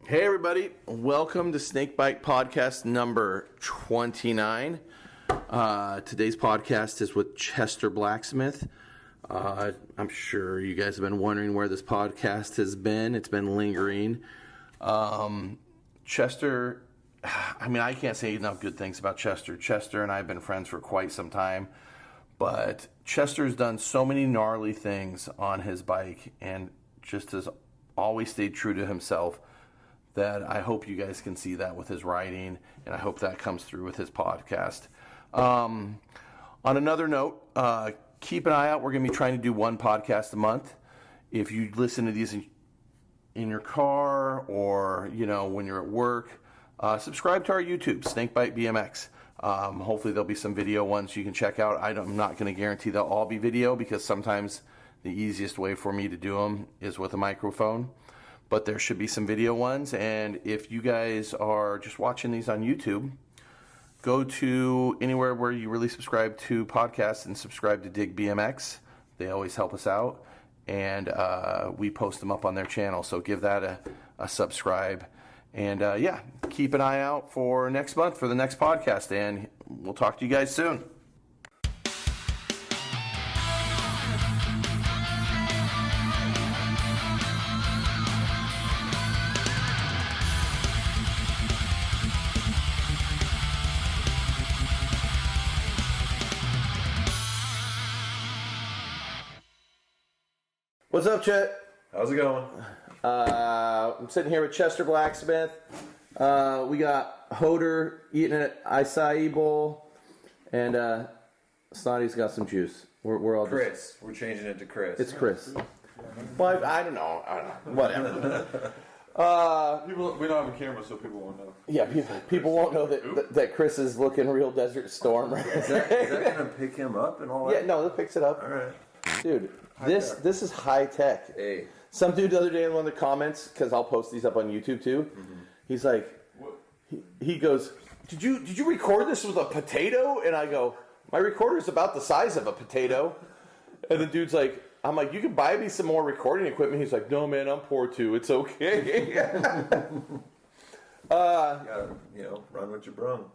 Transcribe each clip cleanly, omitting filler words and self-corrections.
Hey everybody, welcome to Snakebite podcast number 29. Today's podcast is with Chester Blacksmith. I'm sure you guys have been wondering where this podcast has been. It's been lingering. Chester, I can't say enough good things about Chester. Chester and I have been friends for quite some time, but Chester's done so many gnarly things on his bike and just has always stayed true to himself, that I hope you guys can see that with his writing, and I hope that comes through with his podcast. On another note, keep an eye out. We're going to be trying to do one podcast a month. If you listen to these in your car or, when you're at work, subscribe to our YouTube, Snakebite BMX. Hopefully there'll be some video ones you can check out. I'm not going to guarantee they'll all be video because sometimes the easiest way for me to do them is with a microphone. But there should be some video ones, and if you guys are just watching these on YouTube, go to anywhere where you really subscribe to podcasts and subscribe to Dig BMX. They always help us out, and we post them up on their channel, so give that a subscribe. And keep an eye out for next month for the next podcast, and we'll talk to you guys soon. What's up, Chet? How's it going? I'm sitting here with Chester Blacksmith. We got Hoder eating an acai bowl, and Snotty's got some juice. We're all Chris. We're changing it to Chris. It's Chris. Well, I don't know. Whatever. We don't have a camera, so people won't know. Yeah, people won't know that Chris is looking real Desert Storm. Is that going to pick him up and all that? Yeah, no, that picks it up. All right. Dude, this is high tech. Hey. Some dude the other day in one of the comments, because I'll post these up on YouTube too. Mm-hmm. He's like, he goes, "Did you record this with a potato?" And I go, "My recorder's about the size of a potato." And the dude's like, "I'm like, you can buy me some more recording equipment." He's like, "No, man, I'm poor too. It's okay." You gotta, run with your brung.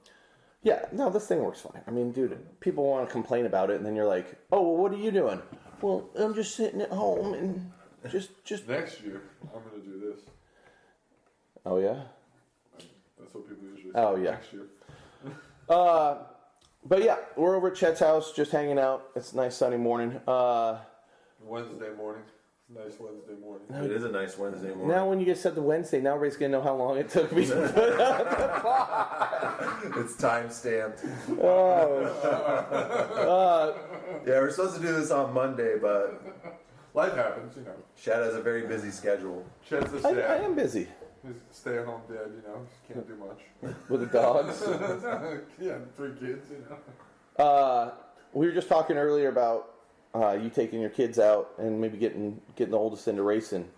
Yeah, no, this thing works fine. I mean, dude, people want to complain about it, and then you're like, "Oh, well, what are you doing?" "Well, I'm just sitting at home and just." Next year, I'm gonna do this. Oh yeah. That's what people usually say. Oh yeah. Next year. But yeah, we're over at Chet's house, just hanging out. It's a nice sunny morning. Wednesday morning. Nice Wednesday morning. It is a nice Wednesday morning. Now when you get said to Wednesday, now everybody's going to know how long it took me to put out the pod. It's time stamped. Oh. Yeah, we're supposed to do this on Monday, but Life happens, Chad has a very busy schedule. Chad's a I am busy. He's a stay-at-home dad, can't do much. With the dogs. Yeah, 3 kids, We were just talking earlier about you taking your kids out and maybe getting the oldest into racing.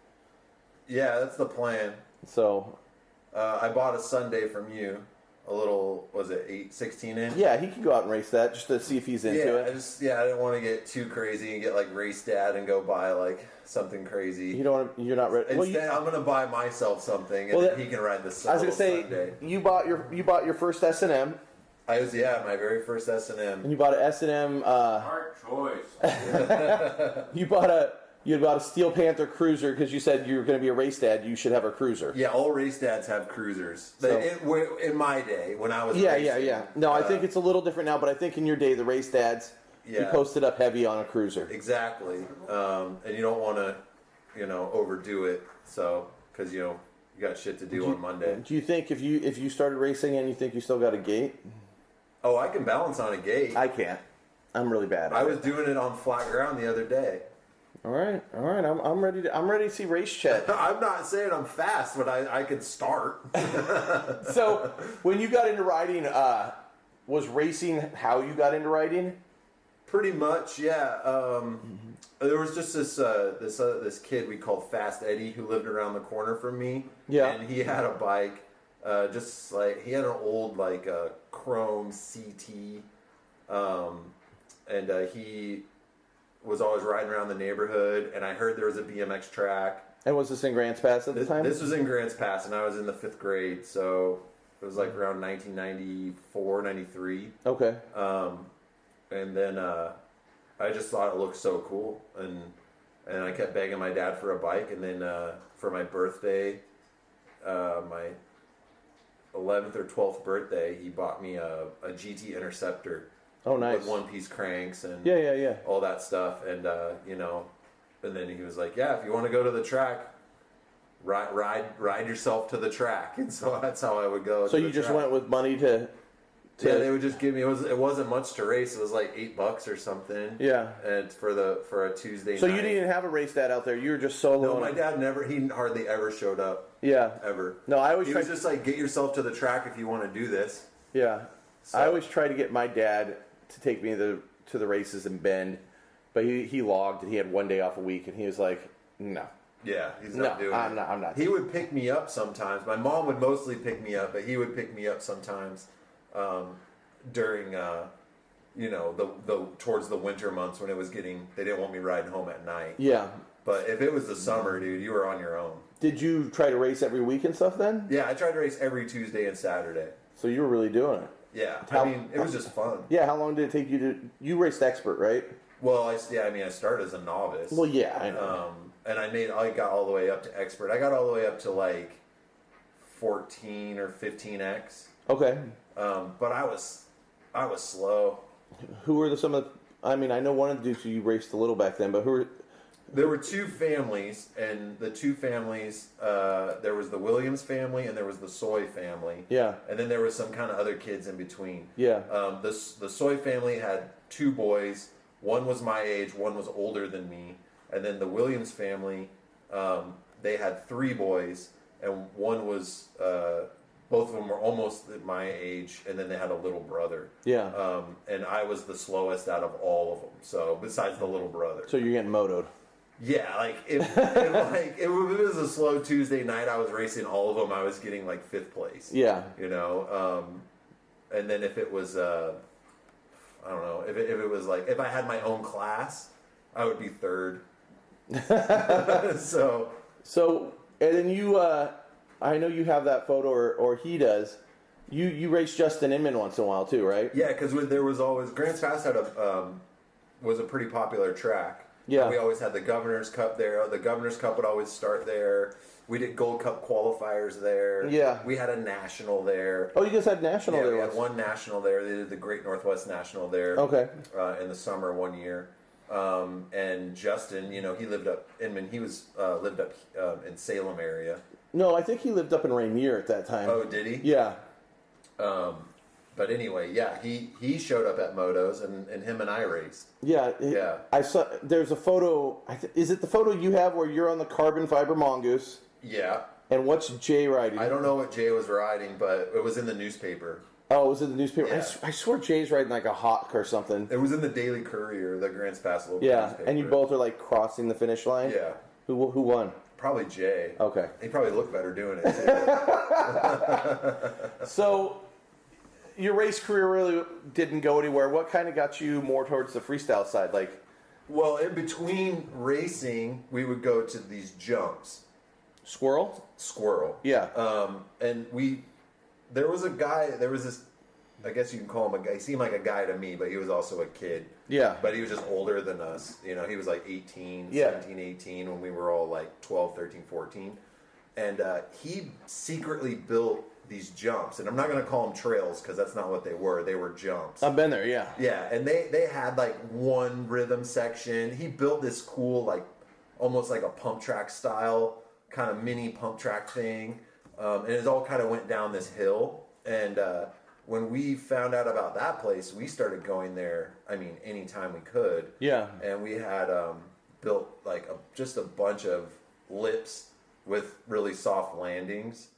Yeah, that's the plan. So I bought a Sunday from you. A little, was it 16 inch? yeah, he can go out and race that just to see if he's into it. I didn't want to get too crazy and get like race dad and go buy like something crazy. You're not ready. Instead, I'm gonna buy myself something and then he can ride the Sunday. I was gonna say Sunday. you bought your first S&M. My very first S&M. And you bought an S&M. Smart choice. You bought a Steel Panther cruiser because you said you were going to be a race dad. You should have a cruiser. Yeah, all race dads have cruisers. So, in my day, when I was racing. Yeah. No, I think it's a little different now, but I think in your day, the race dads, you posted up heavy on a cruiser. Exactly. And you don't want to, overdo it. So, because, you got shit to do on Monday. Do you think if you started racing and you think you still got a gate? Oh, I can balance on a gate. I can't. I'm really bad at it. I was doing it on flat ground the other day. All right. I'm ready to see race Chet. I'm not saying I'm fast, but I could start. So when you got into riding, was racing how you got into riding? Pretty much, yeah. There was just this kid we called Fast Eddie who lived around the corner from me. Yeah. And he had a bike, just like he had an old Chrome CT, and he was always riding around the neighborhood. And I heard there was a BMX track, And was this in Grants Pass at the time? This was in Grants Pass, and I was in the 5th grade, so it was like around 1994, 93. Okay. And then I just thought it looked so cool, and I kept begging my dad for a bike, and then for my birthday, my 11th or 12th birthday, he bought me a GT Interceptor. Oh, nice. With one-piece cranks and yeah. all that stuff, and and then he was like, "Yeah, if you want to go to the track, ride yourself to the track." And so that's how I would go. So you just went with money to. Yeah, they would just give me. It wasn't much to race. It was like $8 or something. Yeah. And for a Tuesday. So night. you didn't even have a race dad out there. You were just solo. No, my dad never. He hardly ever showed up. Yeah. Ever. No, I always. He was just like, "Get yourself to the track if you want to do this." Yeah. So. I always try to get my dad to take me to the races in Bend, but he logged and he had one day off a week, and he was like, "No." Yeah, he's not doing it. I'm not. He would pick me up sometimes. My mom would mostly pick me up, but he would pick me up sometimes during, the towards the winter months when they didn't want me riding home at night. Yeah. But if it was the summer, dude, you were on your own. Did you try to race every week and stuff then? Yeah, I tried to race every Tuesday and Saturday. So you were really doing it. Yeah, it was just fun. Yeah, how long did it take you to... You raced expert, right? Well, I started as a novice. Well, yeah, I know. And I got all the way up to expert. I got all the way up to like 14 or 15X. Okay. But I was slow. Who were some of the... I mean, I know one of the dudes you raced a little back then, but who were... There were two families, and the two families, there was the Williams family and there was the Soy family. Yeah. And then there was some kind of other kids in between. Yeah. The Soy family had 2 boys. One was my age, one was older than me. And then the Williams family, they had 3 boys, and one was, both of them were almost my age, and then they had a little brother. Yeah. And I was the slowest out of all of them, so besides the little brother. So you're getting motoed. Yeah, like if it was a slow Tuesday night, I was racing all of them. I was getting like 5th place. Yeah, and then if it was, I don't know, if it was like if I had my own class, I would be 3rd. So and then you, I know you have that photo, or he does. You race Justin Inman once in a while too, right? Yeah, because there was always Grants Pass was a pretty popular track. Yeah. And we always had the Governor's Cup there. The Governor's Cup would always start there. We did Gold Cup qualifiers there. Yeah. We had a national there. Oh, you guys had national there we once. had one national there. They did the Great Northwest National there. Okay. In the summer one year. And Justin, he lived up Inman. He was lived up in Salem area. No, I think he lived up in Rainier at that time. Oh, did he? Yeah. But anyway, yeah, he showed up at motos, and him and I raced. Yeah. Yeah. I saw. There's a photo. Is it the photo you have where you're on the carbon fiber mongoose? Yeah. And what's Jay riding? I don't know what Jay was riding, but it was in the newspaper. Oh, it was in the newspaper. Yeah. I swear Jay's riding like a Hawk or something. It was in the Daily Courier, the Grants Pass local Yeah, newspaper. and you both are like crossing the finish line? Yeah. Who won? Probably Jay. Okay. He probably looked better doing it, too. So, your race career really didn't go anywhere. What kind of got you more towards the freestyle side? Like, Well, in between racing, we would go to these jumps. squirrel? Squirrel. Yeah. And there was this, I guess you can call him a guy. He seemed like a guy to me, but he was also a kid. Yeah. But he was just older than us. He was like 18, Yeah. 17, 18 when we were all like 12, 13, 14. And he secretly built these jumps. And I'm not going to call them trails because that's not what they were. They were jumps. I've been there, yeah. Yeah, and they had like one rhythm section. He built this cool, like almost like a pump track style kind of mini pump track thing. And it all kind of went down this hill. And when we found out about that place, we started going there, anytime we could. Yeah. And we had built like just a bunch of lips with really soft landings.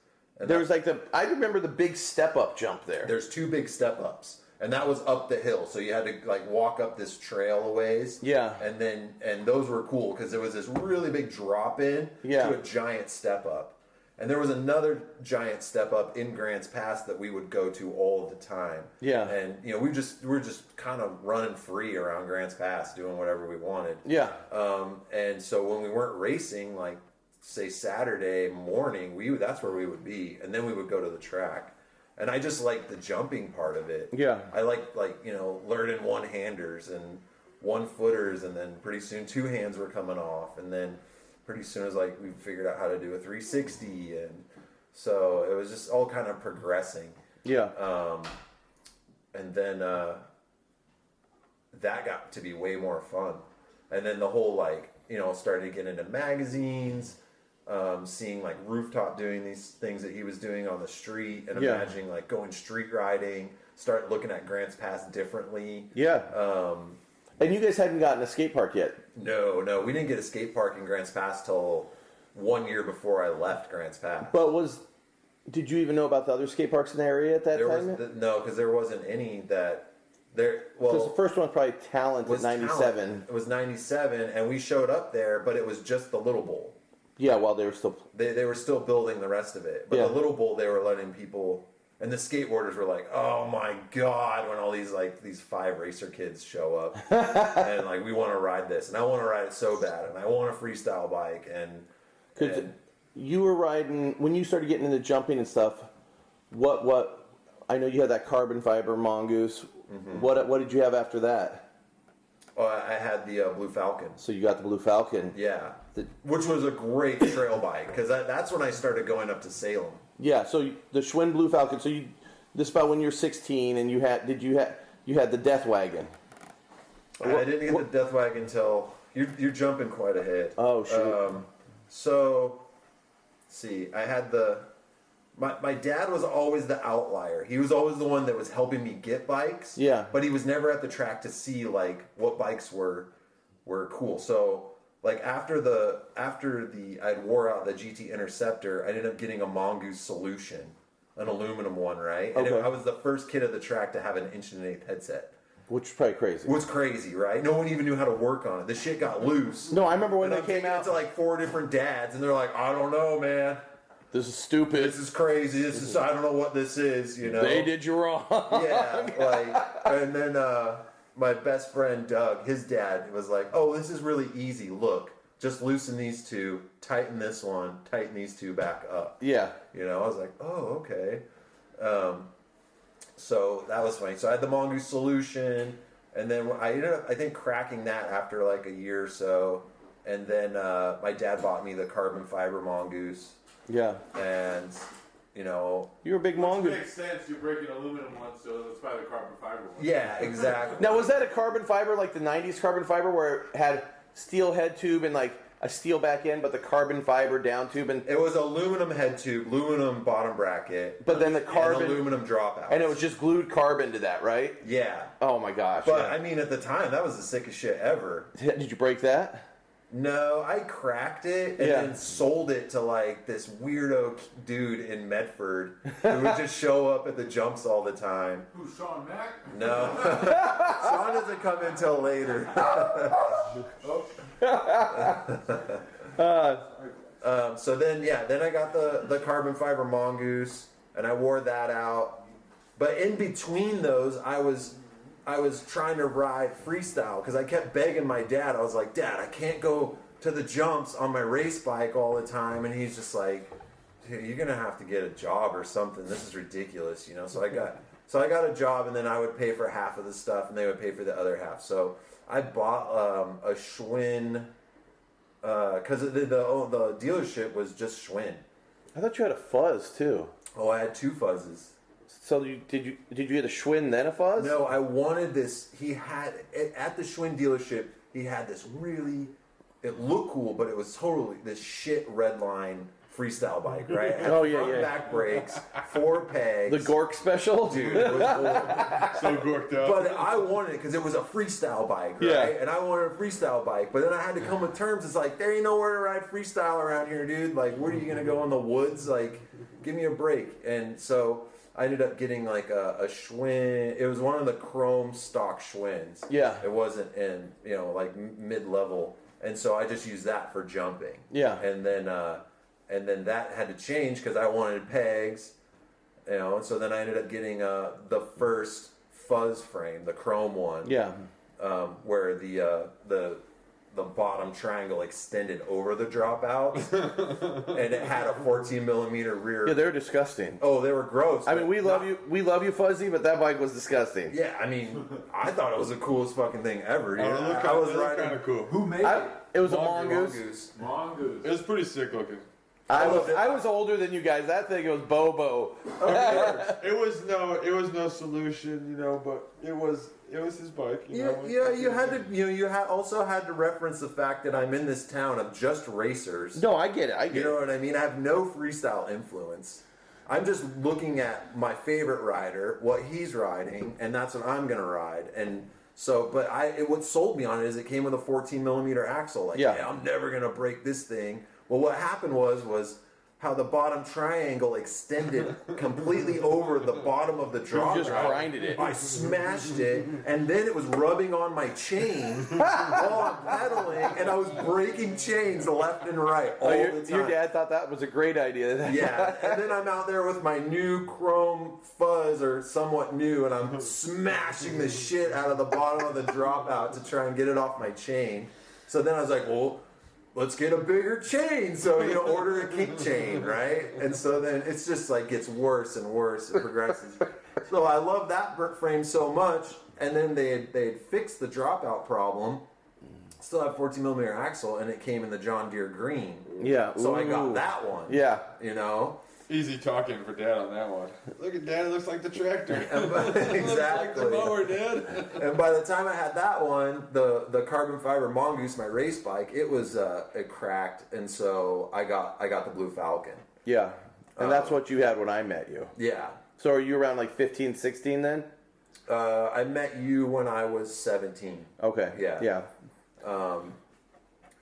And There was like I remember the big step up jump there. there's 2 big step ups, and that was up the hill. So you had to like walk up this trail a ways. Yeah. And those were cool because there was this really big drop in Yeah. to a giant step up. And there was another giant step up in Grants Pass that we would go to all the time. Yeah. And we were just kind of running free around Grants Pass, doing whatever we wanted. Yeah. And so when we weren't racing, like say Saturday morning, that's where we would be, and then we would go to the track. And I just like the jumping part of it. Yeah. I like learning one-handers and one-footers, and then pretty soon two hands were coming off, and then pretty soon it was like we figured out how to do a 360, and so it was just all kind of progressing. Yeah. And then that got to be way more fun. And then the whole started to get into magazines, seeing like Rooftop doing these things that he was doing on the street, and imagining like going street riding, start looking at Grants Pass differently. Yeah. And you guys hadn't gotten a skate park yet? No, we didn't get a skate park in Grants Pass till 1 year before I left Grants Pass. But did you even know about the other skate parks in the area at that time? No, because there wasn't any that there. Well, because the first one was probably Talent at 97. It was 97, and we showed up there, but it was just the Little Bowl. Yeah, while they were still... They were still building the rest of it. But the Little Bowl, they were letting people... And the skateboarders were like, oh my God, when all these 5 racer kids show up. And like, we want to ride this. And I want to ride it so bad. And I want a freestyle bike. And you were riding... When you started getting into jumping and stuff, what... I know you had that carbon fiber Mongoose. Mm-hmm. What did you have after that? I had the Blue Falcon. So you got the Blue Falcon. Yeah. Which was a great trail bike, because that's when I started going up to Salem. Yeah, so the Schwinn Blue Falcon. So this about when you were 16, and you had the Death Wagon. I didn't get the Death Wagon until you're jumping quite ahead. Oh shoot. So, see, I had my dad was always the outlier. He was always the one that was helping me get bikes. Yeah. But he was never at the track to see like what bikes were cool. So like after I'd wore out the GT Interceptor, I ended up getting a Mongoose Solution, an aluminum one, right? And okay. I was the first kid at the track to have an 1.1/8" headset. Which is probably crazy. What's crazy, right? No one even knew how to work on it. The shit got loose. No, I remember when and they came out to like 4 different dads, and they're like, I don't know, man. This is stupid. This is crazy. I don't know what this is, you know. They did you wrong. Yeah, and then my best friend Doug, his dad was like, oh, this is really easy. Look, just loosen these two, tighten this one, tighten these two back up. Yeah. You know, I was like, oh, okay. So that was funny. So I had the Mongoose Solution, and then I ended up, I think, cracking that after like a year or so. And then my dad bought me the carbon fiber Mongoose. Yeah. And, you know... You're a big Mongoose. Which makes sense. You're breaking aluminum one, so that's probably the carbon fiber one. Yeah, exactly. Now, was that a carbon fiber, like the 90s carbon fiber, where it had steel head tube and like a steel back end, but the carbon fiber down tube? And it was aluminum head tube, aluminum bottom bracket. But then the carbon... And aluminum dropout. And it was just glued carbon to that, right? Yeah. Oh, my gosh. But, yeah. I mean, at the time, that was the sickest shit ever. Did you break that? No, I cracked it and then sold it to like this weirdo dude in Medford who would just show up at the jumps all the time. Who's Sean Mack? No. Sean doesn't come until later. So then I got the carbon fiber Mongoose and I wore that out. But in between those, I was trying to ride freestyle because I kept begging my dad. I was like, Dad, I can't go to the jumps on my race bike all the time. And he's just like, dude, you're going to have to get a job or something. This is ridiculous, you know? So I got a job, and then I would pay for half of the stuff and they would pay for the other half. So I bought a Schwinn because the dealership was just Schwinn. I thought you had a fuzz too. Oh, I had 2 fuzzes. So did you get a Schwinn then a fuzz? No, I wanted this. He had at the Schwinn dealership. He had this really. It looked cool, but it was totally this shit red line freestyle bike, right? It had front back brakes, 4 pegs. The Gork special, dude. It was horrible. So gorked up. But I wanted it because it was a freestyle bike, right? Yeah. And I wanted a freestyle bike, but then I had to come with terms. It's like there ain't nowhere to ride freestyle around here, dude. Like, where are you gonna go in the woods? Like, give me a break. And so I ended up getting like a Schwinn. It was one of the chrome stock Schwinns. Yeah. It wasn't in, like mid-level. And so I just used that for jumping. Yeah. And then that had to change because I wanted pegs. And so then I ended up getting the first fuzz frame, the chrome one. Yeah. Where the the bottom triangle extended over the dropouts, and it had a 14 millimeter rear. Yeah, they're disgusting. Oh, they were gross. I mean, we love you, Fuzzy, but that bike was disgusting. Yeah, I mean, I thought it was the coolest fucking thing ever. Dude. I was kind of cool. Who made it? It was a mongoose. Mongoose. It was pretty sick looking. I was older than you guys. That thing was Bobo. It was no solution, but it was his bike. You had to, also had to reference the fact that I'm in this town of just racers. No, I get it. You know what I mean? I have no freestyle influence. I'm just looking at my favorite rider, what he's riding, and that's what I'm gonna ride. And so, but what sold me on it is it came with a 14 millimeter axle. Like, yeah, I'm never gonna break this thing. Well, what happened was how the bottom triangle extended completely over the bottom of the drop. You just grinded it. I smashed it, and then it was rubbing on my chain while I'm pedaling, and I was breaking chains left and right all the time. Your dad thought that was a great idea. Yeah, and then I'm out there with my new chrome fuzz, or somewhat new, and I'm smashing the shit out of the bottom of the dropout to try and get it off my chain. So then I was like, well, let's get a bigger chain. So, order a kink chain, right? And so then it's just like gets worse and worse. It progresses. So I love that frame so much. And then they had fixed the dropout problem. Still have 14 millimeter axle, and it came in the John Deere green. Yeah. So I got that one. Yeah. Easy talking for Dad on that one. Look at Dad, it looks like the tractor. Exactly. It looks like the mower, Dad. And by the time I had that one, the carbon fiber Mongoose, my race bike, it was it cracked, and so I got the Blue Falcon. Yeah. And that's what you had when I met you. Yeah. So are you around like 15, 16 then? I met you when I was 17. Okay. Yeah.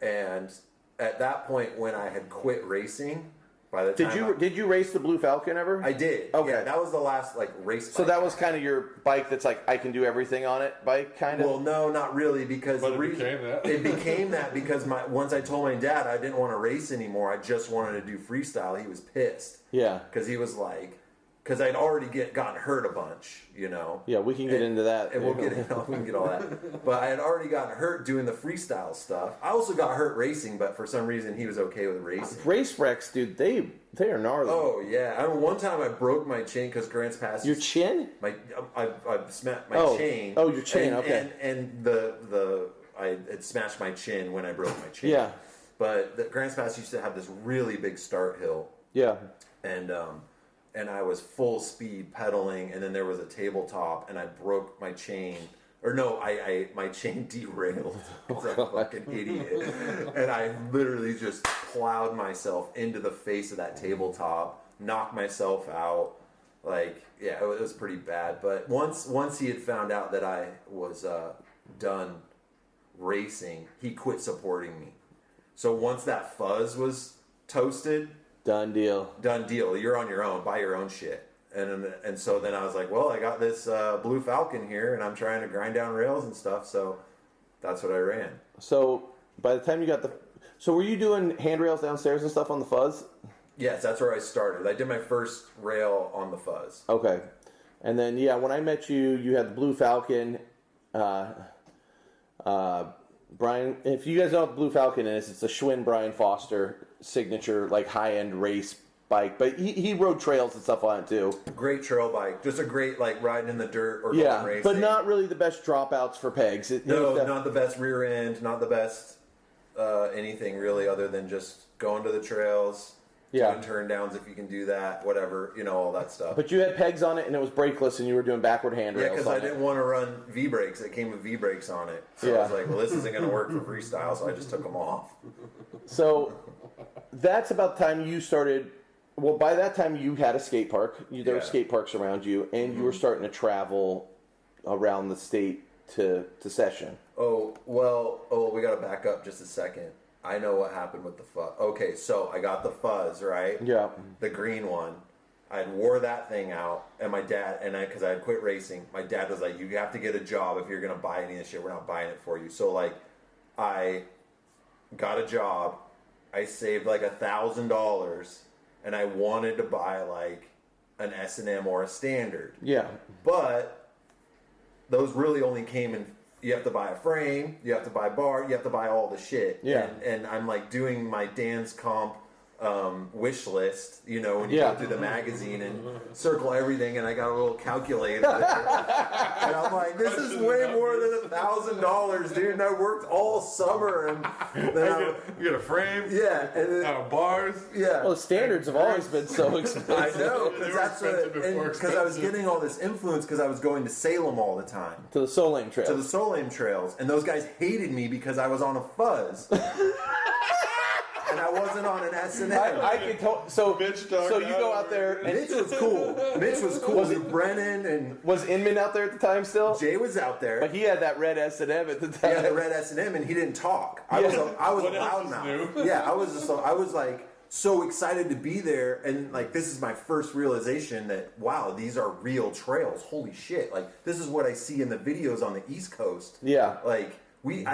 And at that point, when I had quit racing, by the time did you race the Blue Falcon ever? I did. Okay. Yeah, that was the last race. So that was kind of your bike that's like I can do everything on it bike kind of. Well, no, not really, because But it became that. It became that because once I told my dad I didn't want to race anymore, I just wanted to do freestyle. He was pissed. Yeah. Because he was like, because I'd already gotten hurt a bunch, Yeah, we can get into that. And we can get all that. But I had already gotten hurt doing the freestyle stuff. I also got hurt racing, but for some reason he was okay with racing. Race wrecks, dude, they are gnarly. Oh yeah, I mean, one time I broke my chain because Grants Pass. Your chin? I smashed my chain. Oh, your chain. Okay. And I had smashed my chin when I broke my chain. Yeah. But the Grants Pass used to have this really big start hill. Yeah. And I was full speed pedaling, and then there was a tabletop, and I broke my chain. Or no, my chain derailed because I'm a fucking idiot. And I literally just plowed myself into the face of that tabletop, knocked myself out. It was pretty bad. But once he had found out that I was done racing, he quit supporting me. So once that fuzz was toasted, Done deal. You're on your own. Buy your own shit. And so then I was like, well, I got this Blue Falcon here, and I'm trying to grind down rails and stuff. So that's what I ran. So by the time you got so were you doing handrails downstairs and stuff on the fuzz? Yes, that's where I started. I did my first rail on the fuzz. Okay. And then, when I met you, you had the Blue Falcon. Brian, if you guys know what the Blue Falcon is, it's a Schwinn Brian Foster signature, high-end race bike. But he rode trails and stuff on it, too. Great trail bike. Just a great, riding in the dirt or going racing. But not really the best dropouts for pegs. Not the best rear end, not the best anything, really, other than just going to the trails, doing turn downs if you can do that, whatever, all that stuff. But you had pegs on it, and it was brakeless, and you were doing backward handrails. Yeah, because I didn't want to run V-brakes. It came with V-brakes on it. So I was like, well, this isn't going to work for freestyle, so I just took them off. So that's about the time you started. Well, by that time, you had a skate park. There were skate parks around you, and you were starting to travel around the state to session. We got to back up just a second. I know what happened with the fuzz. Okay, so I got the fuzz, right? Yeah. The green one. I wore that thing out, and my dad, because I had quit racing, my dad was like, you have to get a job if you're going to buy any of this shit. We're not buying it for you. So, I got a job. I saved $1,000, and I wanted to buy an S&M or a standard. Yeah. But those really only came in, you have to buy a frame, you have to buy bar, you have to buy all the shit. Yeah. And I'm like doing my dance comp wish list, you know, when you go through the magazine and circle everything, and I got a little calculator there. And I'm like, this is way more than $1,000, dude. And I worked all summer, and then You get a frame. yeah, and then, Bars. yeah. Well, the standards have always been so expensive. I know, They because were that's expensive before because I was expensive. getting all this influence because I was going to Salem all the time. To the Salem Trail. To the Salem trails, and those guys hated me because I was on a fuzz, and I wasn't on an S&M. I can tell. So Bitch dog you go out out there, and Mitch was cool. Mitch was cool. Was Was it- Brennan and was Inman out there at the time still? Jay was out there. But he had that red S&M at the time. He had the red S&M, and he didn't talk. I was a What else is loudmouth. new? Yeah, I was like so excited to be there, and like this is my first realization that wow, these are real trails. Holy shit! Like this is what I see in the videos on the East Coast. Yeah. Like we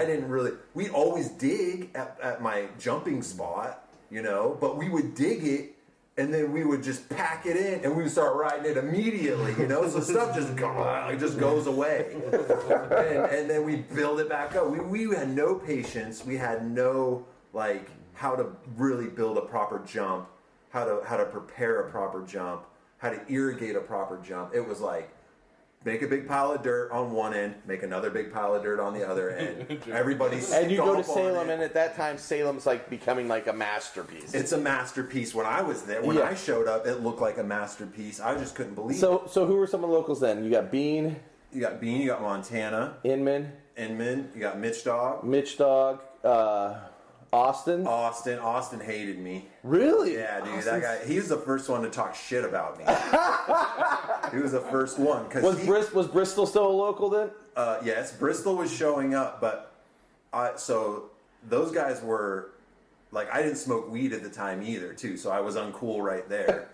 always dig at my jumping spot, you know, but we would dig it. And then we would just pack it in, and we would start riding it immediately, you know. So stuff just goes away, and then we build it back up. We had no patience. We had no like how to really build a proper jump, how to prepare a proper jump, how to irrigate a proper jump. It was like make a big pile of dirt on one end, make another big pile of dirt on the other end. Everybody's And you go to stomp on Salem, it. and at that time, Salem's like becoming like a masterpiece. It's a masterpiece. When I was there, when Yeah. I showed up, it looked like a masterpiece. I just couldn't believe it. So who were some of the locals then? You got Bean, You got Bean, you got Montana, Inman, Inman, you got Mitch Dog, Mitch Dog, Austin. Austin. Austin hated me. Really? Yeah, dude, that guy. He was the first one to talk shit about me. He was the first one Was Bristol still a local then? Yes, Bristol was showing up, but so those guys were like, I didn't smoke weed at the time either, too, so I was uncool right there.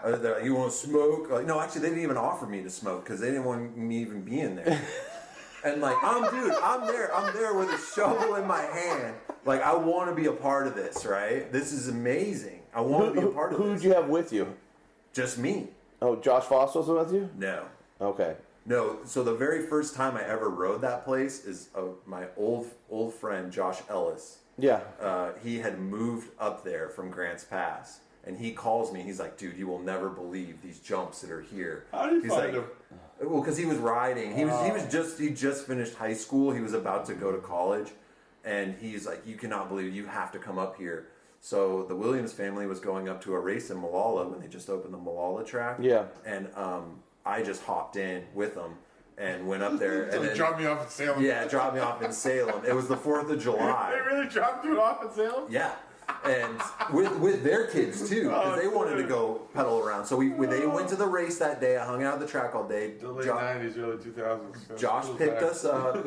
They're like, you want to smoke? Like, no, actually, they didn't even offer me to smoke because they didn't want me even being there. And like, I'm there with a shovel in my hand. Like, I want to be a part of this, right? This is amazing. I want to be a part of Who this. did you have with you? Just me. Oh, Josh Foss was with you? No. Okay. No, so the very first time I ever rode that place is my old friend Josh Ellis. Yeah. He had moved up there from Grants Pass, and he calls me. He's like, "Dude, you will never believe these jumps that are here." How did you He's find like, him? Well, because he was riding. He just finished high school. He was about to go to college, and he's like, "You cannot believe you have to come up here." So the Williams family was going up to a race in Malala when they just opened the Malala track. Yeah. And I just hopped in with them and went up there. So and they then, dropped me off at Salem. yeah, dropped me off in Salem. It was the 4th of July. They really dropped you off at Salem? Yeah, and with their kids too, because they wanted to go pedal around. So they went to the race that day. I hung out at the track all day. The late 90s, early 2000s. Josh Cool picked time. us up.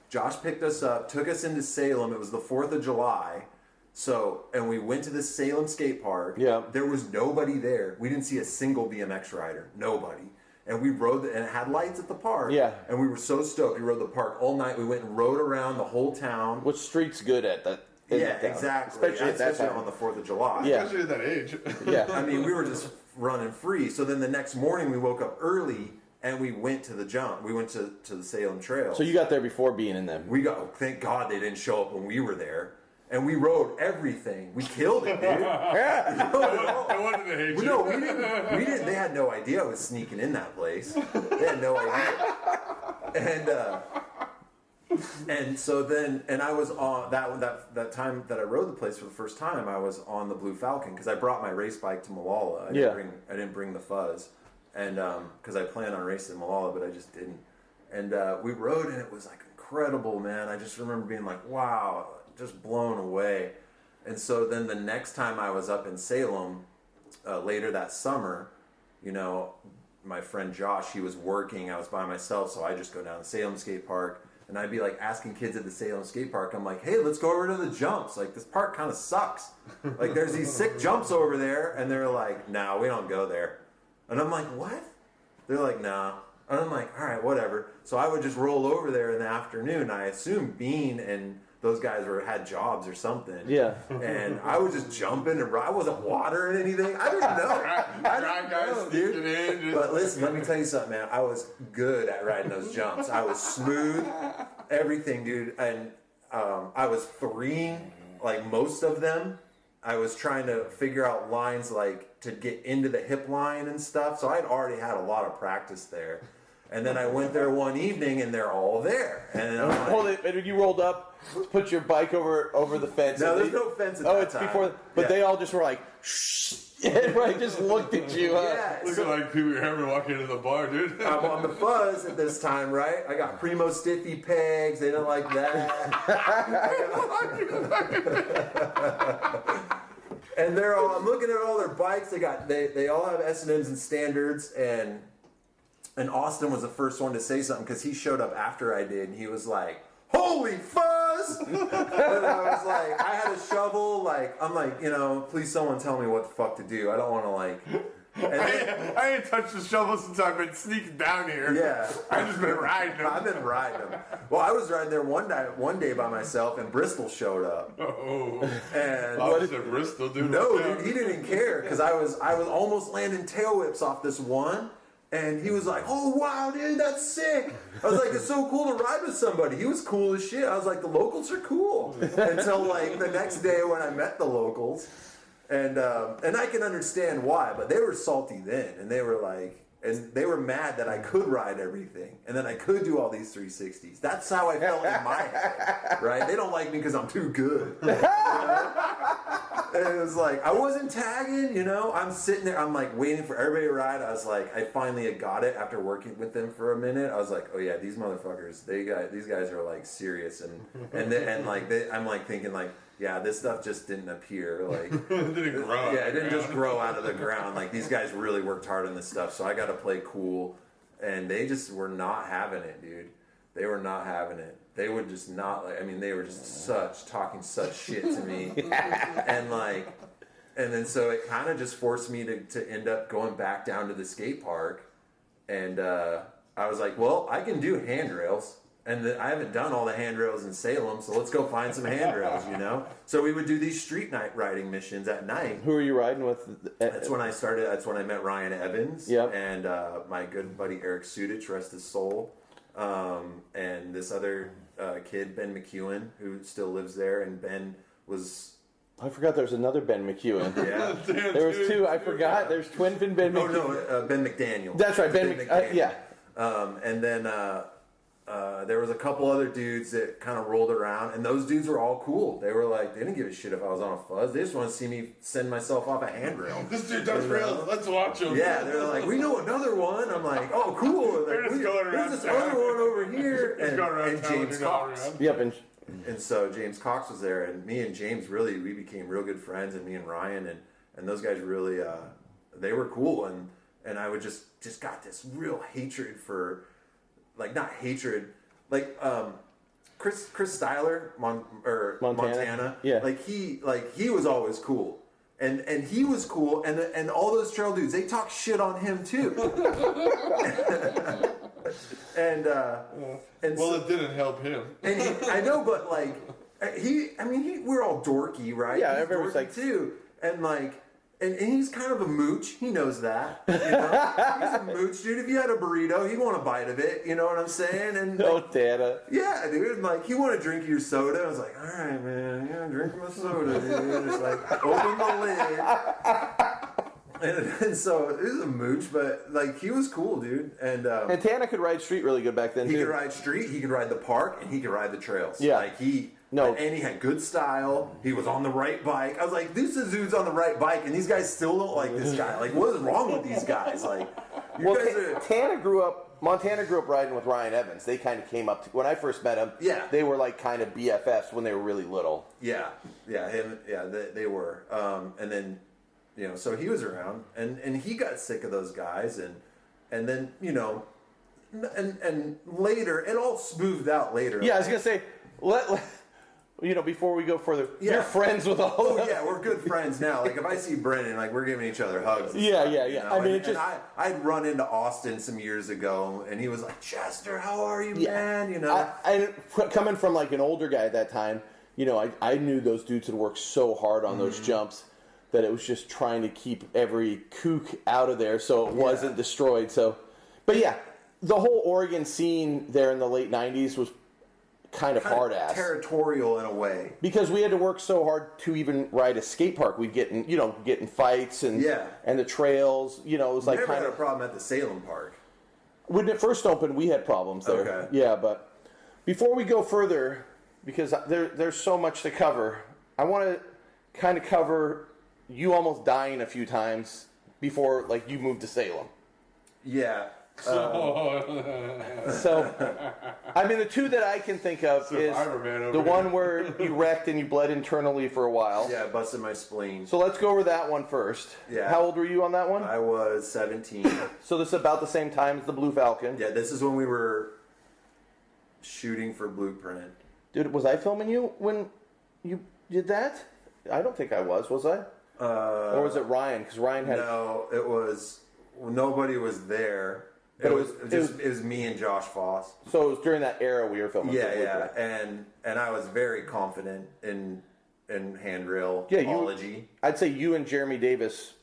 Josh picked us up, took us into Salem. It was the 4th of July. So, and we went to the Salem skate park. Yeah. There was nobody there. We didn't see a single BMX rider. Nobody. And we rode, and it had lights at the park. Yeah. And we were so stoked. We rode the park all night. We went and rode around the whole town. Which street's good at that? in Yeah, the town? exactly. Especially at that time. on the 4th of July. Yeah. Especially at that age. Yeah. I mean, we were just running free. So then the next morning we woke up early and we went to the jump. We went to the Salem Trail. So you got there before being in them. Thank God they didn't show up when we were there. And we rode everything. We killed it, dude. Yeah. I wanted to hate you. No, we didn't. They had no idea I was sneaking in that place. They had no idea. And so then, and I was on that time that I rode the place for the first time. I was on the Blue Falcon because I brought my race bike to Malala. I didn't bring the fuzz, and because I planned on racing Malala, but I just didn't. And we rode, and it was like incredible, man. I just remember being like, wow, just blown away. And so then the next time I was up in Salem, later that summer, you know, my friend Josh, he was working. I was by myself, so I just go down to Salem Skate Park, and I'd be like asking kids at the Salem Skate Park, I'm like, hey, let's go over to the jumps. Like, this park kind of sucks. Like, there's these sick jumps over there, and they're like, nah, we don't go there. And I'm like, what? They're like, nah. And I'm like, all right, whatever. So I would just roll over there in the afternoon. I assume Bean and those guys had jobs or something. Yeah. And I was just jumping and I wasn't watering anything. I didn't know. Dry guys sneaking in. Just... But listen, let me tell you something, man. I was good at riding those jumps. I was smooth, everything, dude. And I was threeing like most of them. I was trying to figure out lines like to get into the hip line and stuff. So I'd already had a lot of practice there. And then I went there one evening, and they're all there. And I'm like, Hold it. And you rolled up, put your bike over the fence. no, and there's no fence at that it's time. before. But Yeah. they all just were like, shh. Everybody just looked at you. Yeah, Looking like Pee Wee Herman walking into the bar, dude. I'm on the fuzz at this time, right? I got Primo Stiffy pegs. They don't like that. And they're all. I'm looking at all their bikes. They all have S&Ms and standards. And Austin was the first one to say something because he showed up after I did, and he was like, "Holy fuzz!" And I was like, I had a shovel. Like, I'm like, please someone tell me what the fuck to do. I don't want to like. And then, I ain't touched the shovel since I've been sneaking down here. yeah. I've just been riding them. I've been riding them. Well, I was riding there one day by myself, and Bristol showed up. Oh. And Officer Bristol, dude. no, dude, he didn't care because I was almost landing tail whips off this one, and he was like, "Oh wow, dude, that's sick." I was like, "It's so cool to ride with somebody." He was cool as shit. I was like, "The locals are cool." Until like the next day when I met the locals, and I can understand why, but they were salty then, and they were like. And they were mad that I could ride everything, and then I could do all these 360s. That's how I felt in my head, right? They don't like me because I'm too good. You know? And it was like, I wasn't tagging, I'm sitting there, I'm like waiting for everybody to ride. I was like, I finally had got it after working with them for a minute. I was like, oh yeah, these motherfuckers, these guys are like serious. I'm like thinking like, yeah, this stuff just didn't appear. Like, It didn't grow. yeah, it didn't just grow out of the ground. Like, these guys really worked hard on this stuff, so I got to play cool. And they just were not having it, dude. They were not having it. They would just not, they were just talking such shit to me. And then so it kind of just forced me to end up going back down to the skate park. And I was like, well, I can do handrails. And I haven't done all the handrails in Salem, so let's go find some handrails, So we would do these street night riding missions at night. Who are you riding with? That's when I started. That's when I met Ryan Evans. Yep. And my good buddy Eric Sudich, rest his soul. And this other kid, Ben McEwen, who still lives there. And Ben was... I forgot there's another Ben McEwen. Yeah. There was two. I forgot. There's twin fin Ben McEwen. No, Ben McDaniel. That's right, Ben McDaniel. Yeah. And then... there was a couple other dudes that kind of rolled around, and those dudes were all cool. They were like, they didn't give a shit if I was on a fuzz. They just want to see me send myself off a handrail. This dude does rails. Let's watch him. Yeah, they're like, we know another one. I'm like, oh, cool. They're just going around There's this town. other one over here. Just going around And town James when you're not Cox. around. Yep. And so James Cox was there, and me and James we became real good friends, and me and Ryan, and those guys really, they were cool. And I would just got this real hatred for, like, not hatred, like Chris Styler, Montana. Yeah. Like he was always cool. And he was cool, and all those trail dudes, they talk shit on him too. and Well, it didn't help him. and I know, but like we're all dorky, right? Yeah, He's everyone's dorky like- too, and like. And he's kind of a mooch. He knows that. He's a mooch, dude. If you had a burrito, he'd want a bite of it. You know what I'm saying? And Oh, Dana. yeah, dude. Like, he wanted to drink your soda. I was like, all right, man. Yeah, drink my soda, dude. Just like, open the lid. And so it was a mooch, but like, he was cool, dude. And And Tana could ride street really good back then, he too. could ride street, he could ride the park, and he could ride the trails. Yeah. Like, No. and he had good style. He was on the right bike. I was like, this dude's on the right bike, and these guys still don't like this guy. Like, what is wrong with these guys? Like, you guys are... Montana grew up riding with Ryan Evans. They kind of came up to, when I first met him, Yeah. they were like kind of BFFs when they were really little. Yeah, they were. And then, so he was around, and he got sick of those guys, and then, and later, it all smoothed out later. Yeah, I was going to say, before we go further, Yeah. you're friends with all of them. Yeah, we're good friends now. Like if I see Brennan, like we're giving each other hugs. And Yeah, stuff, yeah. you know? I mean, and I'd run into Austin some years ago, and he was like, "Chester, how are you, man?" You know. I coming from like an older guy at that time, I knew those dudes had worked so hard on those jumps that it was just trying to keep every kook out of there so it wasn't destroyed. So, but yeah, the whole Oregon scene there in the late '90s was kind of hard ass, territorial in a way, because we had to work so hard to even ride a skate park. We'd get in fights and the trails. It was like never kind had of a problem at the Salem Park. when it first opened. We had problems there. Okay. Yeah, but before we go further, because there's so much to cover, I want to kind of cover you almost dying a few times before like you moved to Salem. Yeah. So, I mean, the two that I can think of Survivor man is over the here. one where you wrecked and you bled internally for a while. Yeah, I busted my spleen. So let's go over that one first. Yeah. How old were you on that one? I was 17. So this is about the same time as the Blue Falcon. Yeah, this is when we were shooting for Blueprint. Dude, was I filming you when you did that? I don't think I was I? Or was it Ryan? Because Ryan had... No, it was... Nobody was there. But It was me and Josh Foss. So it was during that era we were filming. Yeah, for yeah, Blueprint. and I was very confident in handrail Yeah, ology. I'd say you and Jeremy Davis,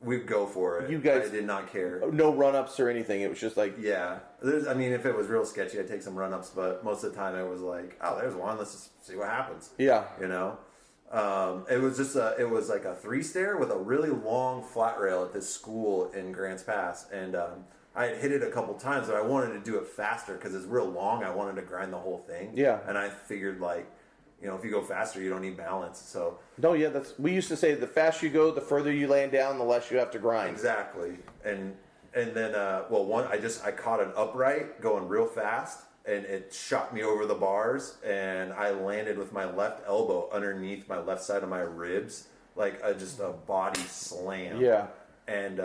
We'd go for it. You guys- I did not care. no run-ups or anything. It was just like... Yeah, if it was real sketchy, I'd take some run-ups, but most of the time it was like, oh, there's one. Let's just see what happens. Yeah. You know, it was just it was like a 3-stair with a really long flat rail at this school in Grants Pass, and I had hit it a couple times, but I wanted to do it faster because it's real long. I wanted to grind the whole thing. Yeah. And I figured like, if you go faster, you don't need balance. So No, yeah, we used to say the faster you go, the further you land down, the less you have to grind. exactly, and then I caught an upright going real fast, and it shot me over the bars, and I landed with my left elbow underneath my left side of my ribs, like just a body slam. Yeah. And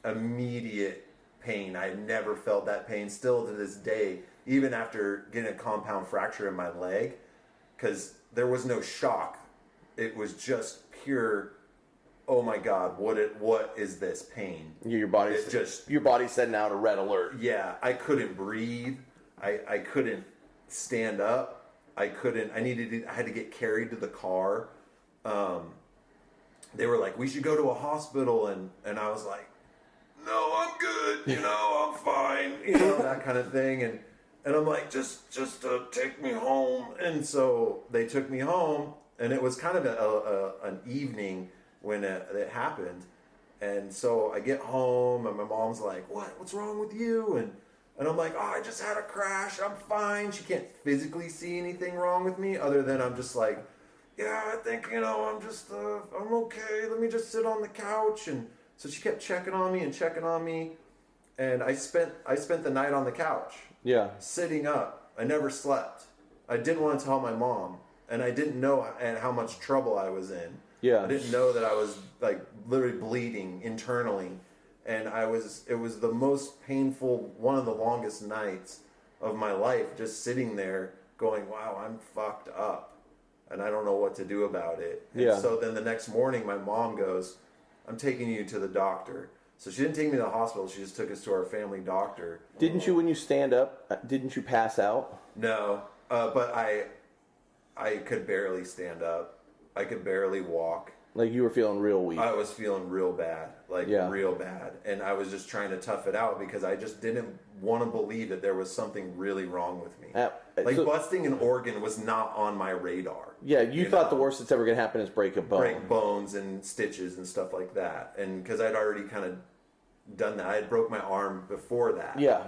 immediate pain. I never felt that pain still to this day, even after getting a compound fracture in my leg, because there was no shock. It was just pure, oh my God, what is this pain? Your body's setting out a red alert. Yeah, I couldn't breathe. I couldn't stand up. I had to get carried to the car. They were like, we should go to a hospital, and I was like, no, I'm good, I'm fine, that kind of thing, and I'm like, just take me home, and so they took me home, and it was kind of an evening when it happened, and so I get home, and my mom's like, what's wrong with you, and I'm like, oh, I just had a crash, I'm fine. She can't physically see anything wrong with me, other than I'm just like, yeah, I think, I'm just, I'm okay, let me just sit on the couch, and so she kept checking on me, and I spent the night on the couch. Yeah. Sitting up. I never slept. I didn't want to tell my mom, and I didn't know how much trouble I was in. Yeah. I didn't know that I was like literally bleeding internally, and it was the most painful, one of the longest nights of my life, just sitting there going, wow, I'm fucked up, and I don't know what to do about it. Yeah. And so then the next morning, my mom goes, I'm taking you to the doctor. So she didn't take me to the hospital. She just took us to our family doctor. Didn't you, when you stand up, didn't you pass out? No, but I could barely stand up. I could barely walk. Like you were feeling real weak. I was feeling real bad, real bad. And I was just trying to tough it out because I just didn't want to believe that there was something really wrong with me. Busting an organ was not on my radar. Yeah, you thought the worst that's ever going to happen is break a bone. Break bones and stitches and stuff like that. And because I'd already kind of done that. I had broke my arm before that. Yeah.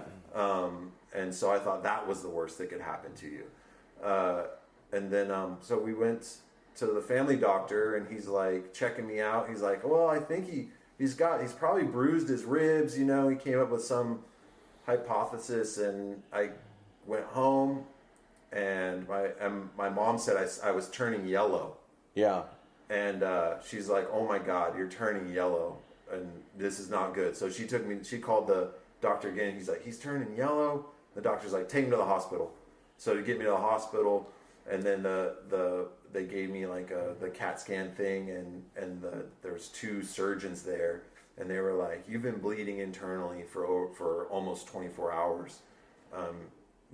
And so I thought that was the worst that could happen to you. And then, so we went to the family doctor, and he's like checking me out. He's like, well, I think he's probably bruised his ribs. He came up with some hypothesis, and I went home, and my mom said I was turning yellow. Yeah. And she's like, oh my God, you're turning yellow, and this is not good. So she called the doctor again. He's like, he's turning yellow. The doctor's like, take him to the hospital. So to get me to the hospital, and then the they gave me like the CAT scan thing, and there's 2 surgeons there, and they were like, "You've been bleeding internally for almost 24 hours.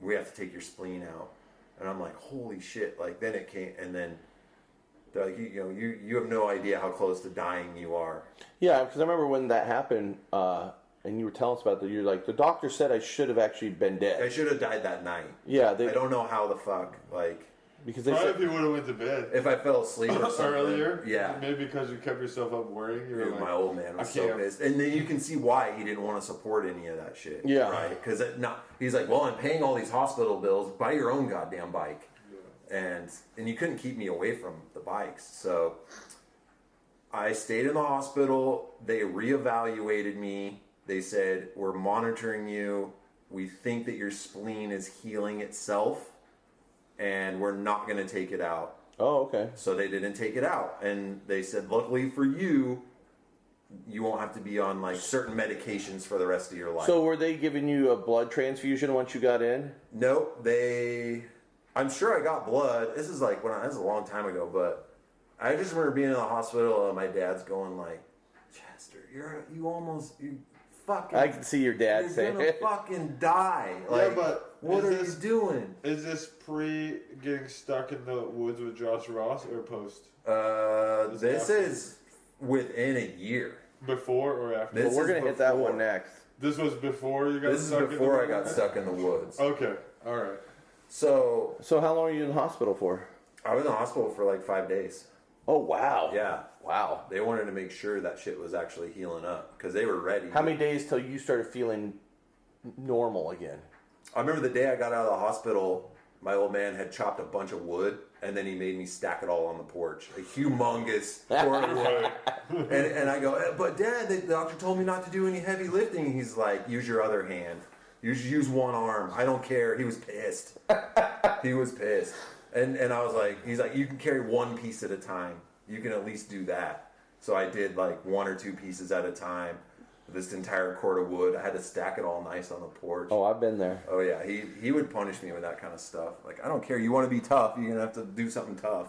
We have to take your spleen out." And I'm like, "Holy shit!" Like then it came, and then they're like, you have no idea how close to dying you are. Yeah, because I remember when that happened, and you were telling us about that. You're like, the doctor said I should have actually been dead. I should have died that night. Yeah, I don't know how the fuck, like. Because they Probably said, if you would have went to bed If I fell asleep or something. earlier. Yeah. Maybe because you kept yourself up worrying. You were Dude, like, my old man was I so can't. pissed. And then you can see why he didn't want to support any of that shit. Yeah. Right? Because he's like, well, I'm paying all these hospital bills. Buy your own goddamn bike. Yeah. And you couldn't keep me away from the bikes. So I stayed in the hospital. They reevaluated me. They said, we're monitoring you. We think that your spleen is healing itself. And we're not going to take it out. oh, okay. So they didn't take it out. And they said, luckily for you, you won't have to be on like certain medications for the rest of your life. So were they giving you a blood transfusion once you got in? Nope, I'm sure I got blood. This is like this is a long time ago, but I just remember being in the hospital and my dad's going like, Chester, you fucking, I can see your dad you're saying gonna it. fucking die. Like, but what are is you doing? Is this pre getting stuck in the woods with Josh Ross or post? This is within a year. Before or after? This But we're is going to hit that before. one next. This was before you got This is stuck before I in the got stuck in the woods. Okay, alright. So So how long were you in the hospital for? I was in the hospital for like 5 days. Oh, wow. Yeah. Wow. They wanted to make sure that shit was actually healing up because they were ready. How many days till you started feeling normal again? I remember the day I got out of the hospital, my old man had chopped a bunch of wood and then he made me stack it all on the porch. A humongous cord of wood. And I go, but Dad, the doctor told me not to do any heavy lifting. He's like, use your other hand. Use one arm. I don't care. He was pissed. He was pissed. And I was like, he's like, you can carry one piece at a time. You can at least do that. So I did like 1 or 2 pieces at a time. This entire cord of wood. I had to stack it all nice on the porch. Oh, I've been there. Oh yeah, he would punish me with that kind of stuff. Like, I don't care. You want to be tough, you're gonna have to do something tough.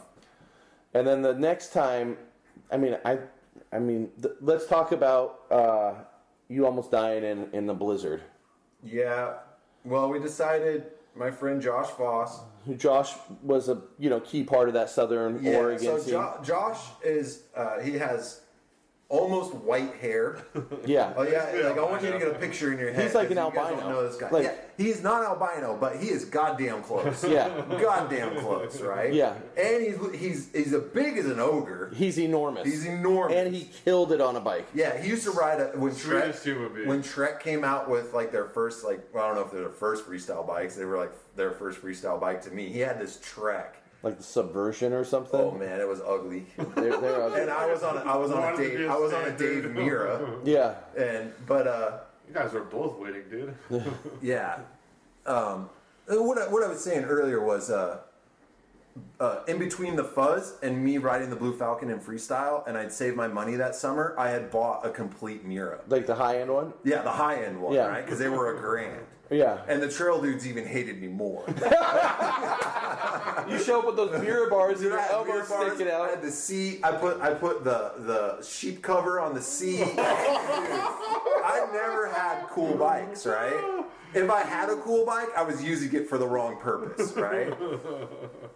And then the next time, let's talk about you almost dying in the blizzard. Yeah. Well, we decided. My friend Josh Voss. Josh was a key part of that Southern Oregon So scene. Josh is he has almost white hair. Yeah. Oh yeah, like I want you to get a picture in your head. He's like an 'cause you guys albino. Don't know this guy. Like- yeah, he's not albino, but he is goddamn close. Yeah. Goddamn close, right? Yeah. And he's as big as an ogre. He's enormous. He's enormous. And he killed it on a bike. Yeah, he used to ride when Sweetest human being. When Trek came out with like their first I don't know if they're their first freestyle bikes. They were like their first freestyle bike to me. He had this Trek. Like the Subversion or something. Oh man, it was ugly. They're ugly. And I was on a Dave Mira. Yeah. But You guys were both waiting, dude. yeah. What I was saying earlier was in between the Fuzz and me riding the Blue Falcon in freestyle, and I'd saved my money that summer. I had bought a complete Mira. Like the high end one? Yeah, the high end one, Yeah. right? Because they were $1,000. Yeah. And the trail dudes even hated me more. You show up with those mirror bars and Dude, your I had elbows mirror bars, sticking I out. had the seat. I put the sheep cover on the seat. Dude, I never had cool bikes, right? If I had a cool bike, I was using it for the wrong purpose, right?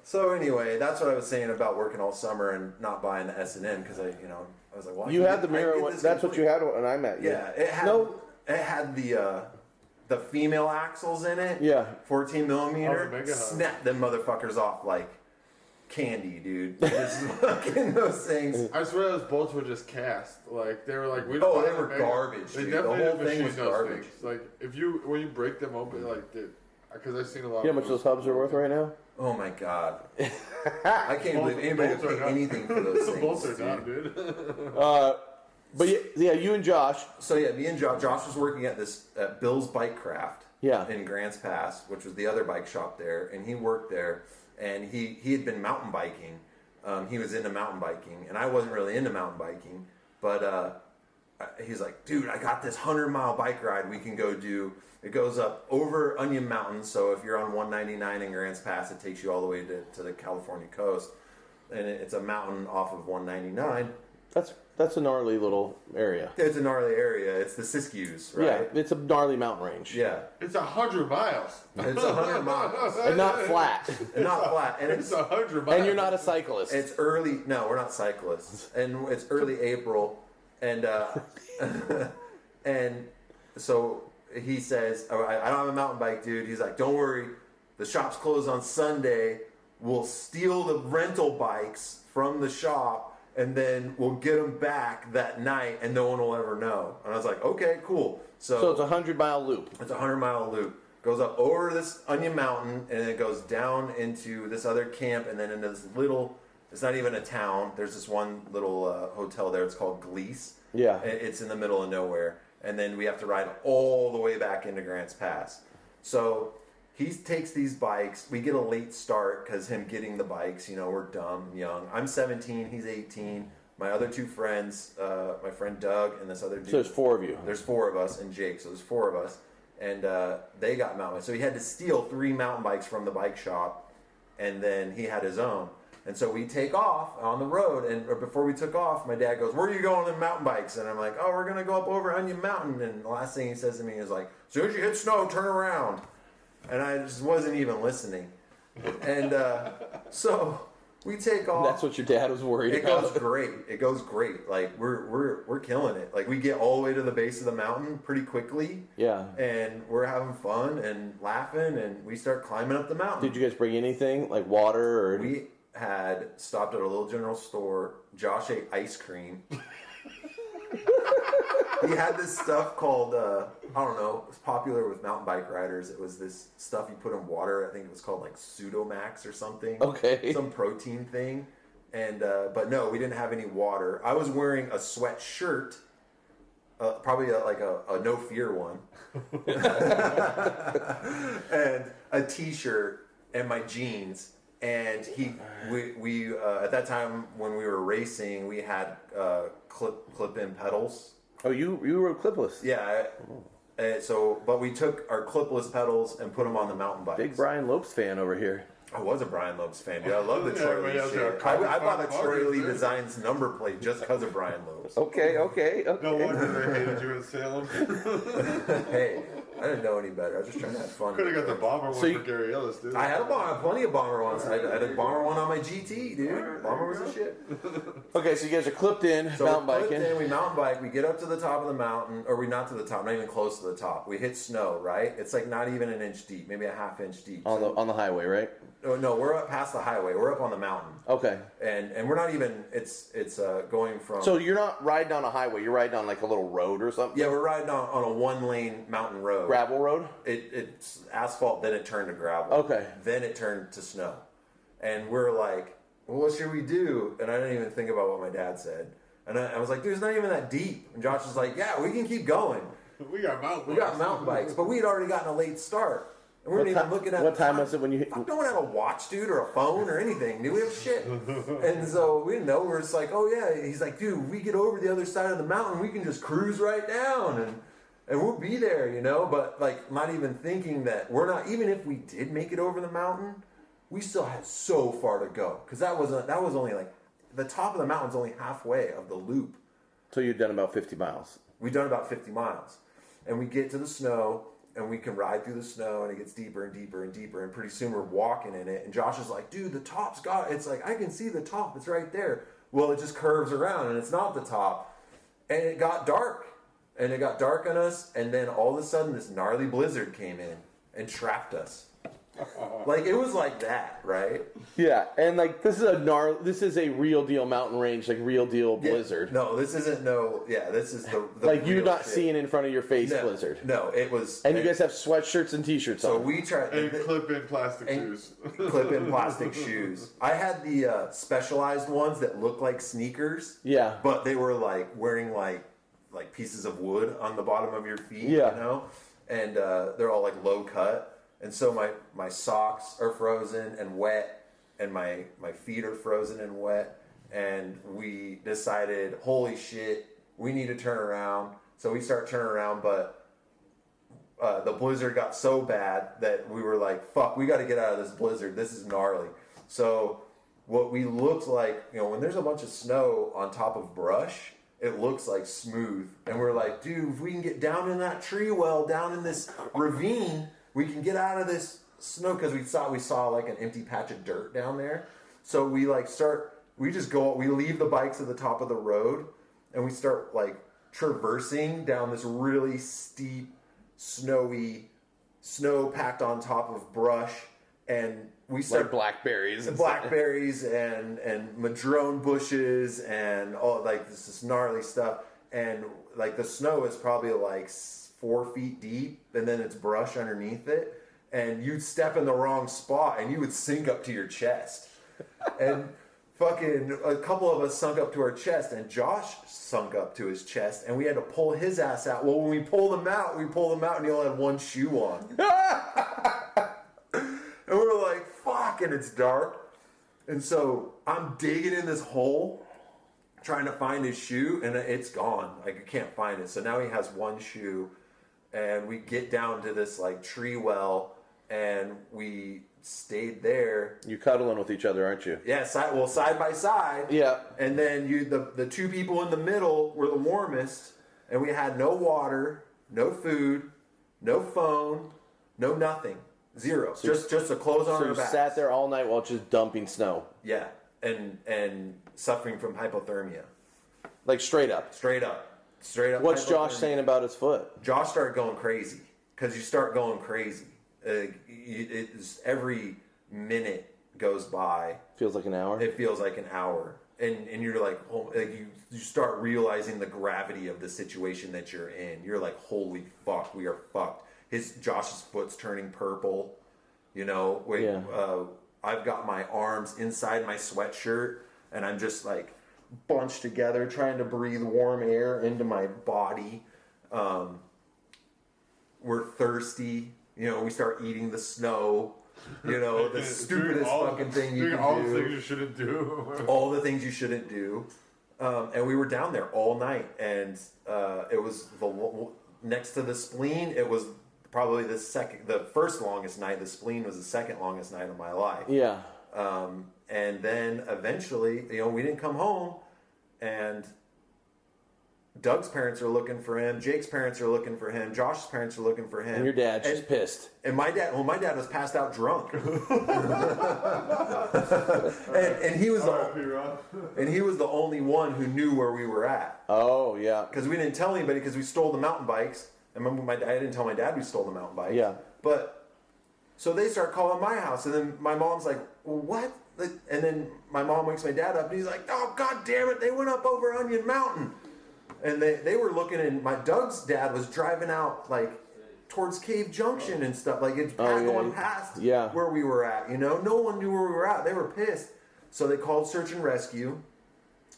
So anyway, that's what I was saying about working all summer and not buying the S&M because I was like, well, You had the mirror one. That's what you had when I met you. Yeah, it had the female axles in it. Yeah. 14 millimeter. Oh, the Mega Hub. Snap them motherfuckers off like candy, dude. Just fucking those things. I swear those bolts were just cast. Like they were like we. Oh, they don't were make- garbage, They dude. definitely The whole didn't thing machine was those garbage. things. Like when you break them open, like because I've seen a lot. You know how of much those hubs are worth right now? Oh my god. I can't believe anybody would bolts are pay not- anything for those The things. bolts are dude. not, dude. But yeah, you and Josh. So yeah, me and Josh was working at Bill's Bike Craft. Yeah. In Grants Pass, which was the other bike shop there, and he worked there, and he had been mountain biking. He was into mountain biking, and I wasn't really into mountain biking, but he's like, dude, I got this 100-mile bike ride we can go do. It goes up over Onion Mountain, so if you're on 199 in Grants Pass, it takes you all the way to the California coast. and it's a mountain off of 199. That's a gnarly little area. It's a gnarly area. It's the Siskiyous, right? Yeah, it's a gnarly mountain range. Yeah. It's 100 miles. It's 100 miles. And not flat. And not flat. And It's 100 miles. And you're not a cyclist. It's early. No, we're not cyclists. And it's early April. And and so he says, oh, I don't have a mountain bike, dude. He's like, don't worry. The shop's closed on Sunday. We'll steal the rental bikes from the shop. And then we'll get them back that night, and no one will ever know. And I was like, okay, cool. So it's a 100-mile loop. It's a 100-mile loop. Goes up over this Onion Mountain, and then it goes down into this other camp, and then into this little, it's not even a town. There's this one little hotel there. It's called Gleese. Yeah. It's in the middle of nowhere. And then we have to ride all the way back into Grants Pass. So he takes these bikes. We get a late start because him getting the bikes, we're dumb, young. I'm 17, he's 18. My other two friends, my friend Doug and this other dude. So there's 4 of you. There's 4 of us and Jake, so there's 4 of us. And they got mountain bikes. So he had to steal 3 mountain bikes from the bike shop, and then he had his own. And so we take off on the road, and before we took off, my dad goes, where are you going on mountain bikes? And I'm like, oh, we're going to go up over Onion Mountain. And the last thing he says to me is like, as soon as you hit snow, turn around. And I just wasn't even listening. And so we take off. That's what your dad was worried about. It goes great. It goes great. Like we're killing it. Like we get all the way to the base of the mountain pretty quickly. Yeah. And we're having fun and laughing, and we start climbing up the mountain. Did you guys bring anything like water or? We had stopped at a little general store. Josh ate ice cream. He had this stuff called, I don't know, it was popular with mountain bike riders. It was this stuff you put in water. I think it was called like Pseudomax or something. Okay. Some protein thing. And, but no, we didn't have any water. I was wearing a sweatshirt, probably like a No Fear one. And a t-shirt and my jeans. And we at that time when we were racing, we had clip-in pedals. Oh, you were clipless. Yeah. But we took our clipless pedals and put them on the mountain bikes. Big Brian Lopes fan over here. I was a Brian Lopes fan, dude. I love the Yeah, Troy everybody Lee else shit. are I bought a Carbon Troy Lee Fibers, Designs number plate just because of Brian Lopes. Okay. No wonder they hated you in Salem. Hey, I didn't know any better. I was just trying to have fun. Could have got the bomber one So you- for Gary Ellis, dude. I had plenty of bomber ones. I had a bomber one on my GT, dude. Bomber was the shit. Okay, so you guys are clipped in, So mountain we clipped biking. in, we mountain bike, we get up to the top of the mountain, or we not to the top, not even close to the top. We hit snow, right? It's like not even an inch deep, maybe a half inch deep. On the highway, right? No, we're up past the highway. We're up on the mountain, Okay. and we're not even. It's going from. So you're not riding on a highway. You're riding on like a little road or something. Yeah, we're riding on a 1-lane mountain road. Gravel road. It's asphalt, then it turned to gravel. Okay. Then it turned to snow, and we're like, well, what should we do? And I didn't even think about what my dad said, and I was like, dude, it's not even that deep. And Josh was like, yeah, we can keep going. We got mountain We bikes. got mountain bikes, but we'd already gotten a late start. And we weren't even looking at What the time was it when you hit? Fuck, no one had a watch, dude, or a phone or anything. Dude, we have shit. And so we didn't know. We were just like, oh yeah. He's like, dude, we get over the other side of the mountain, we can just cruise right down and we'll be there, But like, not even thinking that we're not. Even if we did make it over the mountain, we still had so far to go because that was only like the top of the mountain's only halfway of the loop. So you'd done about 50 miles. We've done about 50 miles, and we get to the snow. And we can ride through the snow, and it gets deeper and deeper and deeper. And pretty soon we're walking in it. And Josh is like, dude, the top's got it. It's like, I can see the top. It's right there. Well, it just curves around, and it's not the top. And it got dark. And it got dark on us. And then all of a sudden, this gnarly blizzard came in and trapped us. Like, it was like that, right? Yeah, and like this is a real deal mountain range, like real deal blizzard. No, this isn't this is the Like you're real not shit. seeing in front of your face No, blizzard. No, it was. And you guys have sweatshirts and t-shirts So on. we tried. And clip-in plastic shoes. Clip-in plastic shoes. I had the specialized ones that look like sneakers. Yeah. But they were like wearing like pieces of wood on the bottom of your feet. Yeah. And they're all like low cut. And so my socks are frozen and wet, and my feet are frozen and wet. And we decided, holy shit, we need to turn around. So we start turning around, but the blizzard got so bad that we were like, fuck, we got to get out of this blizzard. This is gnarly. So what we looked like, when there's a bunch of snow on top of brush, it looks like smooth. And we're like, dude, if we can get down in that tree well, down in this ravine, we can get out of this snow, because we saw like an empty patch of dirt down there. So we we leave the bikes at the top of the road, and we start like traversing down this really steep, snowy, snow packed on top of brush, and we start Like blackberries and madrone bushes and all like this gnarly stuff, and like the snow is probably like 4 feet deep, and then it's brush underneath it, and you'd step in the wrong spot and you would sink up to your chest. And fucking a couple of us sunk up to our chest, and Josh sunk up to his chest, and we had to pull his ass out. Well, when we pulled him out, and he only had one shoe on. And we were like, fuck, and it's dark. And so I'm digging in this hole, trying to find his shoe, and it's gone. Like, I can't find it. So now he has one shoe, and we get down to this like tree well, and we stayed there. You're cuddling with each other, aren't you? Yeah, side by side. Yeah. And then the two people in the middle were the warmest, and we had no water, no food, no phone, no nothing. Zero. So just the clothes on So our you backs. sat there all night while just dumping snow. Yeah. And suffering from hypothermia. Like straight up. Straight up. What's Josh hypothermia. saying about his foot? Josh started going crazy, because you start going crazy. Every minute goes by, Feels like an hour? it feels like an hour, and you're like, you start realizing the gravity of the situation that you're in. You're like, holy fuck, we are fucked. Josh's foot's turning purple. I've got my arms inside my sweatshirt, and I'm just like bunched together, trying to breathe warm air into my body. We're thirsty. We start eating the snow. The stupidest fucking thing you can all do. the things you shouldn't do. All the things you shouldn't do. And we were down there all night, and it was next to the spleen. It was probably the first longest night. The spleen was the second longest night of my life. Yeah. And then eventually, we didn't come home, and Doug's parents are looking for him. Jake's parents are looking for him. Josh's parents are looking for him. And your dad's just pissed. And my dad was passed out drunk. and he was the only one who knew where we were at. Oh, yeah. Because we didn't tell anybody, because we stole the mountain bikes. I remember I didn't tell my dad we stole the mountain bikes. Yeah. But so they start calling my house, and then my mom's like, well, what? And then my mom wakes my dad up, and he's like, oh, God damn it, they went up over Onion Mountain. And they were looking, and Doug's dad was driving out like towards Cave Junction and stuff. Like it's going past where we were at. No one knew where we were at. They were pissed. So they called Search and Rescue.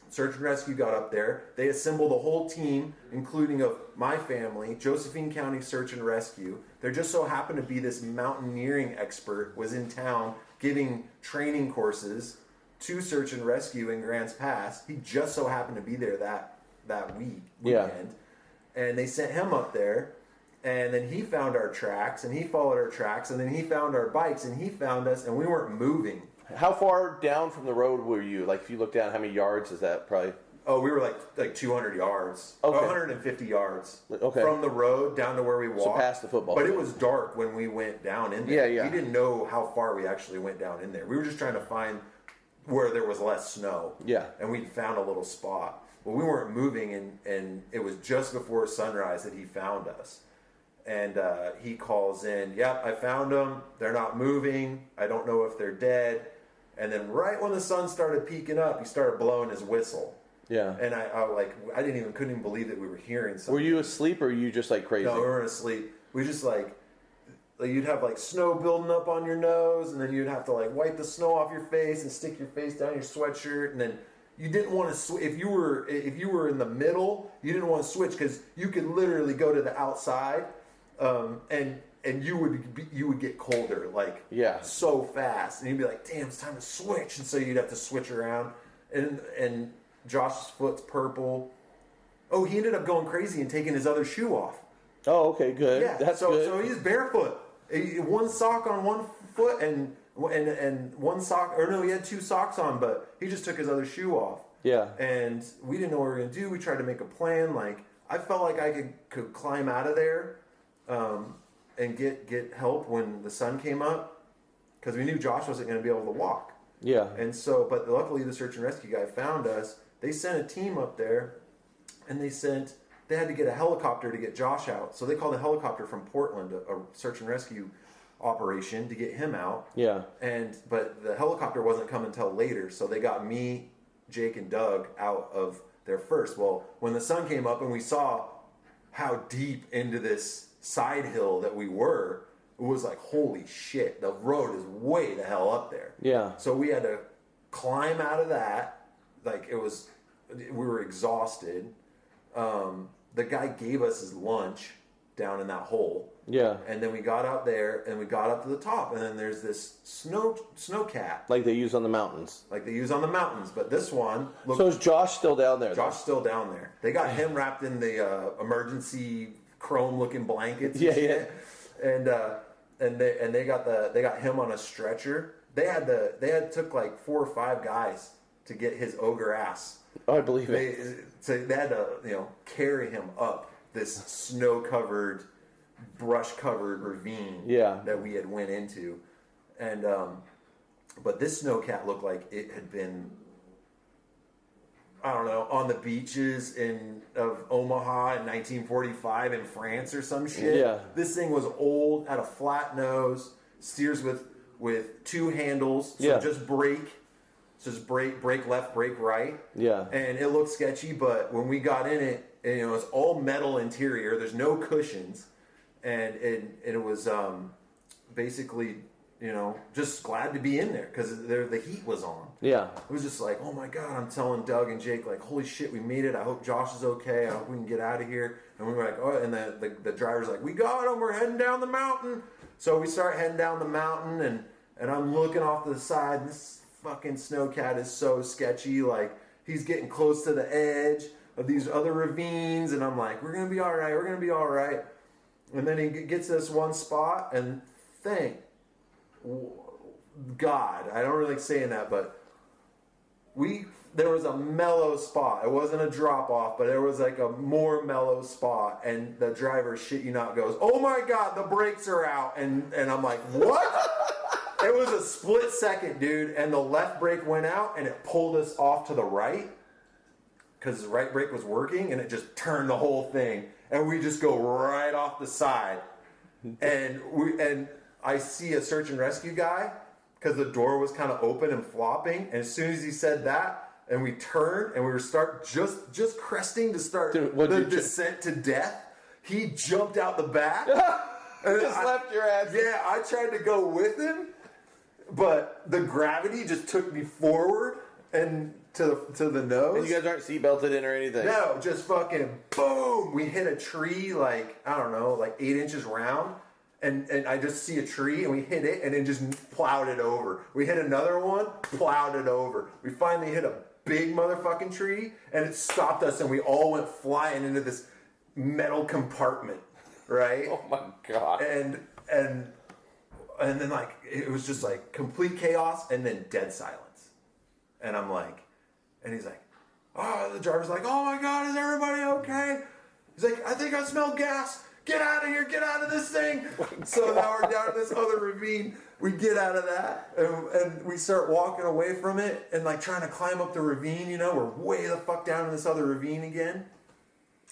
Search and Rescue got up there. They assembled a whole team, including of my family, Josephine County Search and Rescue. There just so happened to be this mountaineering expert was in town giving training courses to Search and Rescue in Grants Pass. He just so happened to be there that weekend. And they sent him up there, and then he found our tracks, and he followed our tracks, and then he found our bikes, and he found us, and we weren't moving. How far down from the road were you? Like, if you look down, how many yards is that probably? Oh, we were like 200 yards. Okay. 150 yards. Okay. From the road down to where we walked. So past the football But field. it was dark when we went down in there. Yeah. We didn't know how far we actually went down in there. We were just trying to find where there was less snow. Yeah. And we found a little spot. Well, we weren't moving, and it was just before sunrise that he found us. And he calls in, yep, I found them. They're not moving. I don't know if they're dead. And then right when the sun started peeking up, he started blowing his whistle. Yeah. And I couldn't even believe that we were hearing something. Were you asleep, or were you just like crazy? No, we weren't asleep. We just like you'd have like snow building up on your nose, and then you'd have to like wipe the snow off your face and stick your face down your sweatshirt, and then you didn't want to if you were in the middle, you didn't want to switch, because you could literally go to the outside, and you would get colder like so fast, and you'd be like, damn, it's time to switch, and so you'd have to switch around, and Josh's foot's purple. Oh, he ended up going crazy and taking his other shoe off. Oh, okay, good. Yeah, That's so good. so he's barefoot, one sock on one foot and and one sock, or no, he had 2 socks on, but he just took his other shoe off. Yeah. And we didn't know what we were gonna do. We tried to make a plan. Like, I felt like I could climb out of there, and get help when the sun came up, because we knew Josh wasn't gonna be able to walk. Yeah. And so, but luckily the search and rescue guy found us. They sent a team up there, and they had to get a helicopter to get Josh out. So they called a helicopter from Portland, a search and rescue operation, to get him out. Yeah. But the helicopter wasn't coming until later, so they got me, Jake, and Doug out of there first. Well, when the sun came up and we saw how deep into this side hill that we were, it was like, holy shit, the road is way the hell up there. Yeah. So we had to climb out of that. Like, we were exhausted. The guy gave us his lunch down in that hole. Yeah. And then we got out there and we got up to the top, and then there's this snowcat Like they use on the mountains. like they use on the mountains, but this one looked. So is Josh still down there? Josh's still down there. They got him wrapped in the emergency chrome-looking blankets. Yeah, and shit. And they got him on a stretcher. They took like 4 or 5 guys to get his ogre ass. Oh, I believe it. So they had to carry him up this snow-covered, brush-covered ravine that we had went into, and but this snowcat looked like it had been, I don't know, on the beaches of Omaha in 1945 in France or some shit. Yeah. This thing was old, had a flat nose, steers with 2 handles, so just brake. So just brake left, brake right. Yeah. And it looked sketchy, but when we got in it, it was all metal interior. There's no cushions, and it was basically, just glad to be in there because the heat was on. Yeah. It was just like, oh my God, I'm telling Doug and Jake, like, holy shit, we made it. I hope Josh is okay. I hope we can get out of here. And we were like, oh, and the driver's like, we got him. We're heading down the mountain. So we start heading down the mountain, and I'm looking off to the side, and this fucking snowcat is so sketchy. Like, he's getting close to the edge of these other ravines, and I'm like, we're going to be all right. We're going to be all right. And then he gets this one spot, and thank God, I don't really like saying that, but there was a mellow spot. It wasn't a drop off, but there was like a more mellow spot, and the driver, shit you not, goes, oh my God, the brakes are out. And I'm like, what? It was a split second, dude, and the left brake went out, and it pulled us off to the right because the right brake was working, and it just turned the whole thing, and we just go right off the side. And I see a search and rescue guy because the door was kind of open and flopping, and as soon as he said that, and we turned, and we were just cresting to start the descent to death, he jumped out the back. Left your ass. Yeah, I tried to go with him, but the gravity just took me forward and to the nose. And you guys aren't seatbelted in or anything? No, just fucking boom. We hit a tree like, I don't know, like 8 inches round. And I just see a tree, and we hit it, and it just plowed it over. We hit another one, plowed it over. We finally hit a big motherfucking tree, and it stopped us, and we all went flying into this metal compartment, right? Oh my God. And then, like, it was just like complete chaos, and then dead silence. And I'm like, and he's like, oh, the driver's like, oh my God, is everybody okay? He's like, I think I smell gas. Get out of here, get out of this thing. So now we're down in this other ravine. We get out of that, and we start walking away from it, and like trying to climb up the ravine, we're way the fuck down in this other ravine again.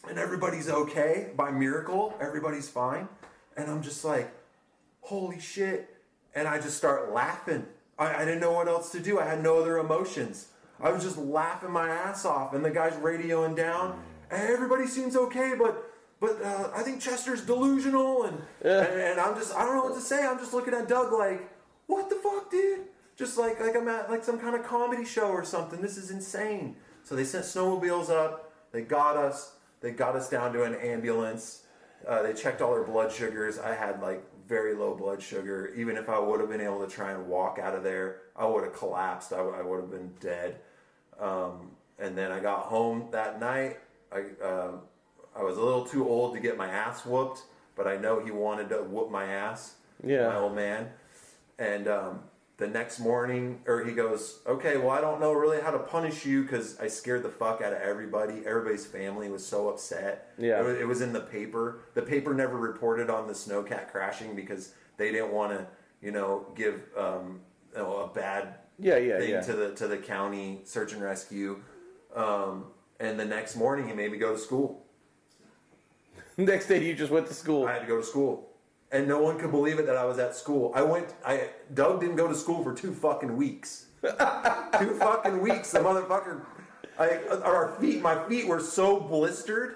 And everybody's okay, by miracle, everybody's fine. And I'm just like, holy shit. And I just start laughing. I didn't know what else to do. I had no other emotions. I was just laughing my ass off, and the guy's radioing down. And everybody seems okay, but I think Chester's delusional, and I don't know what to say. I'm just looking at Doug like, what the fuck, dude? Just like I'm at like some kind of comedy show or something. This is insane. So they sent snowmobiles up. They got us down to an ambulance. They checked all our blood sugars. I had like very low blood sugar. Even if I would have been able to try and walk out of there, I would have collapsed. I would have been dead. And then I got home that night. I was a little too old to get my ass whooped, but I know he wanted to whoop my ass, my old man. And the next morning, or he goes, okay, well, I don't know really how to punish you because I scared the fuck out of everybody. Everybody's family was so upset. Yeah. It was in the paper. The paper never reported on the snowcat crashing because they didn't want to, give a bad thing to the county search and rescue. And the next morning, he made me go to school. Next day, you just went to school. I had to go to school. And no one could believe it that I was at school. Doug didn't go to school for 2 fucking weeks. 2 fucking weeks. The motherfucker, my feet were so blistered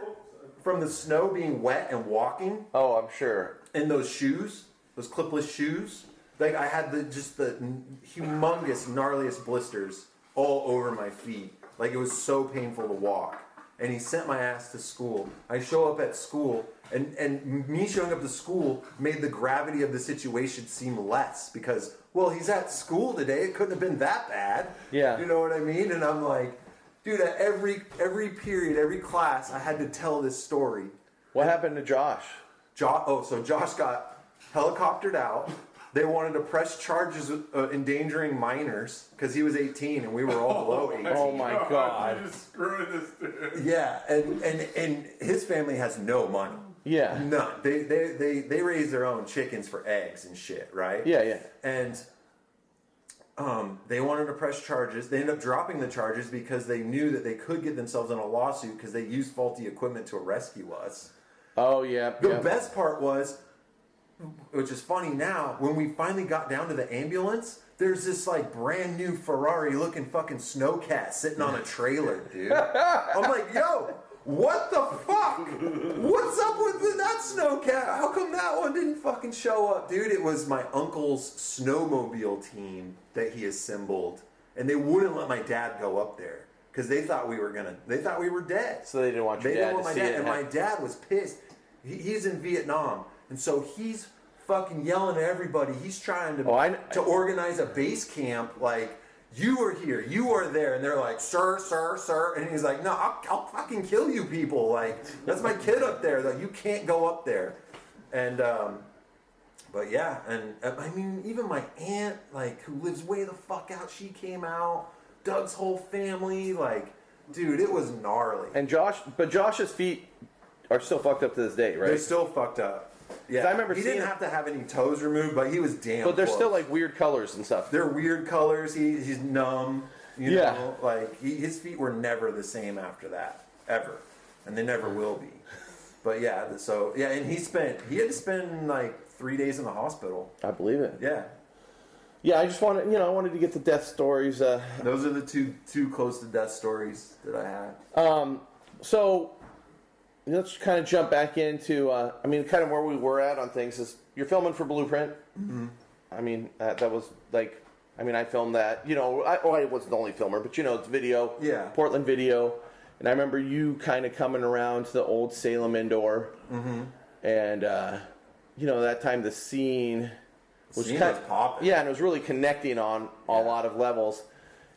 from the snow being wet and walking. Oh, I'm sure. And those shoes, those clipless shoes, like I had the humongous, gnarliest blisters all over my feet. Like it was so painful to walk. And he sent my ass to school. I show up at school, and me showing up to school made the gravity of the situation seem less because, well, he's at school today. It couldn't have been that bad. Yeah. You know what I mean? And I'm like, dude, at every period, every class, I had to tell this story. What happened to Josh? So Josh got helicoptered out. They wanted to press charges endangering minors because he was 18 and we were all below 18. Oh my God! You're just screwing this dude. Yeah, and his family has no money. Yeah. None. They raise their own chickens for eggs and shit, right? Yeah. And they wanted to press charges. They ended up dropping the charges because they knew that they could get themselves in a lawsuit because they used faulty equipment to rescue us. Oh yeah. The best part was, which is funny now, when we finally got down to the ambulance, there's this like brand new Ferrari looking fucking snowcat sitting on a trailer, dude. I'm like, yo, what the fuck? What's up with that snowcat? How come that one didn't fucking show up, dude? It was my uncle's snowmobile team that he assembled, and they wouldn't let my dad go up there because they thought we were dead. So they didn't want your They dad didn't want to my see dad, it. and my dad was pissed. He's in Vietnam, and so he's fucking yelling at everybody. He's trying to organize a base camp. Like, you are here, you are there, and they're like, sir, and he's like, no, I'll fucking kill you people. Like, that's my kid up there. Like, you can't go up there. And but yeah, and I mean, even my aunt, like, who lives way the fuck out, she came out. Doug's whole family, like, dude, it was gnarly. And Josh's feet are still fucked up to this day, right? They're still fucked up. Yeah, I remember he seeing didn't have to have any toes removed, but he was damn. But they're close. still like weird colors and stuff. They're weird colors. He's numb. You Yeah. know, like his feet were never the same after that, ever, and they never will be. But yeah, and he had to spend like 3 days in the hospital. I believe it. Yeah, Yeah, I wanted to get the death stories. those are the two close to death stories that I had. So let's kind of jump back into, kind of where we were at on things is you're filming for Blueprint. Mm-hmm. I mean, that was like, I filmed that. I wasn't the only filmer, but it's video. Yeah. Portland Video. And I remember you kind of coming around to the old Salem indoor. Mm-hmm. And, that time the scene was popping. Yeah, and it was really connecting on a lot of levels.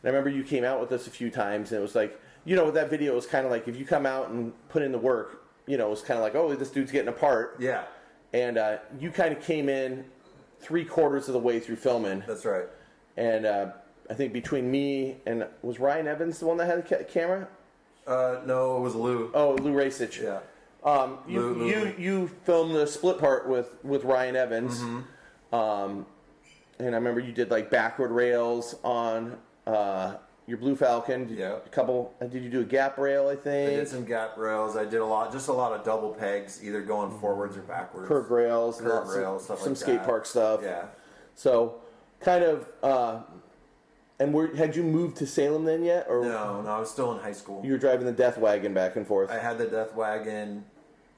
And I remember you came out with us a few times, and it was like, that video was kind of like if you come out and put in the work, it was kind of like, oh, this dude's getting apart. Yeah. And you kind of came in 3/4 of the way through filming. That's right. And I think between me and, was Ryan Evans the one that had the camera? No, it was Lou. Oh, Lou Racich. Yeah. You filmed the split part with Ryan Evans. Mm-hmm. And I remember you did like backward rails on your Blue Falcon. Yeah. Did you do a gap rail, I think? I did some gap rails. I did a lot of double pegs, either going forwards or backwards. Curved rails. Stuff some like skate that. park stuff. Yeah. So, kind of, had you moved to Salem then yet? Or No, I was still in high school. You were driving the Death Wagon back and forth. I had the Death Wagon.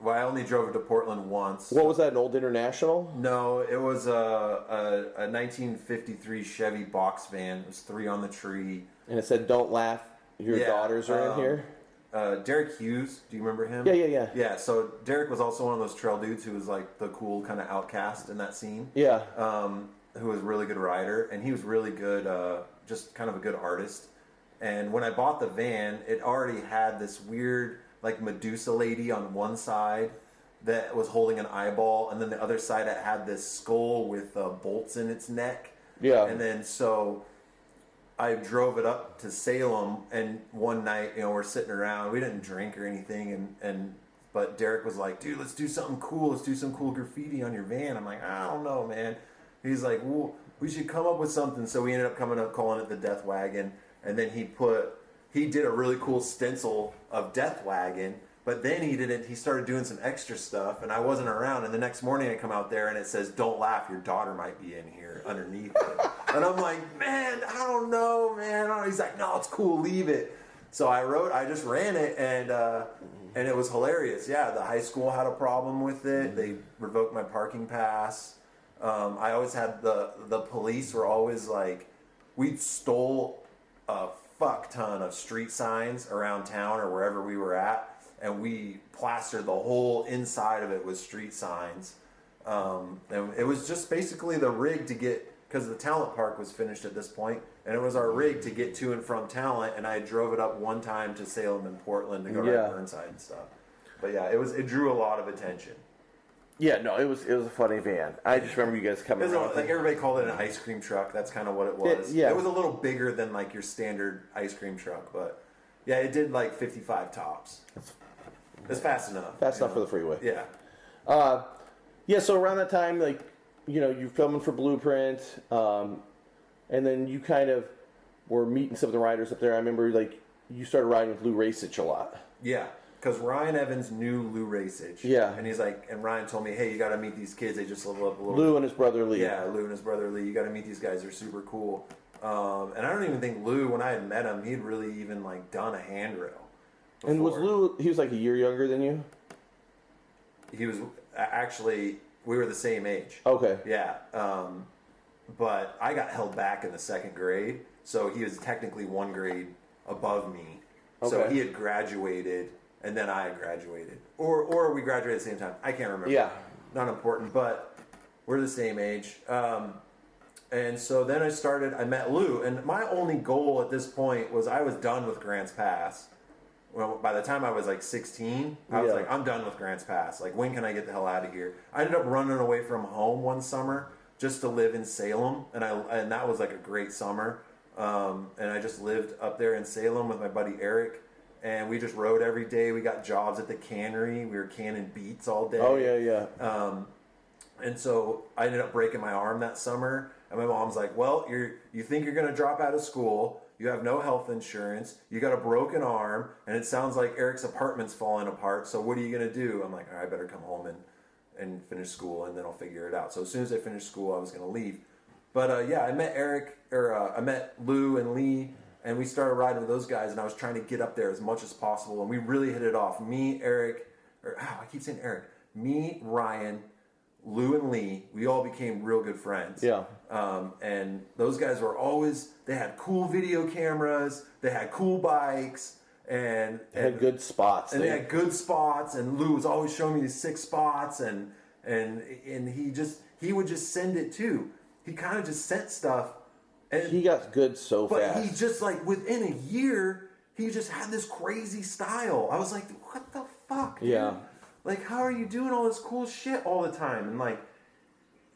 Well, I only drove it to Portland once. What was that, an old International? No, it was a 1953 Chevy box van. It was 3 on the tree. And it said, "Don't laugh, your daughters are in here." Derek Hughes, do you remember him? Yeah. Yeah, so Derek was also one of those trail dudes who was like the cool kind of outcast in that scene. Yeah. Who was a really good rider, and he was really good, just kind of a good artist. And when I bought the van, it already had this weird, like, Medusa lady on one side that was holding an eyeball, and then the other side it had this skull with bolts in its neck. Yeah. And then so I drove it up to Salem, and one night, we're sitting around. We didn't drink or anything, but Derek was like, "Dude, let's do something cool. Let's do some cool graffiti on your van." I'm like, "I don't know, man." He's like, "Well, we should come up with something." So we ended up calling it the Death Wagon, and then he did a really cool stencil of Death Wagon. But then he started doing some extra stuff, and I wasn't around. And the next morning I come out there and it says, "Don't laugh, your daughter might be in here," underneath it. And I'm like, "Man, I don't know, man." He's like, "No, it's cool, leave it." So I just ran it, and it was hilarious. Yeah, the high school had a problem with it. They revoked my parking pass. I always had the police were always like, we stole a fuck ton of street signs around town or wherever we were at. And we plastered the whole inside of it with street signs. And it was just basically the rig to get, because the talent park was finished at this point, and it was our rig to get to and from talent. And I drove it up one time to Salem and Portland to go ride Burnside and stuff. But yeah, it drew a lot of attention. Yeah, no, it was a funny van. I just remember you guys coming around. Like everybody called it an ice cream truck. That's kind of what it was. It was a little bigger than like your standard ice cream truck, but yeah, it did like 55 tops. It's fast enough. Fast enough for the freeway. Yeah. Yeah, so around that time, like, you're filming for Blueprint, and then you kind of were meeting some of the riders up there. I remember, like, you started riding with Lou Racich a lot. Yeah, because Ryan Evans knew Lou Racich. Yeah. And he's like, and Ryan told me, "Hey, you got to meet these kids. They just level up a little." Lou and his brother Lee. Yeah, Lou and his brother Lee. You got to meet these guys. They're super cool. And I don't even think Lou, when I had met him, he'd really even, like, done a handrail. And was Lou, he was like a year younger than you? He was, actually, we were the same age. Okay. Yeah. But I got held back in the second grade, so he was technically one grade above me. Okay. So he had graduated, and then I had graduated. Or we graduated at the same time. I can't remember. Yeah. Not important, but we're the same age. And so then I met Lou, and my only goal at this point was I was done with Grants Pass. Well, by the time I was like 16, I was like, I'm done with Grants Pass. Like, when can I get the hell out of here? I ended up running away from home one summer just to live in Salem, and that was like a great summer. And I just lived up there in Salem with my buddy Eric, and we just rode every day. We got jobs at the cannery. We were canning beets all day. Oh, yeah. And so I ended up breaking my arm that summer, and my mom's like, "Well, you think you're going to drop out of school. You have no health insurance. You got a broken arm, and it sounds like Eric's apartment's falling apart. So what are you going to do?" I'm like, "All right, I better come home and finish school, and then I'll figure it out." So as soon as I finished school, I was going to leave. But I met I met Lou and Lee, and we started riding with those guys, and I was trying to get up there as much as possible, and we really hit it off. Me, Eric, I keep saying Eric. Me, Ryan, Lou and Lee, we all became real good friends. Yeah. And those guys were they had cool video cameras, they had cool bikes, and had good spots. And they had good spots, and Lou was always showing me these sick spots, and he would just send it too. He kind of just sent stuff. And he got good so fast. But he just, like, within a year, he just had this crazy style. I was like, what the fuck, dude? Yeah. Like, how are you doing all this cool shit all the time? And, like,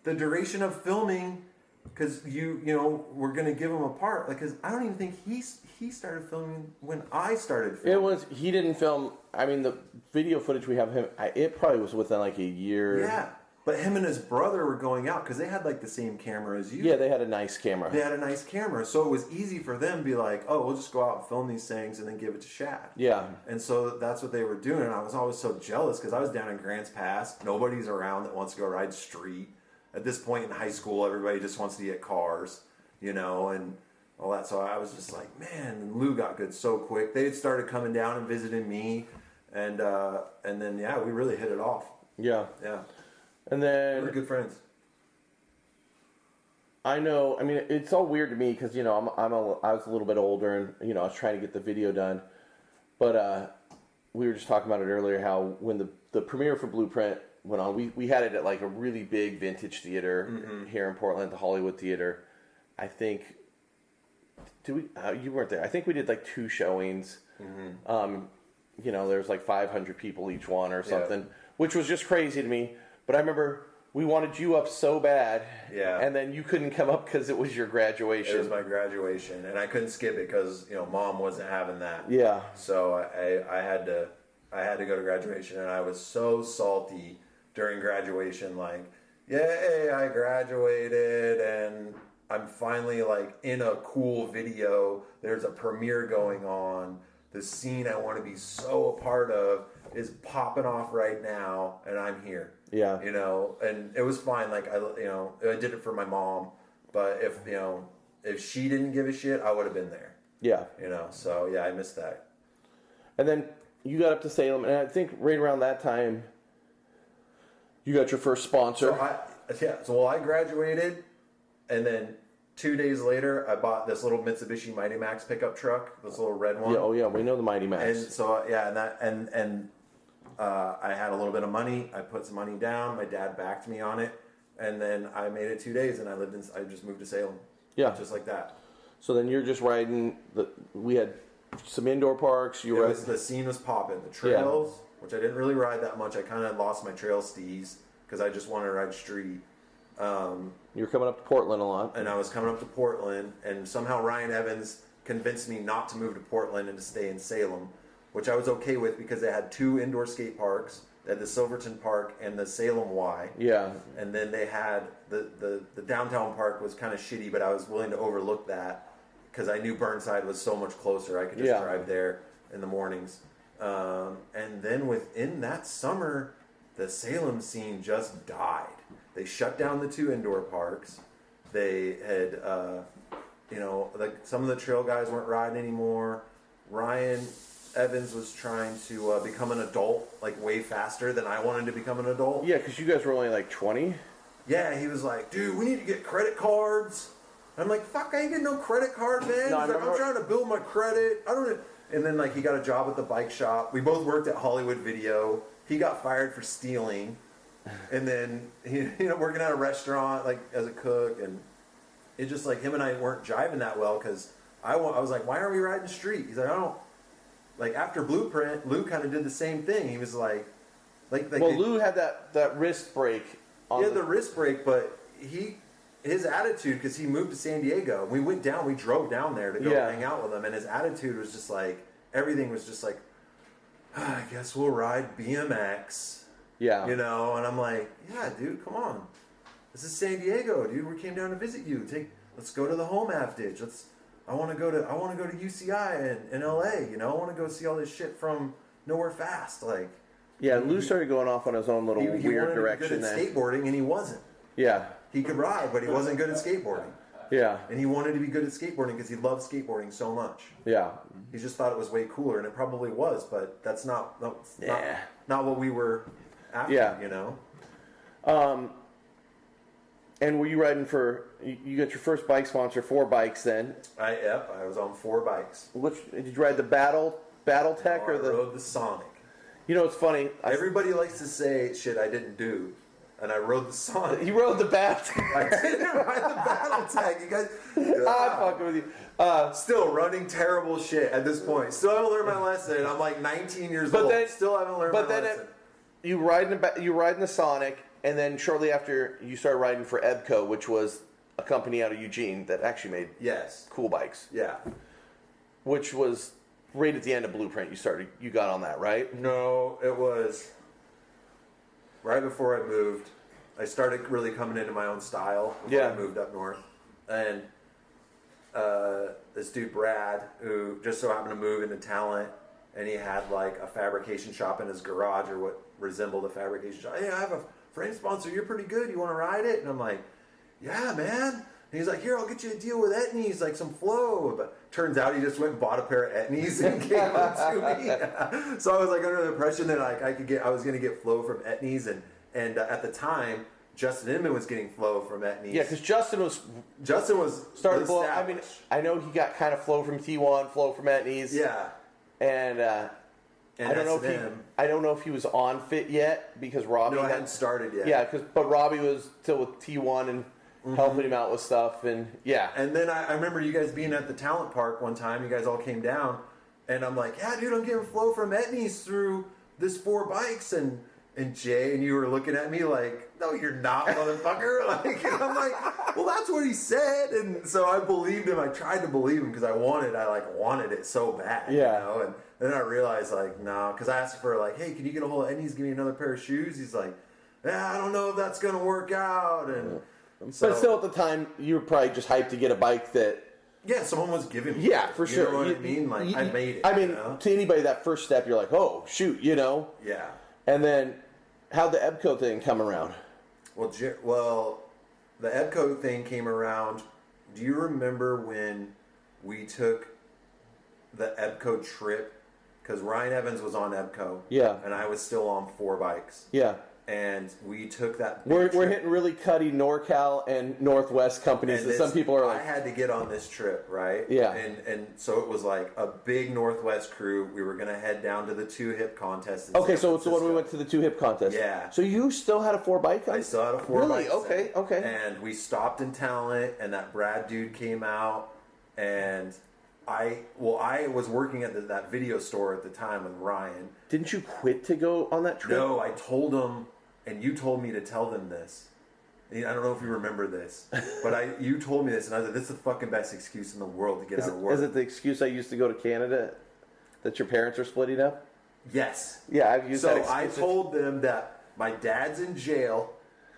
the duration of filming, because we're going to give him a part. Like, because I don't even think he started filming when I started filming. He didn't film, I mean, the video footage we have of him, it probably was within, like, a year. Yeah. But him and his brother were going out because they had, like, the same camera as you. Yeah, they had a nice camera. They had a nice camera. So it was easy for them to be like, "Oh, we'll just go out and film these things and then give it to Shad." Yeah. And so that's what they were doing. And I was always so jealous because I was down in Grants Pass. Nobody's around that wants to go ride street. At this point in high school, everybody just wants to get cars, and all that. So I was just like, man, Lou got good so quick. They had started coming down and visiting me. And then, yeah, we really hit it off. Yeah. Yeah. And then We were good friends. I know. I mean, it's all weird to me because I was a little bit older, and I was trying to get the video done. But we were just talking about it earlier. How when the premiere for Blueprint went on, we had it at like a really big vintage theater here in Portland, the Hollywood Theater. I think. You weren't there. I think we did like 2 showings. There was like 500 people each one or something, which was just crazy to me. But I remember we wanted you up so bad. Yeah. And then you couldn't come up because it was your graduation. It was my graduation, and I couldn't skip it because Mom wasn't having that. Yeah. So I had to go to graduation, and I was so salty during graduation, like, yay, I graduated, and I'm finally like in a cool video. There's a premiere going on. The scene I want to be so a part of is popping off right now, and I'm here. Yeah. And it was fine. Like I did it for my mom, but if she didn't give a shit, I would have been there. Yeah. So yeah, I missed that. And then you got up to Salem, and I think right around that time, you got your first sponsor. So I graduated, and then 2 days later, I bought this little Mitsubishi Mighty Max pickup truck, this little red one. Yeah, oh yeah, we know the Mighty Max. And so I had a little bit of money. I put some money down. My dad backed me on it, and then I made it 2 days, and I just moved to Salem. Yeah, just like that. So then you're just riding. We had some indoor parks. The scene was popping. The trails, which I didn't really ride that much. I kind of lost my trail steez because I just wanted to ride street. You were coming up to Portland a lot. And I was coming up to Portland, and somehow Ryan Evans convinced me not to move to Portland and to stay in Salem, which I was okay with because they had 2 indoor skate parks. They had the Silverton Park and the Salem Y. Yeah. And then they had the downtown park was kind of shitty, but I was willing to overlook that because I knew Burnside was so much closer. I could just drive there in the mornings. And then within that summer, the Salem scene just died. They shut down the 2 indoor parks. They had, some of the trail guys weren't riding anymore. Ryan Evans was trying to become an adult, like way faster than I wanted to become an adult. Yeah, because you guys were only like 20. Yeah, he was like, dude, we need to get credit cards. I'm like, fuck, I ain't getting no credit card, man. No, He's like, I'm trying to build my credit. And then like he got a job at the bike shop. We both worked at Hollywood Video. He got fired for stealing. And then working at a restaurant like as a cook, and it just like him and I weren't jiving that well because I was like, why aren't we riding street? He's like, I don't like after Blueprint. Lou kind of did the same thing. He was like Lou had that wrist break. The wrist break, but his attitude because he moved to San Diego. We drove down there to go hang out with him, and his attitude was just like everything was just like, I guess we'll ride BMX. Yeah. And I'm like, yeah, dude, come on. This is San Diego, dude. We came down to visit you. Let's go to the home half ditch. I want to go to UCI in LA, I want to go see all this shit from Nowhere Fast. Like, yeah, Lou started going off on his own little weird direction. He wanted to be good at skateboarding, and he wasn't. Yeah. He could ride, but he wasn't good at skateboarding. Yeah. And he wanted to be good at skateboarding because he loved skateboarding so much. Yeah. He just thought it was way cooler, and it probably was, but that's not what we were after, And were you riding you got your first bike sponsor, 4 bikes then? I was on 4 bikes. Which, did you ride the Battle Tech or the? I rode the Sonic. It's funny. Everybody likes to say shit I didn't do. And I rode the Sonic. You rode the Battle. I didn't ride the Battle Tech. You guys. I'm fucking with you. Still running terrible shit at this point. Still haven't learned my lesson. I'm like 19 years old. Still haven't learned my lesson. You riding the Sonic, and then shortly after you started riding for Ebco, which was a company out of Eugene that actually made cool bikes. Yeah. Which was right at the end of Blueprint. You got on that, right? No, it was right before I moved. I started really coming into my own style before I moved up north. And this dude, Brad, who just so happened to move into Talent, and he had like a fabrication shop in his garage, or what resembled a fabrication shop. Hey, I have a frame sponsor. You're pretty good. You want to ride it? And I'm like, yeah, man. And he's like, here, I'll get you a deal with Etnies, like some flow. But turns out he just went and bought a pair of Etnies and gave them to me. So I was like under the impression that like I was going to get flow from Etnies, and at the time, Justin Inman was getting flow from Etnies. Yeah, because Justin was starting to blow. I mean, I know he got kind of flow from T1, flow from Etnies. Yeah. And I don't know if he was on Fit yet because Robbie hadn't started yet. Yeah, but Robbie was still with T1 and helping him out with stuff, and yeah. And then I remember you guys being at the Talent Park one time. You guys all came down, and I'm like, yeah, dude, I'm getting flow from Etnies through this 4 bikes, and and Jay, and you were looking at me like, no, you're not, motherfucker. Like, and I'm like, well, that's what he said. And so I believed him. I tried to believe him because I wanted it so bad. Yeah. You know? And then I realized, like, no, because I asked for, like, hey, can you get a hold of Eddie's, give me another pair of shoes? He's like, I don't know if that's going to work out. And so, but still, at the time, you were probably just hyped to get a bike that. yeah, someone was giving me Yeah, it. for sure. You know what I mean? Like, I made it. I mean, you know? to anybody, that first step, you're like, oh, shoot, you know? Yeah. And then, how'd the EBCO thing come around? Well, the EBCO thing came around. Do you remember when we took the EBCO trip? Because Ryan Evans was on EBCO. Yeah. And I was still on 4 bikes. Yeah. And we took that. We're trip. hitting really cutty NorCal and Northwest companies that some people are like. I had to get on this trip, right? Yeah. And so it was like a big Northwest crew. We were going to head down to the 2-hip contest. Okay, so it's the one we went to the 2-hip contest. Yeah. So you still had a 4-bike? I still had a 4 Really? bike. Okay, set. okay. And we stopped in Talent, and that Brad dude came out, and I was working at that video store at the time with Ryan. Didn't you quit to go on that trip? No, I told him, and you told me to tell them this. I don't know if you remember this, but you told me this, and I was like, this is the fucking best excuse in the world to get out of work. Is it the excuse I used to go to Canada that your parents are splitting up? Yes. Yeah, I've used that So excuse. I told them that my dad's in jail,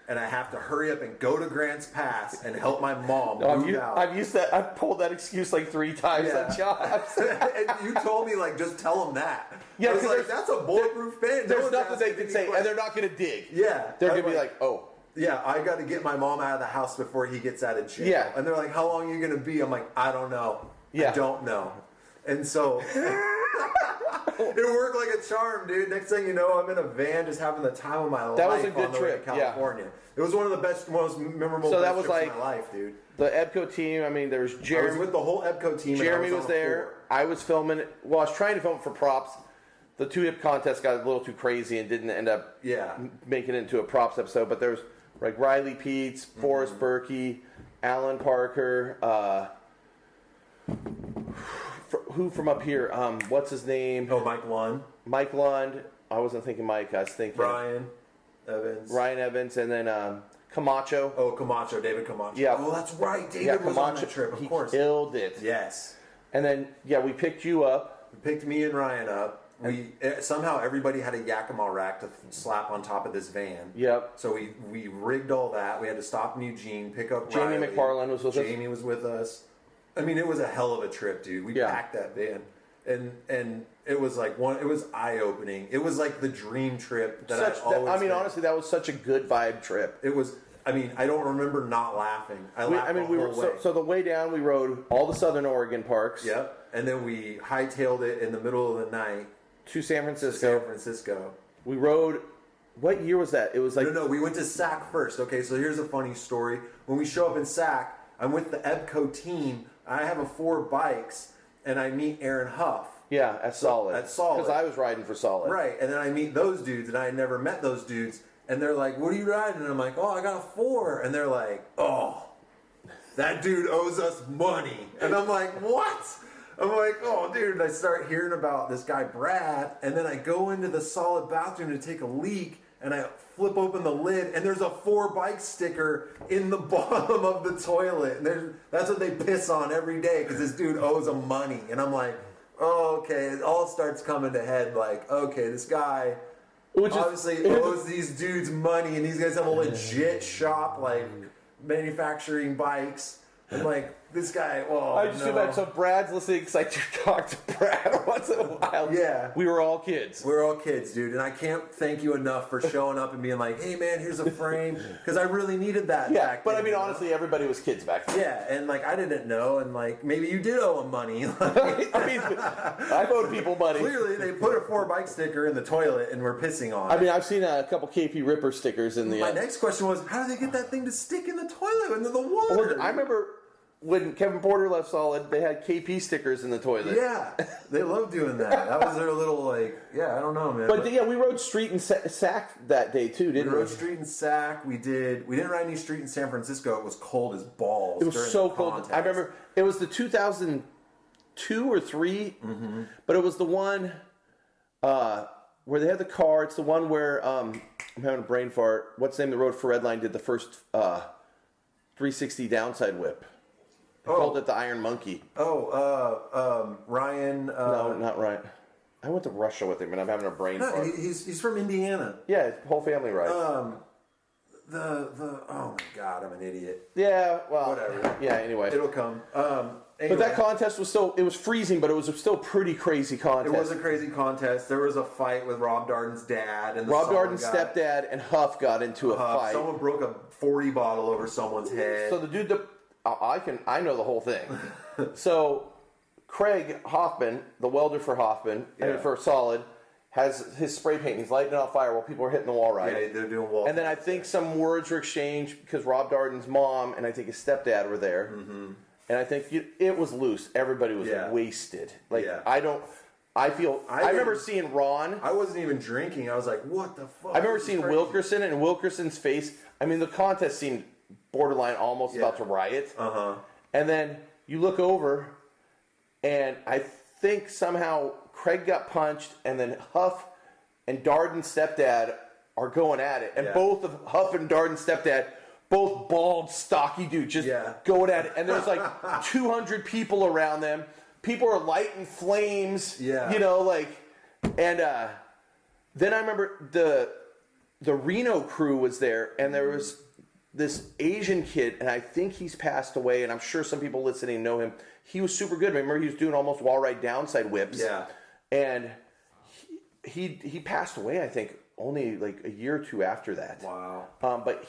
and I have to hurry up and go to Grants Pass and help my mom move out. I've used that. I've pulled that excuse like 3 times on jobs. And you told me, like, just tell them that. Yeah, I was 'cause like, that's a bulletproof fan. There's nothing they can say, and they're not going to dig. Yeah. They're I'm going to be like, oh. Yeah, I got to get my mom out of the house before he gets out of jail. Yeah. And they're like, how long are you going to be? I'm like, I don't know. Yeah. I don't know. And so it worked like a charm, dude. Next thing you know, I'm in a van just having the time of my life. That was a good on the way trip, to yeah. California. It was one of the best, most memorable So that trips was of like- my life, dude. The EBCO team, I mean, there was I was Jeremy. with the whole EBCO team. and I Jeremy was on a there. I was filming it. Well, I was trying to film it for props. The 2-hip contest got a little too crazy and didn't end up Yeah. making it into a props episode. But there was like Riley Peets, Forrest Berkey, Alan Parker, who from up here? What's his name? Oh, Mike Lund. Mike Lund. I wasn't thinking Mike. I was thinking Ryan Evans. and then Camacho. Oh, Camacho. David Camacho. Yeah. Oh, that's right. David Yeah, was on that trip, of he course. killed it. Yes. And then we picked you up. Picked me and Ryan up. Somehow everybody had a Yakima rack to slap on top of this van. Yep. So we rigged all that. We had to stop in Eugene, pick up Jamie Riley. McFarland was with us. Jamie was with us. I mean, it was a hell of a trip, dude. We packed that van, and it was like it was eye opening. It was like the dream trip that Honestly, that was such a good vibe trip. It was. I mean, I don't remember not laughing. We were so the way down. We rode all the Southern Oregon parks. Yep, and then we hightailed it in the middle of the night to San Francisco. We rode. What year was that? It was like no. We went to SAC first. Okay, so here's a funny story. When we show up in SAC, I'm with the EBCO team. I have 4 bikes, and I meet Aaron Huff. Yeah, at Solid. At Solid. Because I was riding for Solid. Right, and then I meet those dudes, and I had never met those dudes. And they're like, what are you riding? And I'm like, oh, I got a 4. And they're like, oh, that dude owes us money. And I'm like, what? I'm like, oh, dude. And I start hearing about this guy, Brad. And then I go into the Solid bathroom to take a leak. And I flip open the lid. And there's a 4 bike sticker in the bottom of the toilet. And that's what they piss on every day because this dude owes them money. And I'm like, oh, okay. It all starts coming to head. Like, okay, this guy... obviously owes these dudes money, and these guys have a legit shop, like, manufacturing bikes. I'm like, this guy, I just feel bad. So Brad's listening because I do talk to Brad once in a while. Yeah. We were all kids. We're all kids, dude, and I can't thank you enough for showing up and being like, hey, man, here's a frame, because I really needed that back but then, I mean, you know? honestly, everybody was kids back then. Yeah, and, like, I didn't know, and, like, maybe you did owe them money. I mean, I've owed people money. Clearly, they put a 4 bike sticker in the toilet and were pissing on it. I mean, I've seen a couple KP Ripper stickers in the... My next question was, how do they get that thing to stick in the toilet into the water? Well, I remember... when Kevin Porter left Solid, they had KP stickers in the toilet. Yeah, they love doing that. That was their little, like, I don't know, man. But we rode street and Sac that day too, didn't we? We rode street in Sac. We didn't ride any street in San Francisco. It was cold as balls. It was during so the cold. contest. I remember it was the 2002 or 3, but it was the one where they had the car. It's the one where I'm having a brain fart. What's the name of the road for Redline did the first 360 downside whip? They called it the Iron Monkey. Ryan. No, not Ryan. I went to Russia with him, and I'm having a brain fart. He's from Indiana. Yeah, his whole family rides. Oh my God, I'm an idiot. Yeah, well, Whatever. Yeah, anyway. It'll come. But that contest was it was freezing, but it was still pretty crazy contest. It was a crazy contest. There was a fight with Rob Darden's dad and Rob Darden's stepdad and Huff got into a fight. Someone broke a 40 bottle over someone's head. So the dude, I know the whole thing. So Craig Hoffman, the welder for Hoffman, for Solid, has his spray paint. He's lighting it on fire while people are hitting the wall ride. Yeah, they're doing wall. And then I think some words were exchanged because Rob Darden's mom and I think his stepdad were there. Mm-hmm. And I think it was loose. Everybody was wasted. I remember seeing Ron. I wasn't even drinking. I was like, what the fuck? I remember seeing Wilkerson and Wilkerson's face. I mean, the contest seemed borderline almost about to riot. Uh-huh. And then you look over, and I think somehow Craig got punched, and then Huff and Darden's stepdad are going at it. And both of Huff and Darden's stepdad, both bald, stocky dudes, just going at it. And there's like 200 people around them. People are lighting flames. Yeah. And then I remember the Reno crew was there, and there was this Asian kid, and I think he's passed away, and I'm sure some people listening know him. He was super good. Remember, he was doing almost wall ride downside whips. Yeah. And he passed away, I think, only like a year or two after that. Wow. But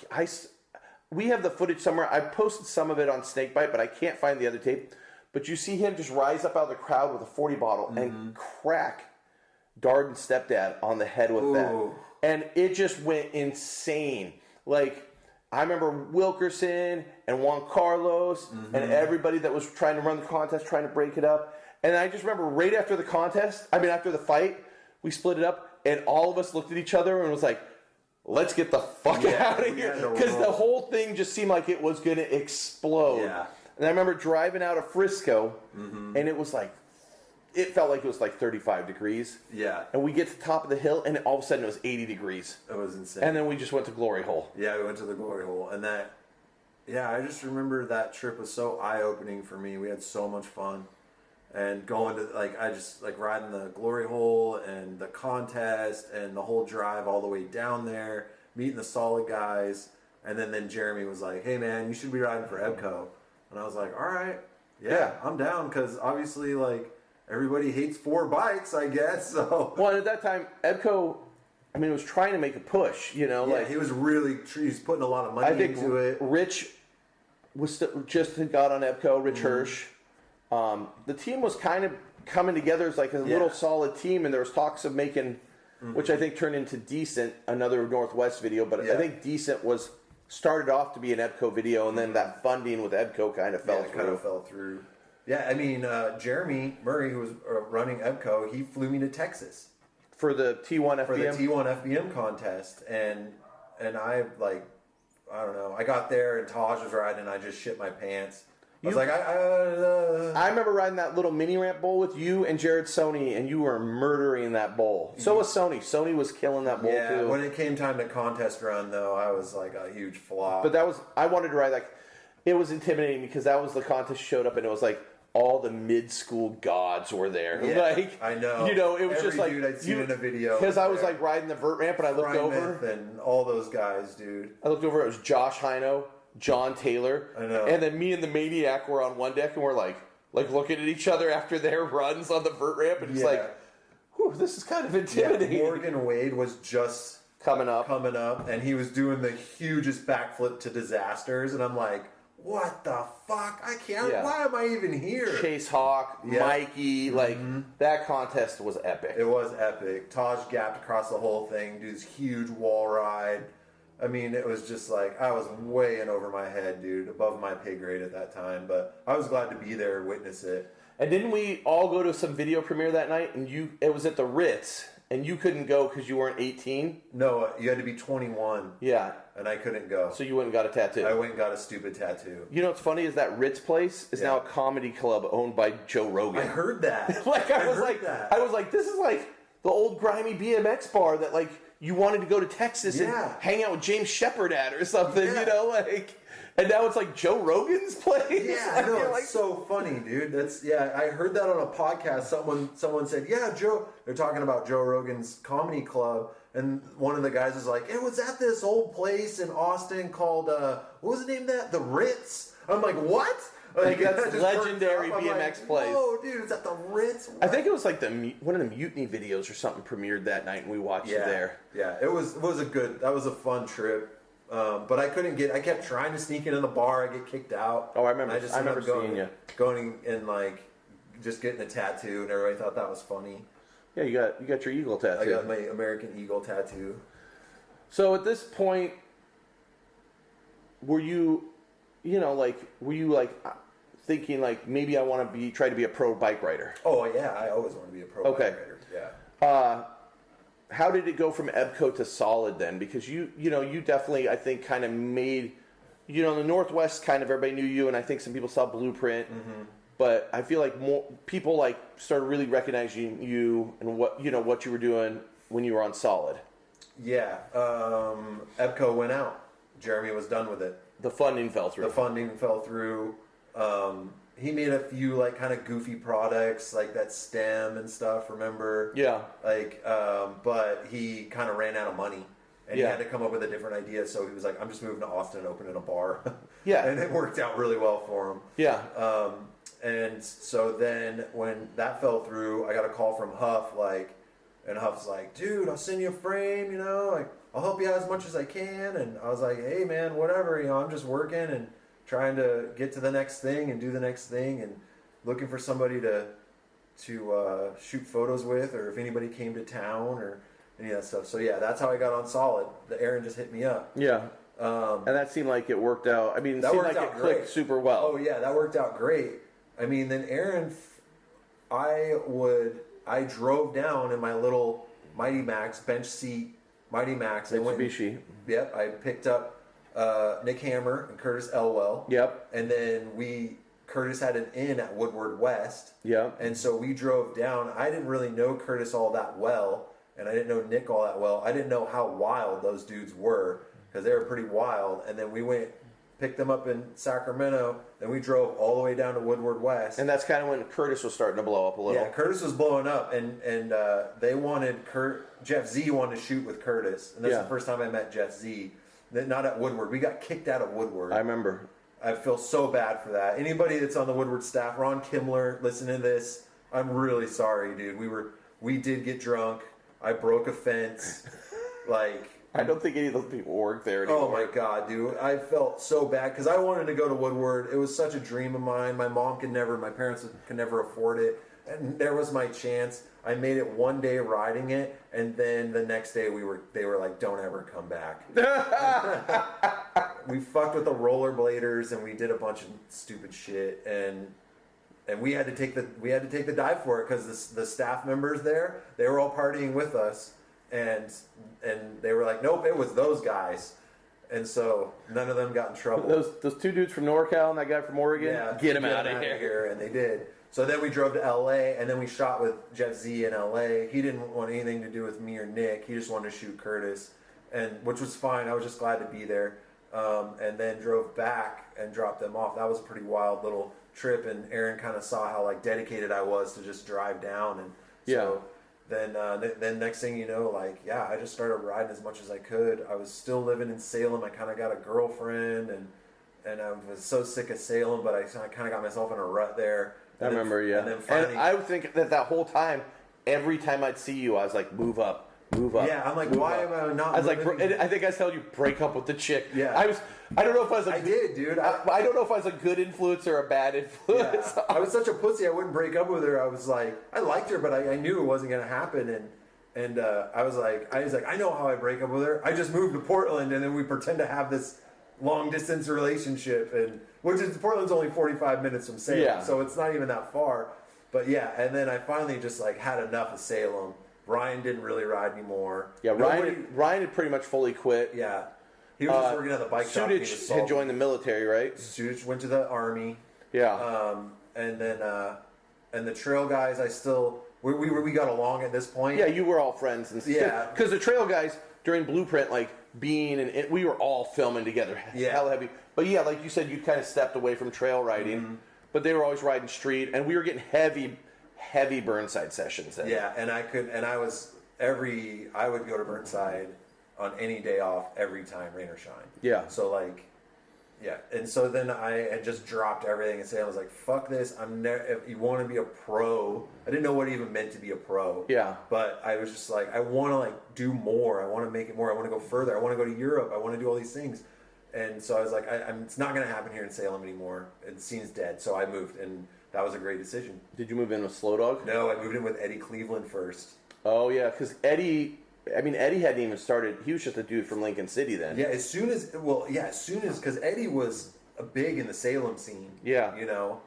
we have the footage somewhere. I posted some of it on Snakebite, but I can't find the other tape. But you see him just rise up out of the crowd with a 40 bottle and crack Darden's stepdad on the head with that. And it just went insane. I remember Wilkerson and Juan Carlos and everybody that was trying to run the contest, trying to break it up. And I just remember right after after the fight, we split it up, and all of us looked at each other and was like, let's get the fuck out of here. Because the whole thing just seemed like it was going to explode. Yeah. And I remember driving out of Frisco, and it felt like it was like 35 degrees. Yeah. And we get to the top of the hill, and all of a sudden it was 80 degrees. It was insane. And then we just went to Glory Hole. Yeah, we went to the Glory Hole. And I just remember that trip was so eye-opening for me. We had so much fun. And going to, riding the Glory Hole and the contest and the whole drive all the way down there, meeting the Solid guys. And then Jeremy was like, hey, man, you should be riding for EBCO. And I was like, all right, yeah. I'm down. Because obviously, everybody hates 4 bikes, I guess. So. Well, at that time, EBCO, was trying to make a push, he was really, he's putting a lot of money into it. Rich just had got on EBCO, Rich Hirsch. The team was kind of coming together as a little solid team, and there was talks of making, which I think turned into Decent, another Northwest video, but I think Decent started off to be an EBCO video, and then that funding with EBCO kind of fell through. Yeah, Jeremy Murray, who was running EBCO, he flew me to Texas for the T1 FBM. For the T1 FBM contest, and I don't know. I got there and Taj was riding, and I just shit my pants. I remember riding that little mini ramp bowl with you and Jared Sony, and you were murdering that bowl. So was Sony. Sony was killing that bowl too. Yeah, when it came time to contest run, though, I was like a huge flop. But I wanted to ride it was intimidating because that was the contest showed up, and it was all the mid-school gods were there. Yeah, I know. It was every dude I'd seen in a video. Because I was riding the vert ramp, and I looked over. And all those guys, dude. I looked over, it was Josh Hino, John Taylor. I know. And then me and the Maniac were on one deck, and we're looking at each other after their runs on the vert ramp, and it's whew, this is kind of intimidating. Yeah, Morgan Wade was just coming up, and he was doing the hugest backflip to disasters, and I'm like, what the fuck? I can't. Yeah. Why am I even here? Chase Hawk, Mikey, that contest was epic. It was epic. Taj gapped across the whole thing, do this huge wall ride. It was just I was way in over my head, dude, above my pay grade at that time. But I was glad to be there and witness it. And didn't we all go to some video premiere that night? And it was at the Ritz, and you couldn't go because you weren't 18? No, you had to be 21. Yeah. And I couldn't go. So you went and got a tattoo? I went and got a stupid tattoo. You know what's funny is that Ritz place is now a comedy club owned by Joe Rogan. I heard that. I was like, this is the old grimy BMX bar that like you wanted to go to Texas and Yeah. hang out with James Shepard at or something, Yeah. you know, like. And now it's like Joe Rogan's place. Yeah, I Like, know. you're It's like, so funny, dude. I heard that on a podcast. Someone said, yeah, Joe. They're talking about Joe Rogan's comedy club, and one of the guys was like, it was at this old place in Austin called what was the name of that? The Ritz. I'm like, what? Like, that's that just legendary perked up. I'm BMX like, place. Whoa, dude, it's at the Ritz. I think it was like one of the Mutiny videos or something premiered that night, and we watched it there. Yeah, it was a fun trip. But I couldn't get. I kept trying to sneak into the bar. I get kicked out. Oh, I remember. And I remember going, seeing you. going and like just getting a tattoo, and everybody thought that was funny. Yeah, you got your eagle tattoo. I got my American Eagle tattoo. So at this point, were you thinking like maybe I want to try to be a pro bike rider? Oh yeah, I always want to be a pro Okay. bike rider. Yeah. How did it go from EBCO to Solid then? Because you definitely, I think, kind of made, in the Northwest, kind of everybody knew you, and I think some people saw Blueprint. Mm-hmm. But I feel like more people like started really recognizing you and what you were doing when you were on Solid. Yeah. EBCO went out. Jeremy was done with it. The funding fell through. The funding fell through. He made a few like kind of goofy products like that stem and stuff. Remember? Yeah. Like, but he kind of ran out of money, and he Yeah. had to come up with a different idea. So he was like, "I'm just moving to Austin and opening a bar." Yeah. And it worked out really well for him. Yeah. And so then when that fell through, I got a call from Huff, and Huff's like, "Dude, I'll send you a frame. Like I'll help you out as much as I can." And I was like, "Hey, man, whatever. I'm just working and trying to get to the next thing and do the next thing and looking for somebody to shoot photos with, or if anybody came to town or any of that stuff." So yeah, that's how I got on Solid. Aaron just hit me up. Yeah. And that seemed like it worked out. I mean, it That seemed worked like out it clicked great. super well. Oh yeah, that worked out great. I mean, then Aaron, I drove down in my little Mighty Max bench seat Mighty Max. Mitsubishi. Yep, I picked up Nick Hammer and Curtis Elwell. Yep. And then Curtis had an inn at Woodward West. Yep. And so we drove down. I didn't really know Curtis all that well, and I didn't know Nick all that well. I didn't know how wild those dudes were, because they were pretty wild. And then we picked them up in Sacramento, then we drove all the way down to Woodward West. And that's kind of when Curtis was starting to blow up a little. Yeah, Curtis was blowing up, and they wanted Jeff Z wanted to shoot with Curtis, and that's Yeah. the first time I met Jeff Z. Not at Woodward. We got kicked out of Woodward. I remember. I feel so bad for that. Anybody that's on the Woodward staff, Ron Kimmler, listening to this, I'm really sorry, dude. We did get drunk. I broke a fence. I don't think any of those people work there anymore. Oh my god, dude! I felt so bad because I wanted to go to Woodward. It was such a dream of mine. My parents could never afford it, and there was my chance. I made it one day riding it, and then the next day they were like, "Don't ever come back." We fucked with the rollerbladers, and we did a bunch of stupid shit, and we had to take the dive for it because the staff members there, they were all partying with us. And they were like, "Nope, it was those guys," and so none of them got in trouble. Those two dudes from NorCal and that guy from Oregon, get them out of here. And they did. So then we drove to L.A. and then we shot with Jeff Z in L.A. He didn't want anything to do with me or Nick. He just wanted to shoot Curtis, which was fine. I was just glad to be there. And then drove back and dropped them off. That was a pretty wild little trip. And Aaron kind of saw how dedicated I was to just drive down. And so then next thing you know, I just started riding as much as I could. I was still living in Salem. I kind of got a girlfriend, and I was so sick of Salem, but I kind of got myself in a rut there. I remember, yeah. And then finally, and I would think that whole time, every time I'd see you, I was like, move up. Yeah, I'm like, why am I not? I was like, living- I think I told you, break up with the chick. Yeah. I don't know if I was I did, dude. I don't know if I was a good influence or a bad influence. Yeah. I was such a pussy. I wouldn't break up with her. I was like, I liked her, but I knew it wasn't going to happen. And I was like, I know how I break up with her. I just moved to Portland, and then we pretend to have this long distance relationship, Portland's only 45 minutes from Salem, so it's not even that far. But yeah, and then I finally just had enough of Salem. Ryan didn't really ride anymore. Yeah, Ryan had pretty much fully quit. Yeah. He was just working at the bike shop. Sudich had joined the military, right? Sudich went to the Army. Yeah. And then and the trail guys, I still we got along at this point. Yeah, you were all friends and stuff. Yeah. Because the trail guys during Blueprint, like Bean we were all filming together. Yeah. Hella heavy. But yeah, like you said, you kind of stepped away from trail riding, but they were always riding street, and we were getting heavy Burnside sessions then. Yeah, and I would go to Burnside on any day off every time, rain or shine. Yeah. So like, yeah, and so then I had just dropped everything and said, I was like, fuck this. If you want to be a pro, I didn't know what it even meant to be a pro. Yeah. But I was just like, I want to like do more. I want to make it more. I want to go further. I want to go to Europe. I want to do all these things. And so I was like, it's not going to happen here in Salem anymore. The scene's dead. So I moved, and that was a great decision. Did you move in with Slow Dog? No, I moved in with Eddie Cleveland first. Oh yeah, because Eddie hadn't even started. He was just a dude from Lincoln City then. Yeah, as soon as because Eddie was big in the Salem scene. Yeah. You know,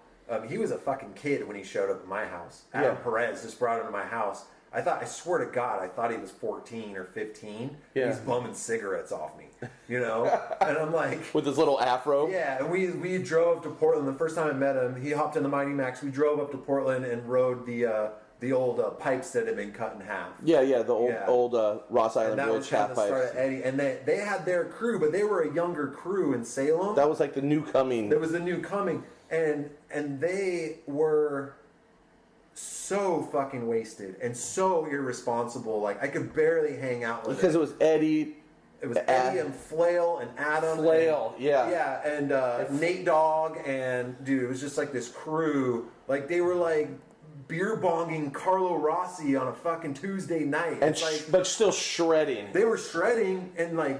he was a fucking kid when he showed up at my house. Adam Perez just brought him to my house. I swear to God, I thought he was 14 or 15. Yeah. He's bumming cigarettes off me, you know? And I'm like... With his little afro? Yeah, and we drove up to Portland. The first time I met him, he hopped in the Mighty Max. We drove up to Portland and rode the old pipes that had been cut in half. Yeah, the old Ross Island and that Bridge was kind half of the start pipes. of Eddie. And they had their crew, but they were a younger crew in Salem. That was like the new coming. There was the new coming. And they were so fucking wasted and so irresponsible. Like, I could barely hang out with because it was Eddie. It was Eddie and Flail and Adam. Flail, yeah. Yeah, and Nate Dogg, and dude, it was just like this crew. Like, they were like beer bonging Carlo Rossi on a fucking Tuesday night. And like, but still shredding. they were shredding, and like,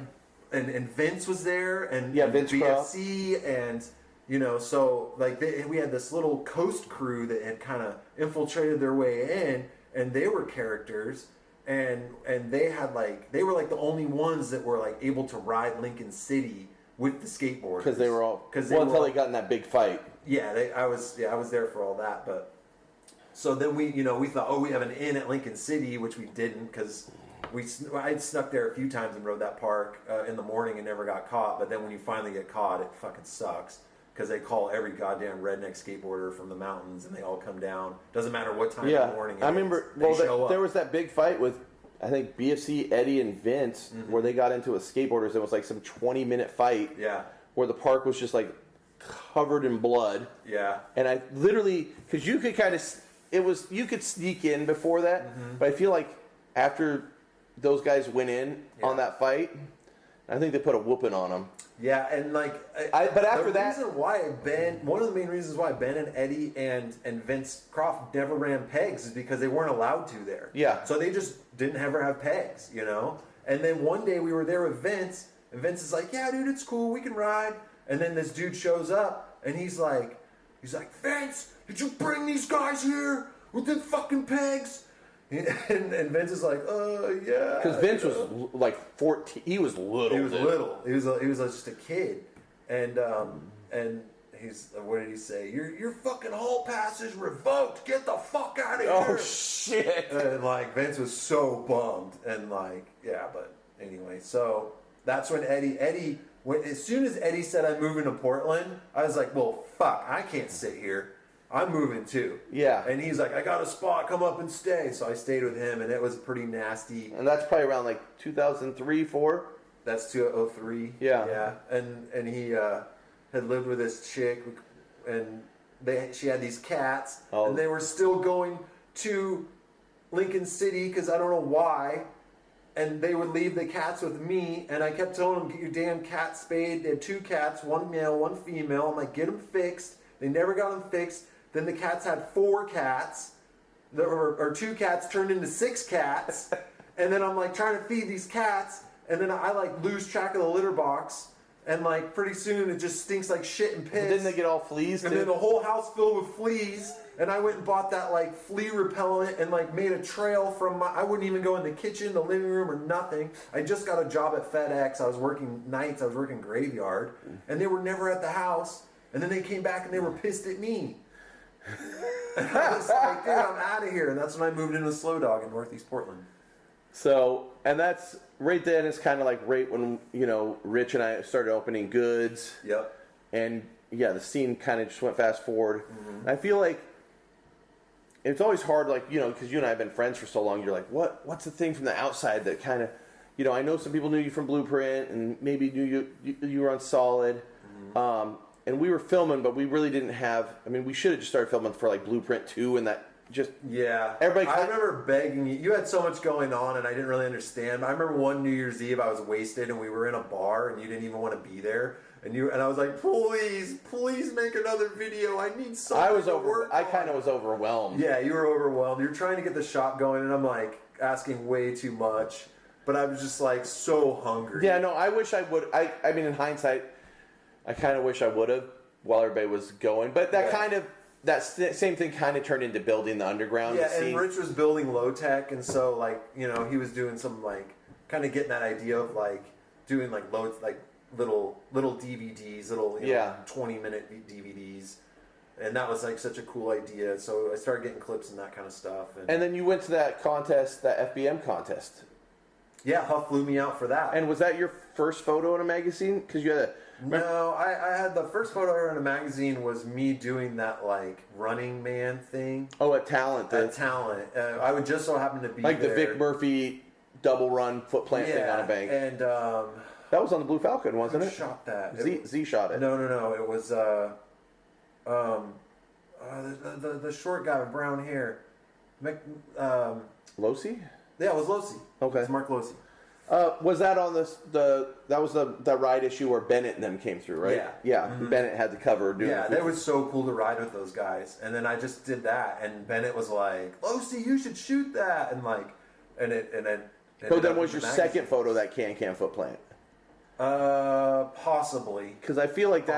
and Vince was there, and Vince BFC, and you know, so like we had this little coast crew that had kind of infiltrated their way in, and they were characters. And they were like the only ones that were like able to ride Lincoln City with the skateboarders Because they were all until they got in that big fight. Yeah, I was there for all that. But so then we thought, we have an inn at Lincoln City, which we didn't, because I'd snuck there a few times and rode that park in the morning and never got caught. But then when you finally get caught, it fucking sucks. Because they call every goddamn redneck skateboarder from the mountains, and they all come down. Doesn't matter what time in the morning. I remember. There was that big fight with, I think, BFC, Eddie, and Vince, where they got into a skateboarders. It was like some 20-minute fight. Yeah. Where the park was just like covered in blood. Yeah. And I literally, because you could you could sneak in before that, but I feel like after those guys went in on that fight, I think they put a whooping on them. Yeah, and like, but after that, one of the main reasons why Ben and Eddie and Vince Croft never ran pegs is because they weren't allowed to there. Yeah. So they just didn't ever have pegs, you know? And then one day we were there with Vince, and Vince is like, yeah, dude, it's cool, we can ride. And then this dude shows up, and he's like, Vince, did you bring these guys here with the fucking pegs? And Vince is like, yeah. Because Vince was like 14. He was little. He was little. He was just a kid. And he's, what did he say? Your fucking hall pass is revoked. Get the fuck out of here. Oh, shit. And like, Vince was so bummed. And like, yeah, but anyway. So that's when as soon as Eddie said I'm moving to Portland, I was like, well, fuck, I can't sit here. I'm moving too. Yeah. And he's like, I got a spot, come up and stay. So I stayed with him, and it was pretty nasty. And that's probably around like 2003, 4. That's 2003. Yeah. Yeah. And he had lived with this chick, and she had these cats, and they were still going to Lincoln City because I don't know why. And they would leave the cats with me, and I kept telling them, get your damn cat spayed. They had 2 cats, 1 male, 1 female. I'm like, get them fixed. They never got them fixed. Then the cats had 4 cats, or 2 cats turned into 6 cats. And then I'm like trying to feed these cats, and then I like lose track of the litter box, and like pretty soon it just stinks like shit and piss. But didn't they get all fleas? And then the whole house filled with fleas. And I went and bought that like flea repellent and like made a trail from I wouldn't even go in the kitchen, the living room, or nothing. I just got a job at FedEx. I was working nights. I was working graveyard, and they were never at the house. And then they came back and they were pissed at me. And I was like, dude, I'm out of here. And that's when I moved into Slow Dog in Northeast Portland. So, and that's right then is kind of like right when, Rich and I started opening goods. Yep. And yeah, the scene kind of just went fast forward. Mm-hmm. I feel like it's always hard, like, you know, because you and I have been friends for so long. You're like, what's the thing from the outside that kind of, you know, I know some people knew you from Blueprint and maybe knew you were on Solid. And we were filming, but we really didn't have, I mean, we should have just started filming for like Blueprint 2 and that just. Yeah. Everybody I remember begging you. You had so much going on and I didn't really understand. I remember one New Year's Eve I was wasted and we were in a bar and you didn't even want to be there. And I was like, please make another video. I need something to work on. I kind of was overwhelmed. Yeah, you were overwhelmed. You're trying to get the shot going and I'm like asking way too much. But I was just like so hungry. Yeah, no, I wish I would. I mean, in hindsight, I kind of wish I would have while everybody was going. But that same thing kind of turned into building the underground. Yeah, and Rich was building low tech, and so like, you know, he was doing some like kind of getting that idea of like doing like little DVDs, little 20-minute DVDs. And that was like such a cool idea. So I started getting clips and that kind of stuff. And then you went to that contest, that FBM contest. Yeah, Huff flew me out for that. And was that your first photo in a magazine? Because you had No, I had the first photo in a magazine was me doing that like Running Man thing. Oh, at Talent. At Talent. I would just so happen to be like there. the Vic Murphy double run foot plant thing on a bank. And that was on the Blue Falcon, wasn't it? Who shot that? Z shot it. No. It was the short guy with brown hair. Losi? Yeah, it was Losi. Okay. It's Mark Losi. Was that on that was the ride issue where Bennett and them came through, right? Yeah. Yeah. Mm-hmm. Bennett had the cover. Yeah, that was so cool to ride with those guys. And then I just did that, and Bennett was like, "Losi, you should shoot that," and like, and then. So then, was your second photo that can foot plant? Possibly. Because I feel like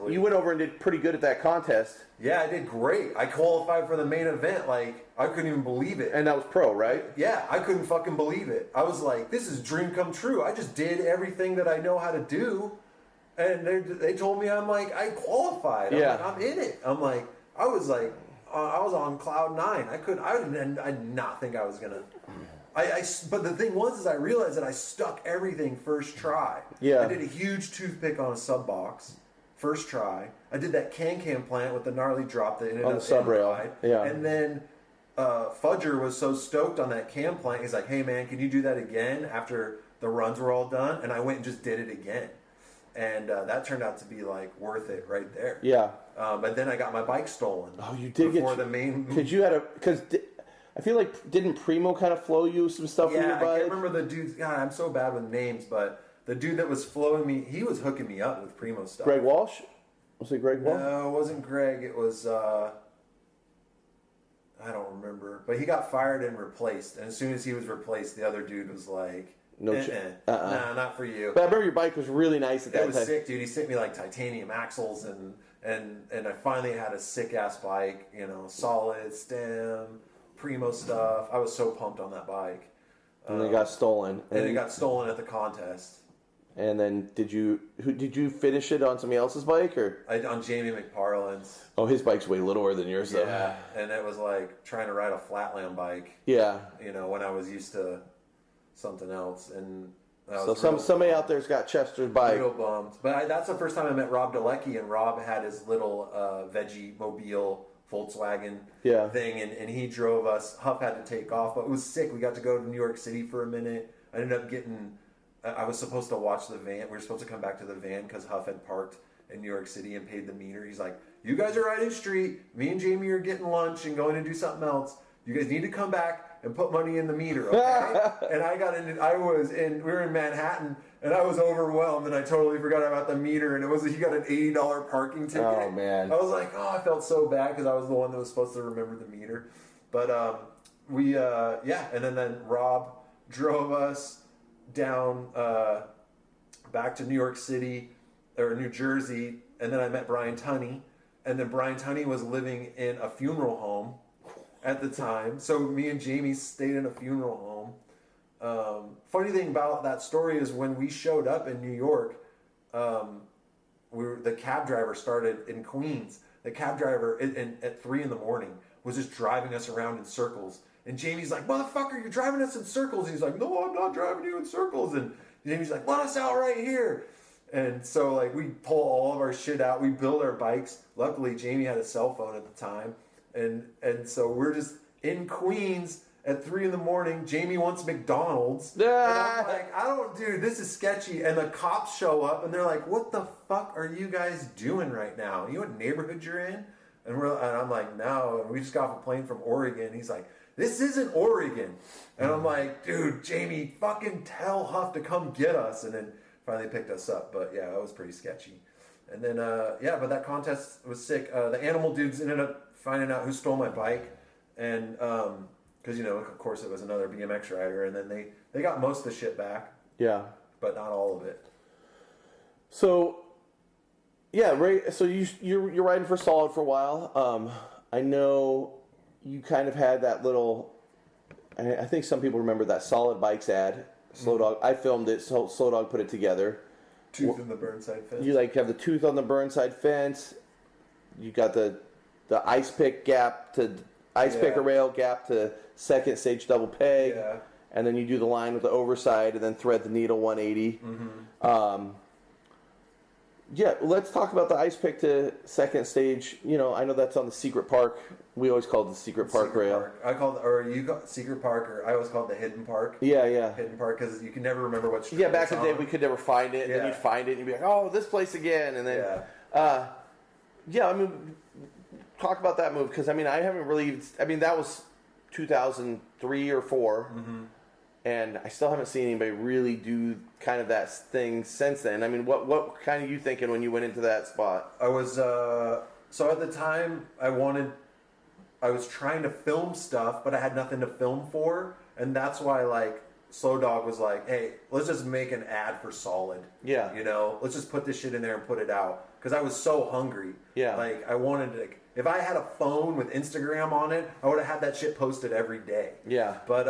you went over and did pretty good at that contest. Yeah, I did great. I qualified for the main event. Like, I couldn't even believe it. And that was pro, right? Yeah, I couldn't fucking believe it. I was like, this is dream come true. I just did everything that I know how to do. And they told me, I'm like, I qualified. I'm like, I'm in it. I'm like, I was on cloud 9. I did not think I was going to. But the thing was, I realized that I stuck everything first try. Yeah. I did a huge toothpick on a sub box, first try. I did that can plant with the gnarly drop that ended on up the sub rail. Yeah. And then Fudger was so stoked on that can plant. He's like, "Hey man, can you do that again after the runs were all done?" And I went and just did it again, and that turned out to be like worth it right there. Yeah. But then I got my bike stolen. Oh, you did before the main. Because I feel like, didn't Primo kind of flow you some stuff from your bike? I can't remember the dude's. God, I'm so bad with names, but the dude that was flowing me, he was hooking me up with Primo stuff. Greg Walsh? Was it Greg Walsh? No, it wasn't Greg. It was, I don't remember. But he got fired and replaced. And as soon as he was replaced, the other dude was like, nah, not for you. But I remember your bike was really nice at that time. It was sick, dude. He sent me like titanium axles and I finally had a sick ass bike, you know, solid stem, Primo stuff. I was so pumped on that bike. And it got stolen. And it got stolen at the contest. And then did you finish it on somebody else's bike or on Jamie McParland's? Oh, his bike's way littler than yours though. Yeah, and it was like trying to ride a flatland bike. Yeah, you know, when I was used to something else, and somebody out there's got Chester's bike. Real bummed, but that's the first time I met Rob Dalecki, and Rob had his little veggie mobile Volkswagen thing, and he drove us. Huff had to take off, but it was sick. We got to go to New York City for a minute. I ended up getting. I was supposed to watch the van. We were supposed to come back to the van because Huff had parked in New York City and paid the meter. He's like, "You guys are riding street. Me and Jamie are getting lunch and going to do something else. You guys need to come back and put money in the meter, okay?" And we were in Manhattan, and I was overwhelmed, and I totally forgot about the meter. And he got an $80 parking ticket. Oh man! I was like, I felt so bad because I was the one that was supposed to remember the meter. But and then Rob drove us down back to New York City or New Jersey, and then I met Brian Tunney, and then Brian Tunney was living in a funeral home at the time, so me and Jamie stayed in a funeral home. Funny thing about that story is when we showed up in New York, the cab driver started in Queens. The cab driver at 3 a.m. was just driving us around in circles. And Jamie's like, "Motherfucker, you're driving us in circles." And he's like, "No, I'm not driving you in circles." And Jamie's like, "Let us out right here." And so like we pull all of our shit out. We build our bikes. Luckily, Jamie had a cell phone at the time. And so we're just in Queens at 3 a.m. Jamie wants McDonald's. And Ah. I'm like, dude, this is sketchy. And the cops show up and they're like, what the fuck are you guys doing right now? You know what neighborhood you're in? And I'm like, no. And we just got off a plane from Oregon. He's like, this isn't Oregon. And I'm like, dude, Jamie, fucking tell Huff to come get us. And then finally picked us up. But yeah, it was pretty sketchy. And then, but that contest was sick. The animal dudes ended up finding out who stole my bike. And, because, of course, it was another BMX rider. And then they got most of the shit back. Yeah. But not all of it. So, yeah, right. So you're riding for Solid for a while. I know you kind of had that little. I think some people remember that Solid Bikes ad. Slow Dog. I filmed it. So Slow Dog put it together. Tooth in the Burnside fence. You have the tooth on the Burnside fence. You got the ice pick gap to ice picker rail gap to second stage double peg. Yeah. And then you do the line with the overside and then thread the needle 180. Let's talk about the ice pick to second stage. I know that's on the Secret Park. We always called it the Secret Park rail. You got Secret Park, or I always called it the Hidden Park. Yeah. Hidden Park, because you can never remember what street. Yeah, back in it's the day on. we could never find it. And then you'd find it and you'd be like, oh, this place again. And then, talk about that move, because I haven't really. That was 2003 or 4. And I still haven't seen anybody really do kind of that thing since then. What kind of you thinking when you went into that spot? I was so at the time I was trying to film stuff, but I had nothing to film for, and that's why Slow Dog was like, "Hey, let's just make an ad for Solid." Yeah. Let's just put this shit in there and put it out, because I was so hungry. Yeah. I wanted to. If I had a phone with Instagram on it, I would have had that shit posted every day. Yeah. But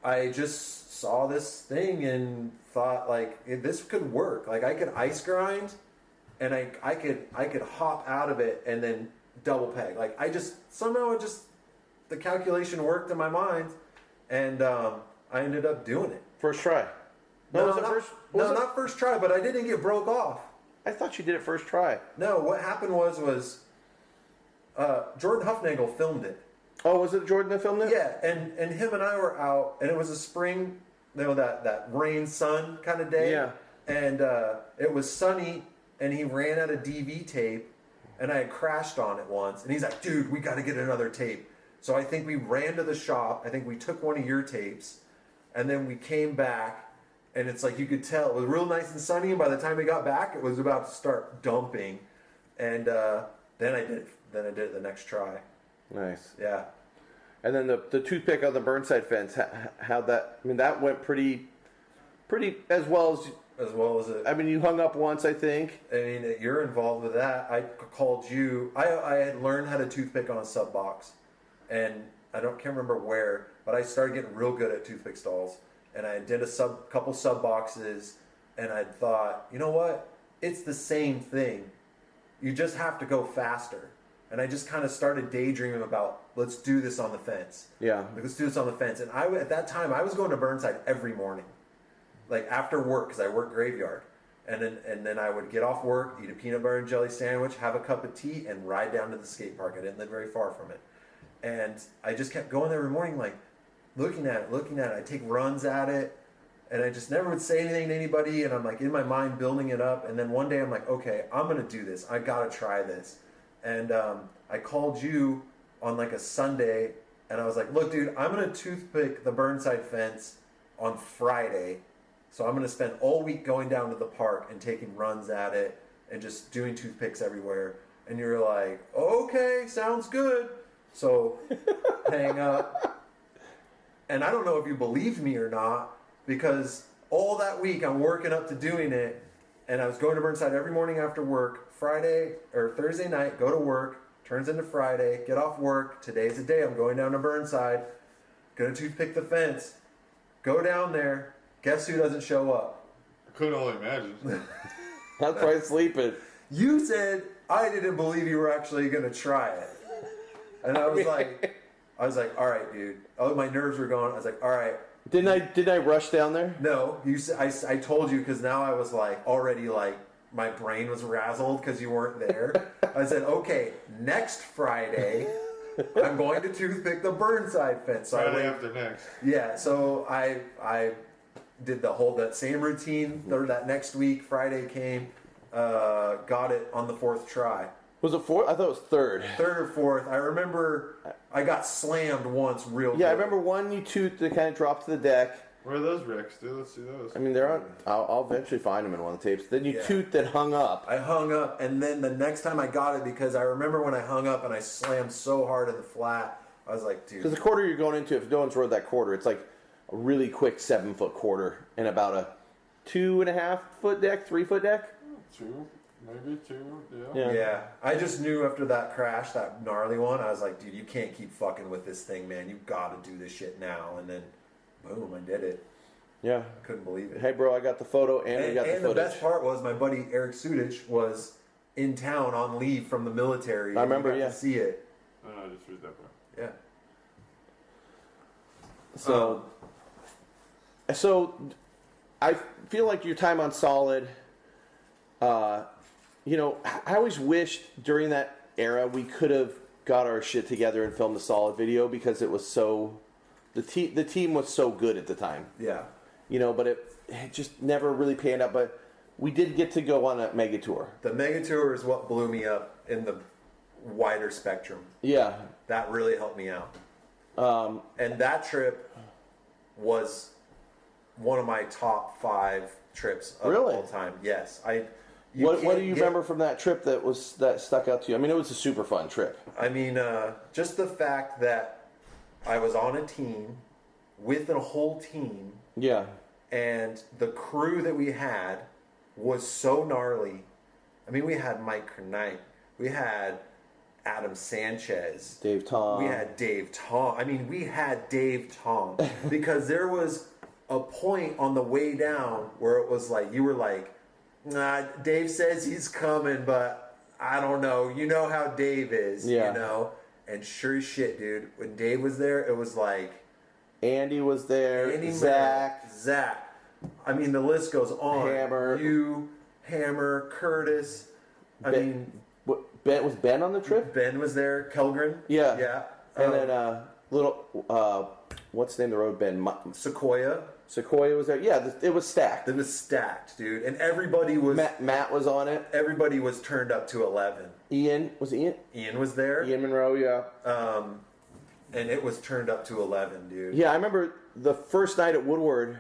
I just saw this thing and thought this could work. I could ice grind, and I could hop out of it and then double peg. The calculation worked in my mind, and I ended up doing it. First try. Not first try, but I didn't get broke off. I thought you did it first try. No, what happened was Jordan Huffnagel filmed it. Oh, was it Jordan that filmed it? Yeah, and him and I were out, and it was a spring, that rain, sun kind of day. Yeah. And it was sunny, and he ran out of DV tape, and I had crashed on it once. And he's like, dude, we got to get another tape. So I think we ran to the shop. I think we took one of your tapes, and then we came back, and it's you could tell. It was real nice and sunny, and by the time we got back, it was about to start dumping. And then I did it. Then I did it the next try. Nice. Yeah. And then the toothpick on the Burnside fence, how'd that? That went pretty as well as. As well as it. You hung up once, I think. You're involved with that. I called you. I had learned how to toothpick on a sub box, and can't remember where, but I started getting real good at toothpick stalls, and I did couple sub boxes, and I thought, you know what? It's the same thing. You just have to go faster. And I just kind of started daydreaming about, let's do this on the fence. Yeah. Let's do this on the fence. And at that time, I was going to Burnside every morning, after work, because I worked graveyard. And then I would get off work, eat a peanut butter and jelly sandwich, have a cup of tea, and ride down to the skate park. I didn't live very far from it. And I just kept going there every morning, looking at it. I'd take runs at it, and I just never would say anything to anybody. And I'm in my mind building it up. And then one day I'm like, okay, I'm going to do this. I got to try this. And I called you on a Sunday, and I was like, look, dude, I'm going to toothpick the Burnside fence on Friday. So I'm going to spend all week going down to the park and taking runs at it and just doing toothpicks everywhere. And you're like, okay, sounds good. So hang up. And I don't know if you believed me or not, because all that week I'm working up to doing it. And I was going to Burnside every morning after work. Friday or Thursday night, go to work, turns into Friday, get off work. Today's the day I'm going down to Burnside, gonna toothpick the fence, go down there. Guess who doesn't show up? I couldn't only imagine. That's probably sleeping. You said I didn't believe you were actually gonna try it, and I was like, all right, dude. Oh, my nerves were going. I was like, all right. Didn't I rush down there? No, you said I told you, because now I was already my brain was razzled because you weren't there. I said, okay, next Friday, I'm going to toothpick the Burnside fence. So I Friday went, after next. yeah, so I did that same routine that next week. Friday came, got it on the 4th try. Was it 4th? I thought it was 3rd. 3rd or 4th. I remember I got slammed once real good. Yeah, I remember one you toot that kind of dropped to the deck. Where are those Ricks, dude? Let's see those. I mean, they're on. I'll eventually find them in one of the tapes. Then you toot that hung up. I hung up, and then the next time I got it, because I remember when I hung up and I slammed so hard in the flat, I was like, dude. Because the quarter you're going into, if no one's rode that quarter, it's like a really quick 7-foot quarter and about a 2.5-foot deck, 3-foot deck. 2, maybe 2, yeah. Yeah, I just knew after that crash, that gnarly one, I was like, dude, you can't keep fucking with this thing, man. You got to do this shit now. And then, boom, I did it. Yeah. Couldn't believe it. Hey, bro, I got the photo and we got the And footage. the best part was my buddy Eric Sudich was in town on leave from the military. I remember, got yeah. to see it. Oh, no, I just read that part. Yeah. So I feel like your time on Solid, you know, I always wished during that era we could have got our shit together and filmed the Solid video because it was so, the team was so good at the time. Yeah. You know, but it just never really panned out. But we did get to go on a mega tour. The mega tour is what blew me up in the wider spectrum. Yeah. That really helped me out. And that trip was one of my top 5 trips of Really? all time. Yes. What do you remember from that trip that stuck out to you? I mean, it was a super fun trip. I mean, just the fact that I was on a team with a whole team, Yeah. and the crew that we had was so gnarly. I mean, we had Mike Knight, we had Adam Sanchez, Dave Tom. we had Dave Tom. I mean, we had Dave Tom because there was a point on the way down where it was like, you were like, nah, Dave says he's coming, but I don't know. You know how Dave is, Yeah. you know? And sure as shit, dude, when Dave was there, it was like, Andy was there. Andy Zach. Zach. I mean, the list goes on. Hammer. You, Hammer, Curtis. I mean, Was Ben on the trip? Ben was there. Kelgren. Yeah. Yeah. And then what's the name of the road? Ben Sequoia. Sequoia was there. Yeah, it was stacked. It was stacked, dude. And everybody was Matt was on it. everybody was turned up to 11. Ian was Ian. Ian was there. Ian Monroe. Yeah. And it was turned up to 11, dude. Yeah, I remember the first night at Woodward.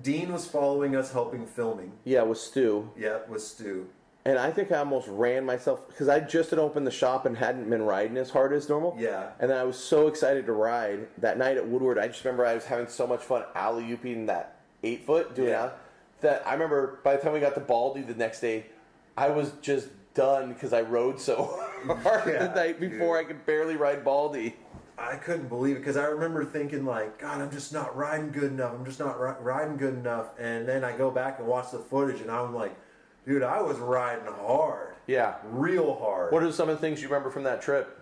Dean was following us, helping filming. Yeah, with Stu. Yeah, with Stu. And I think I almost ran myself because I just had opened the shop and hadn't been riding as hard as normal. Yeah. And then I was so excited to ride that night at Woodward. I just remember I was having so much fun alley-ooping that 8-foot doing Yeah. out that I remember by the time we got to Baldy the next day, I was just done because I rode so hard Yeah, the night before I could barely ride Baldy. I couldn't believe it because I remember thinking like, God, I'm just not riding good enough. I'm just not riding good enough. And then I go back and watch the footage and I'm like, dude, I was riding hard. Yeah. Real hard. What are some of the things you remember from that trip?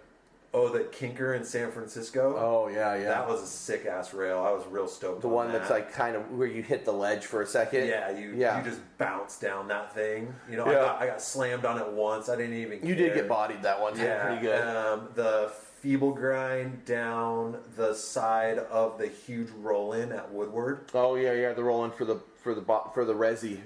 Oh, the Kinker in San Francisco? Oh, yeah, yeah. That was a sick-ass rail. I was real stoked The on one that. that's like kind of where you hit the ledge for a second. Yeah, you just bounce down that thing. You know, Yeah. I got slammed on it once. I didn't even You care. did get bodied that one time. Yeah, Pretty good. the feeble grind down the side of the huge roll-in at Woodward. Oh, yeah, the rolling for the resi.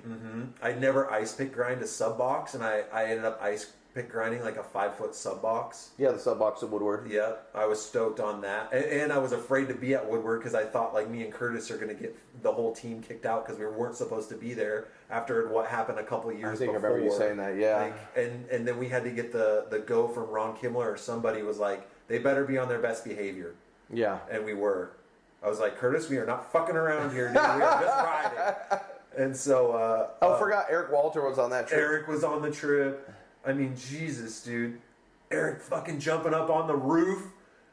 I never ice pick grind a sub box, and I ended up ice pick grinding like a 5-foot sub box. Yeah, the sub box of Woodward. Yeah, I was stoked on that, and I was afraid to be at Woodward because I thought like me and Curtis are gonna get the whole team kicked out because we weren't supposed to be there after what happened a couple of years I think before. I remember you saying that. Yeah. Like, and then we had to get the go from Ron Kimmler or somebody was like, they better be on their best behavior, Yeah. and we were. I was like, Curtis, we are not fucking around here, dude. We are just riding. And so, Forgot Eric Walter was on that trip. Eric was on the trip. I mean, Jesus, dude. Eric fucking jumping up on the roof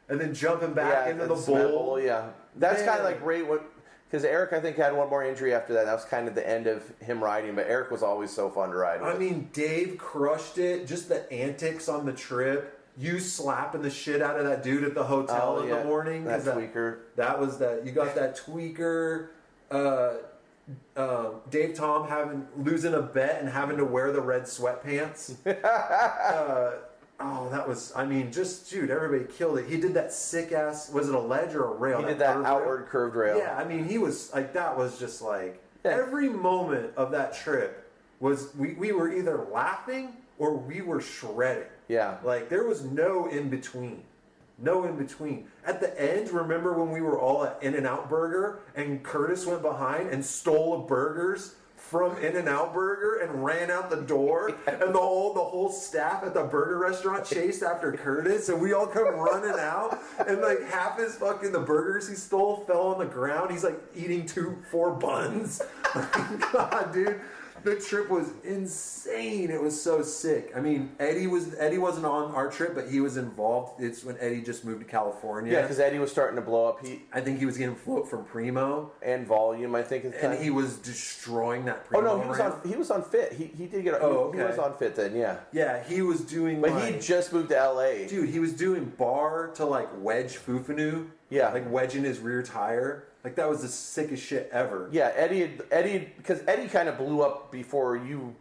and then jumping back into the bowl. Yeah. That's Man. kind of like right what, because Eric, I think, had one more injury after that. That was kind of the end of him riding, but Eric was always so fun to ride with. I mean, Dave crushed it. Just the antics on the trip. You slapping the shit out of that dude at the hotel in the morning. That tweaker. That was that. You got that tweaker. Dave Tom losing a bet and having to wear the red sweatpants. Oh, that was, I mean, just, dude, everybody killed it. He did that sick ass, was it a ledge or a rail? He did that outward curved rail. Yeah, I mean, he was, like, that was just like, Yeah. every moment of that trip was, we were either laughing or we were shredding. Yeah. Like, there was no in between. No in between. At the end, remember when we were all at In-N-Out Burger and Curtis went behind and stole burgers from In-N-Out Burger and ran out the door, and the whole staff at the burger restaurant chased after Curtis, and we all come running out, and like half his the burgers he stole fell on the ground. He's like eating 4 buns. God, dude. The trip was insane. It was so sick. I mean, Eddie wasn't on our trip, but he was involved. It's when Eddie just moved to California. Yeah, because Eddie was starting to blow up. I think he was getting float from Primo And Volume, I think. and he was destroying that Primo. Oh no, ramp. he was on Fit. He did get. Oh, He okay. was on Fit then. Yeah. Yeah, he was doing. But like, he just moved to LA. dude, he was doing bar to like wedge Fufanu. Yeah. like wedging his rear tire. Like that was the sickest shit ever. Yeah, Eddie, because Eddie kind of blew up before you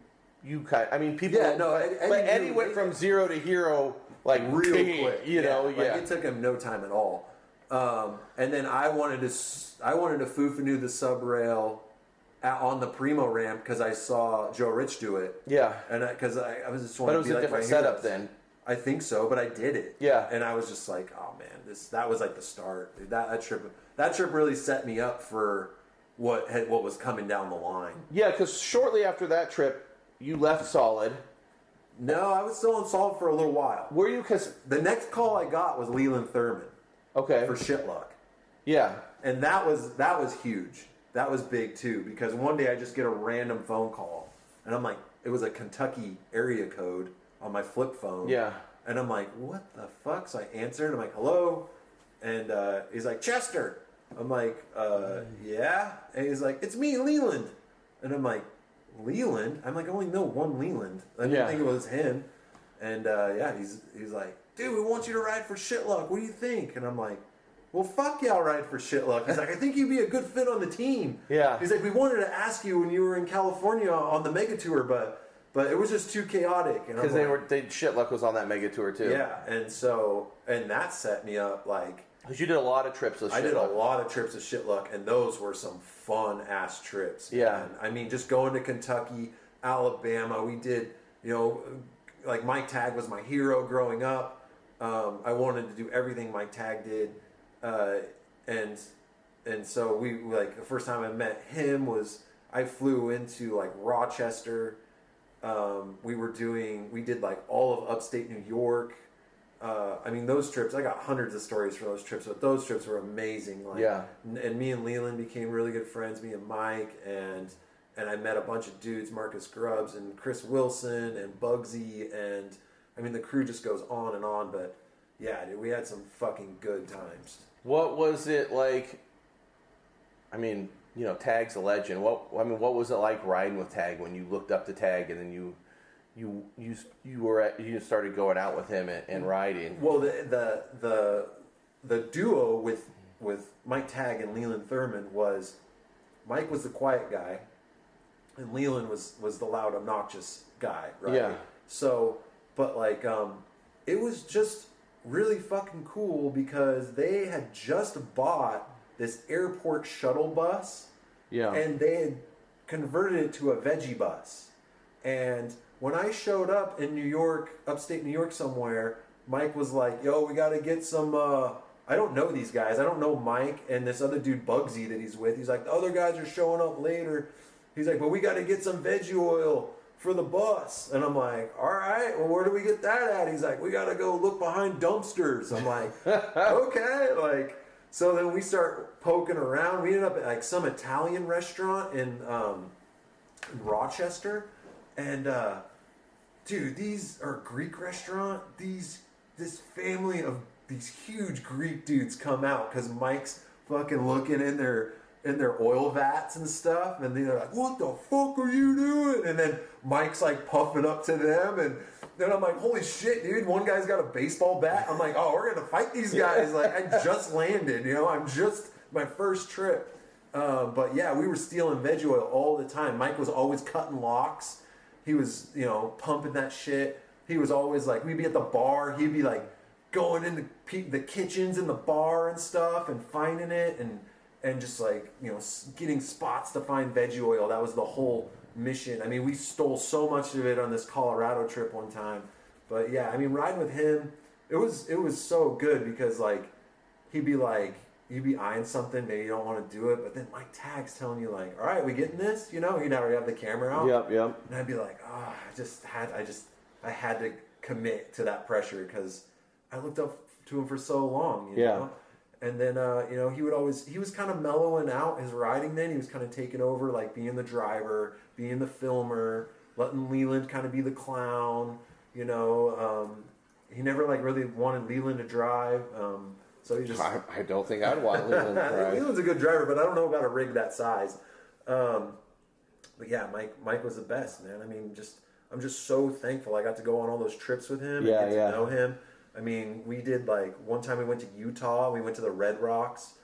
kind. I mean, people. Yeah, no, but Eddie knew- went from 0 to hero like real bing, quick. You know, like, yeah. it took him no time at all. And then I wanted to Fufanu the sub rail on the Primo ramp because I saw Joe Rich do it. Yeah. And because I was just But wanting it was to be a like different my setup heroes. then. I think so, but I did it. Yeah. And I was just like, oh man, that was like the start. That trip really set me up for what was coming down the line. Yeah, because shortly after that trip, you left Solid. No, I was still on Solid for a little while. Were you? Because The next call I got was Leland Thurman okay. for Shitluck. Yeah. And that was huge. That was big too, because one day I just get a random phone call, and I'm like, it was a Kentucky area code on my flip phone. Yeah. And I'm like, what the fuck? So I answered. I'm like, hello, and he's like, Chester. I'm like, yeah. And he's like, it's me, Leland. And I'm like, Leland? I'm like, I only know one Leland. I didn't Yeah. think it was him. And yeah, he's like, dude, we want you to ride for Shitluck. What do you think? And I'm like, well, fuck yeah, I'll ride for Shitluck. He's like, I think you'd be a good fit on the team. Yeah. He's like, we wanted to ask you when you were in California on the Mega Tour, but it was just too chaotic. Because Shitluck was on that mega tour too. Yeah, and that set me up like. Because you did a lot of trips with Shitluck. I did a lot of trips with Shitluck, and those were some fun ass trips. Yeah. Man. I mean, just going to Kentucky, Alabama. We did, like Mike Tagg was my hero growing up. I wanted to do everything Mike Tagg did, and so we like the first time I met him was I flew into like Rochester. We did like all of upstate New York. I mean, those trips, I got hundreds of stories for those trips, but those trips were amazing. Like, Yeah. And me and Leland became really good friends, me and Mike, and I met a bunch of dudes, Marcus Grubbs and Chris Wilson and Bugsy, and I mean, the crew just goes on and on, but yeah, dude, we had some fucking good times. What was it like? I mean, Tag's a legend. What was it like riding with Tag when you looked up to Tag and then you started going out with him and riding? Well, the duo with Mike Tagg and Leland Thurman was Mike was the quiet guy, and Leland was the loud, obnoxious guy, right? Yeah. So, but like, it was just really fucking cool because they had just bought this airport shuttle bus. Yeah. And they had converted it to a veggie bus. And when I showed up in New York, upstate New York somewhere, Mike was like, yo, we got to get some, I don't know these guys. I don't know Mike and this other dude, Bugsy, that he's with. He's like, the other guys are showing up later. He's like, but we got to get some veggie oil for the bus. And I'm like, all right, well, where do we get that at? He's like, we got to go look behind dumpsters. I'm like, okay. Like, so then we start poking around. We ended up at like some Italian restaurant in Rochester. And, dude, these are Greek restaurant. This family of these huge Greek dudes come out because Mike's fucking looking in their oil vats and stuff, and they're like, what the fuck are you doing? And then Mike's like puffing up to them, and then I'm like, holy shit, dude, one guy's got a baseball bat. I'm like, oh, we're gonna fight these guys. Like, I just landed, I'm just my first trip. But yeah, we were stealing veg oil all the time. Mike was always cutting locks. He was, pumping that shit. he was always like, we'd be at the bar, he'd be like going into the kitchens in the bar and stuff and finding it and just like, you know, getting spots to find veggie oil. That was the whole mission. I mean, we stole so much of it on this Colorado trip one time. But yeah, I mean, riding with him, it was so good because like he'd be eyeing something, maybe you don't want to do it, but then Mike Tagg's telling you like, all right, we getting this, you know, he'd already have the camera out. Yep. And I'd be like, oh, I had to commit to that pressure because I looked up to him for so long, you know? And then, you know, he was kind of mellowing out his riding then. He was kind of taking over, like being the driver, being the filmer, letting Leland kind of be the clown, you know. He never like really wanted Leland to drive. So he just... I don't think I'd want Leland to drive. Leland's a good driver, but I don't know about a rig that size. But yeah, Mike was the best, man. I mean, I'm just so thankful I got to go on all those trips with him and get to know him. I mean, we did like one time we went to Utah. We went to the Red Rocks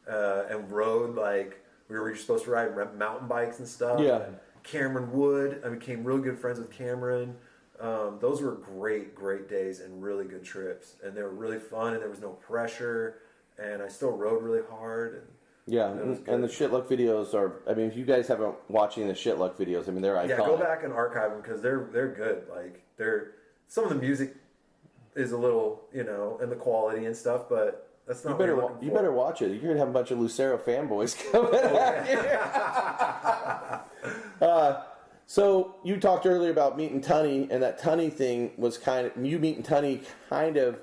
and rode like we were supposed to ride mountain bikes and stuff. Yeah. And Cameron Wood. I became really good friends with Cameron. Those were great days and really good trips, and they were really fun. And there was no pressure, and I still rode really hard. And yeah, and the Shitluck videos are. I mean, if you guys haven't watching the Shitluck videos, I mean, they're iconic. Yeah, go back and archive them because they're good. Like some of the music is a little, you know, and the quality and stuff, but that's not. You better watch it. You're gonna have a bunch of Lucero fanboys coming at you. So you talked earlier about meeting Tunney, and that Tunney thing was you meeting Tunney kind of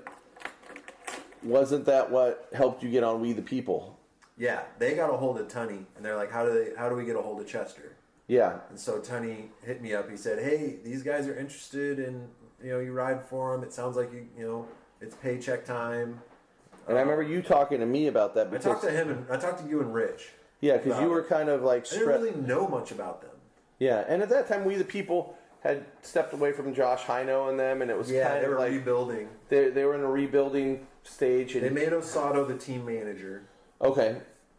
wasn't that what helped you get on We the People? Yeah, they got a hold of Tunney, and they're like, how do we get a hold of Chester? Yeah. And so Tunney hit me up. He said, hey, these guys are interested in, you know, you ride for them. It sounds like you know, it's paycheck time. And I remember you talking to me about that. I talked to him, and I talked to you and Rich. Yeah, because you were kind of like... I didn't really know much about them. Yeah, and at that time, We the People had stepped away from Josh Hino and them, and it was kind of like... rebuilding. They were in a rebuilding stage. And they made Osato the team manager. Okay.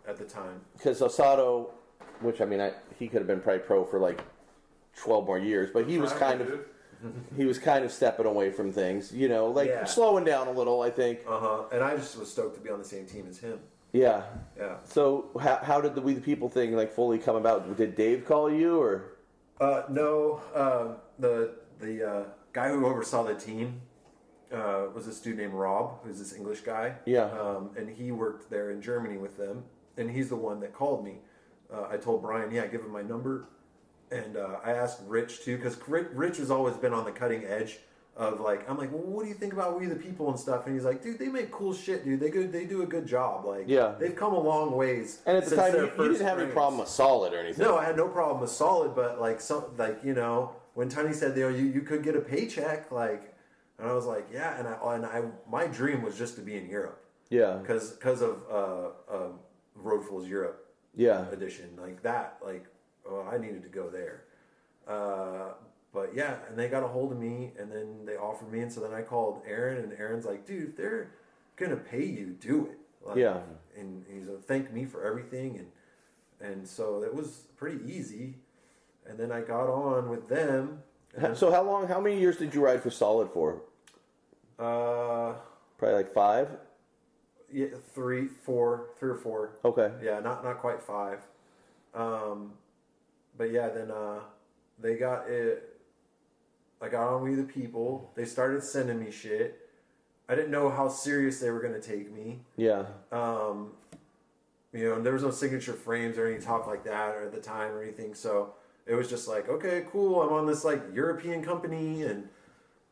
At the time. Because Osato, which, I mean, he could have been probably pro for like 12 more years, but he was kind of stepping away from things, you know, like slowing down a little, I think. And I just was stoked to be on the same team as him. Yeah. Yeah. So how did the We the People thing like fully come about? Did Dave call you or? No. The guy who oversaw the team was this dude named Rob, who's this English guy. Yeah. And he worked there in Germany with them, and he's the one that called me. I told Brian, give him my number, and I asked Rich too, because Rich has always been on the cutting edge of like, I'm like, well, what do you think about We the People and stuff? And he's like, dude, they make cool shit, dude. They do a good job. Like, they've come a long ways. And at the time, you didn't have any problem with Solid or anything. No, I had no problem with Solid, but like you know, when Tunney said, you know, you could get a paycheck, like, and I was like, yeah, and I my dream was just to be in Europe. Yeah. Because of Road Fools Europe. Edition like that, like, oh, I needed to go there. But yeah, and they got a hold of me, and then they offered me, and so then I called Aaron, and Aaron's like, dude, if they're gonna pay you, do it. Like, and he's like, thank me for everything, and so it was pretty easy. And then I got on with them. So how many years did you ride for Solid for? Probably like 5. Yeah, 3 or 4. Okay. Yeah, not quite 5. But yeah, then they got it. I got on We the People. They started sending me shit. I didn't know how serious they were going to take me. Yeah. You know, and there was no signature frames or any talk like that or at the time or anything. So it was just like, okay, cool. I'm on this like European company, and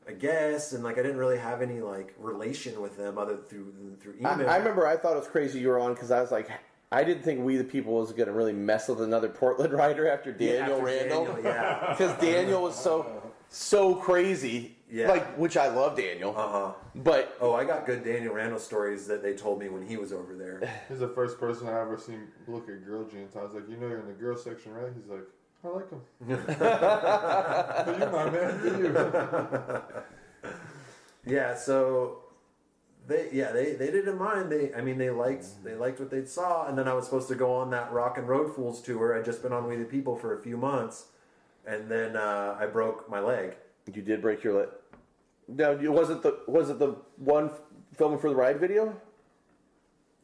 I guess, and like I didn't really have any like relation with them other through email. I remember I thought it was crazy you were on because I was like, I didn't think We the People was going to really mess with another Portland rider after Daniel Randall. Because Daniel was so crazy. Yeah. Like, which I love Daniel. But I got good Daniel Randall stories that they told me when he was over there. He's the first person I ever seen look at girl jeans. I was like, you know, you're in the girl section, right? He's like, I like them. But you, my man, do you? Yeah. So they didn't mind. They liked what they saw, and then I was supposed to go on that Rock and Road Fools tour. I'd just been on We the People for a few months, and then I broke my leg. You did break your leg. No, was it the one filming for the ride video?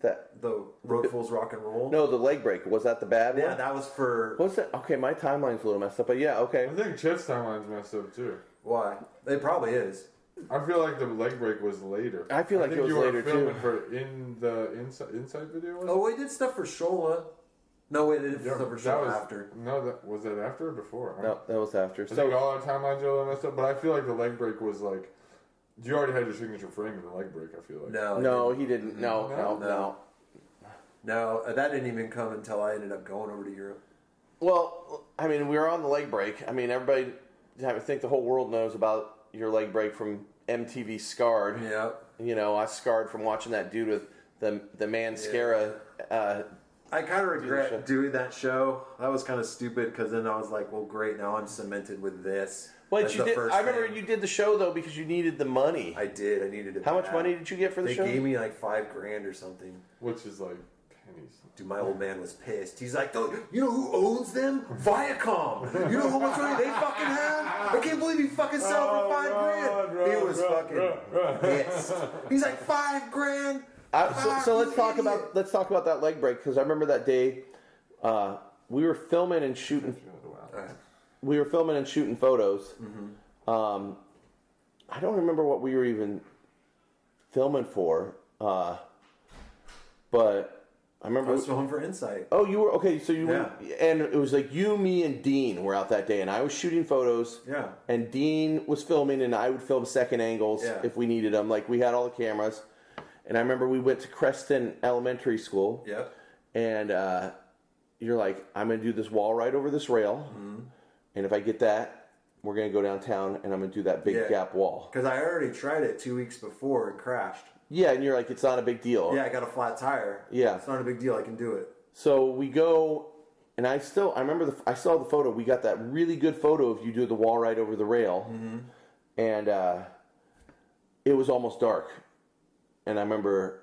That The Road Fools Rock and Roll? no, the leg break, was that the bad one? Yeah, that was for... What's that? Okay, my timeline's a little messed up, but yeah, okay. I think Chet's timeline's messed up too. Why? It probably is. I feel like the leg break was later. I feel like think it was you were later, filming too. For in the inside video. Was it? Oh, we did stuff for Shola. No, we did stuff for that Shola was after. No, was that after or before? No, that was after. I think all our timelines are a little messed up, but I feel like the leg break was like you already had your signature frame in the leg break. I feel like No, he didn't. No. No, that didn't even come until I ended up going over to Europe. Well, I mean, we were on the leg break. I mean, everybody, I think the whole world knows about your leg break from MTV Scarred. Yeah. You know, I scarred from watching that dude with the mascara. I kind of regret doing that show. That was kind of stupid because then I was like, well, great, now I'm cemented with this. But as you the did. first I remember thing. you did the show though because you needed the money. I did. I needed it. How much bad. money did you get for the show? They gave me like $5,000 or something. which is like pennies. Dude, my old man was pissed. He's like, you know who owns them? Viacom. You know how much money they fucking have? I can't believe he fucking settled for $5,000. He was fucking pissed. He's like, $5,000. So let's talk about that leg break because I remember that day we were filming and shooting. We were filming and shooting photos. Mm-hmm. I don't remember what we were even filming for, but I remember I was filming for Insight. Oh, you were okay. So you Yeah. and it was like you, me, and Dean were out that day, and I was shooting photos. Yeah. And Dean was filming, and I would film second angles if we needed them. Like we had all the cameras, and I remember we went to Creston Elementary School. Yep. And you're like, I'm gonna do this wall ride over this rail, and if I get that, we're gonna go downtown, and I'm gonna do that big gap wall. Because I already tried it 2 weeks before and crashed. Yeah, and you're like, it's not a big deal. Yeah, I got a flat tire. Yeah. It's not a big deal. I can do it. So we go, and I remember I saw the photo. We got that really good photo of you do the wall ride over the rail, and it was almost dark, and I remember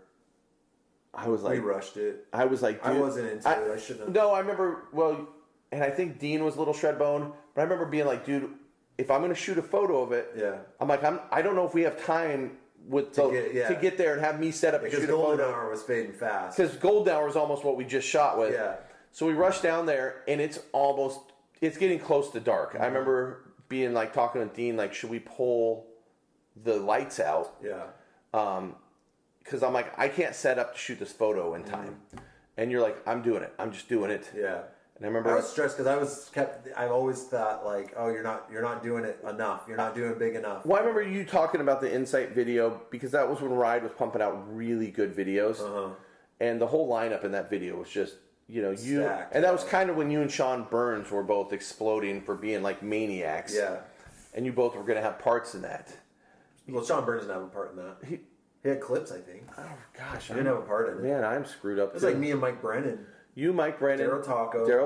I was like, We rushed it. I was like, dude, I wasn't into it. I shouldn't have. No, I remember. Well, and I think Dean was a little shred bone, but I remember being like, dude, if I'm going to shoot a photo of it, I'm like, I don't know if we have time to get there and have me set up and Because shoot a photo. golden hour was fading fast. Because golden hour is almost what we just shot with. Yeah. So we rushed down there, and it's getting close to dark. I remember being like talking to Dean, like, should we pull the lights out? Yeah. Because I'm like, I can't set up to shoot this photo in time. And you're like, I'm doing it. I'm just doing it. Yeah. And I remember I was stressed because I always thought like, oh, you're not doing it enough. You're not doing big enough. Well, I remember you talking about the Insight video because that was when Ride was pumping out really good videos, and the whole lineup in that video was just you Stacked, and that was kind of when you and Sean Burns were both exploding for being like maniacs. Yeah. And you both were going to have parts in that. Well, Sean Burns didn't have a part in that. He had clips, I think. Oh gosh, He didn't have a part in it. Man, I'm screwed up. It's like me and Mike Brennan. You, Mike Brennan, Daryl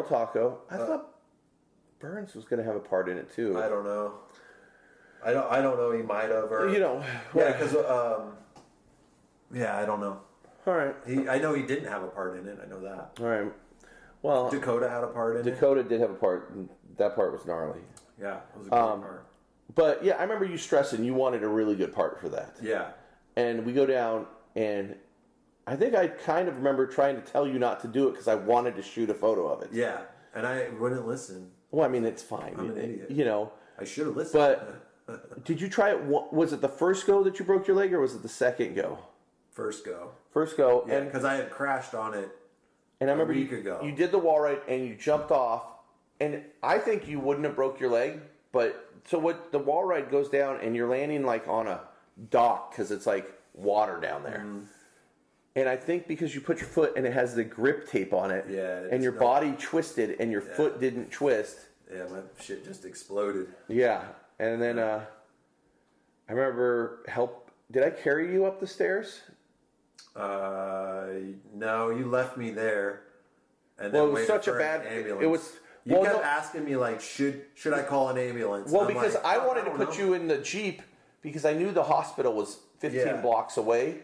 Taco. I thought Burns was going to have a part in it too. I don't know. I don't know. He might have. Or Yeah, because I don't know. All right. I know he didn't have a part in it. I know that. All right. Well, Dakota had a part in it. Dakota did have a part. And that part was gnarly. Yeah, it was a good part. But yeah, I remember you stressing you wanted a really good part for that. Yeah. And we go down, and I think I kind of remember trying to tell you not to do it because I wanted to shoot a photo of it. Yeah, and I wouldn't listen. Well, I mean, it's fine. I'm an idiot. You know. I should have listened. But did you try it? Was it the first go that you broke your leg, or was it the second go? First go. First go. Yeah, because I had crashed on it. And I remember a week ago. You did the wall ride and you jumped off, and I think you wouldn't have broke your leg, but so what? The wall ride goes down and you're landing like on a dock because it's like water down there. And I think because you put your foot and it has the grip tape on it, and your body twisted and your foot didn't twist. Yeah, my shit just exploded. Yeah, and then I remember Did I carry you up the stairs? No, you left me there. And Well, then it was waited such a for bad. an ambulance. It was. You well, kept no, asking me like, should I call an ambulance? well, And I'm because like, I wanted to don't put know. you in the Jeep because I knew the hospital was 15 blocks away.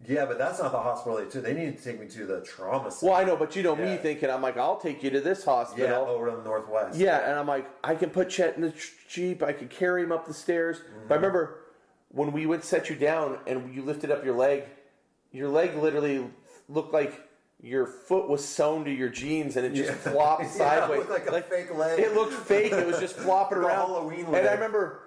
Yeah, but that's not the hospital they took. They needed to take me to the trauma center. Well, I know, but you know me Yeah. thinking, I'm like, I'll take you to this hospital. Yeah, over in the Northwest. Yeah, and I'm like, I can put Chet in the Jeep. I could carry him up the stairs. But I remember when we would set you down and you lifted up your leg literally looked like your foot was sewn to your jeans and it just flopped sideways. It looked like a fake leg. It looked fake. It was just flopping Like a around. Halloween and leg. I remember,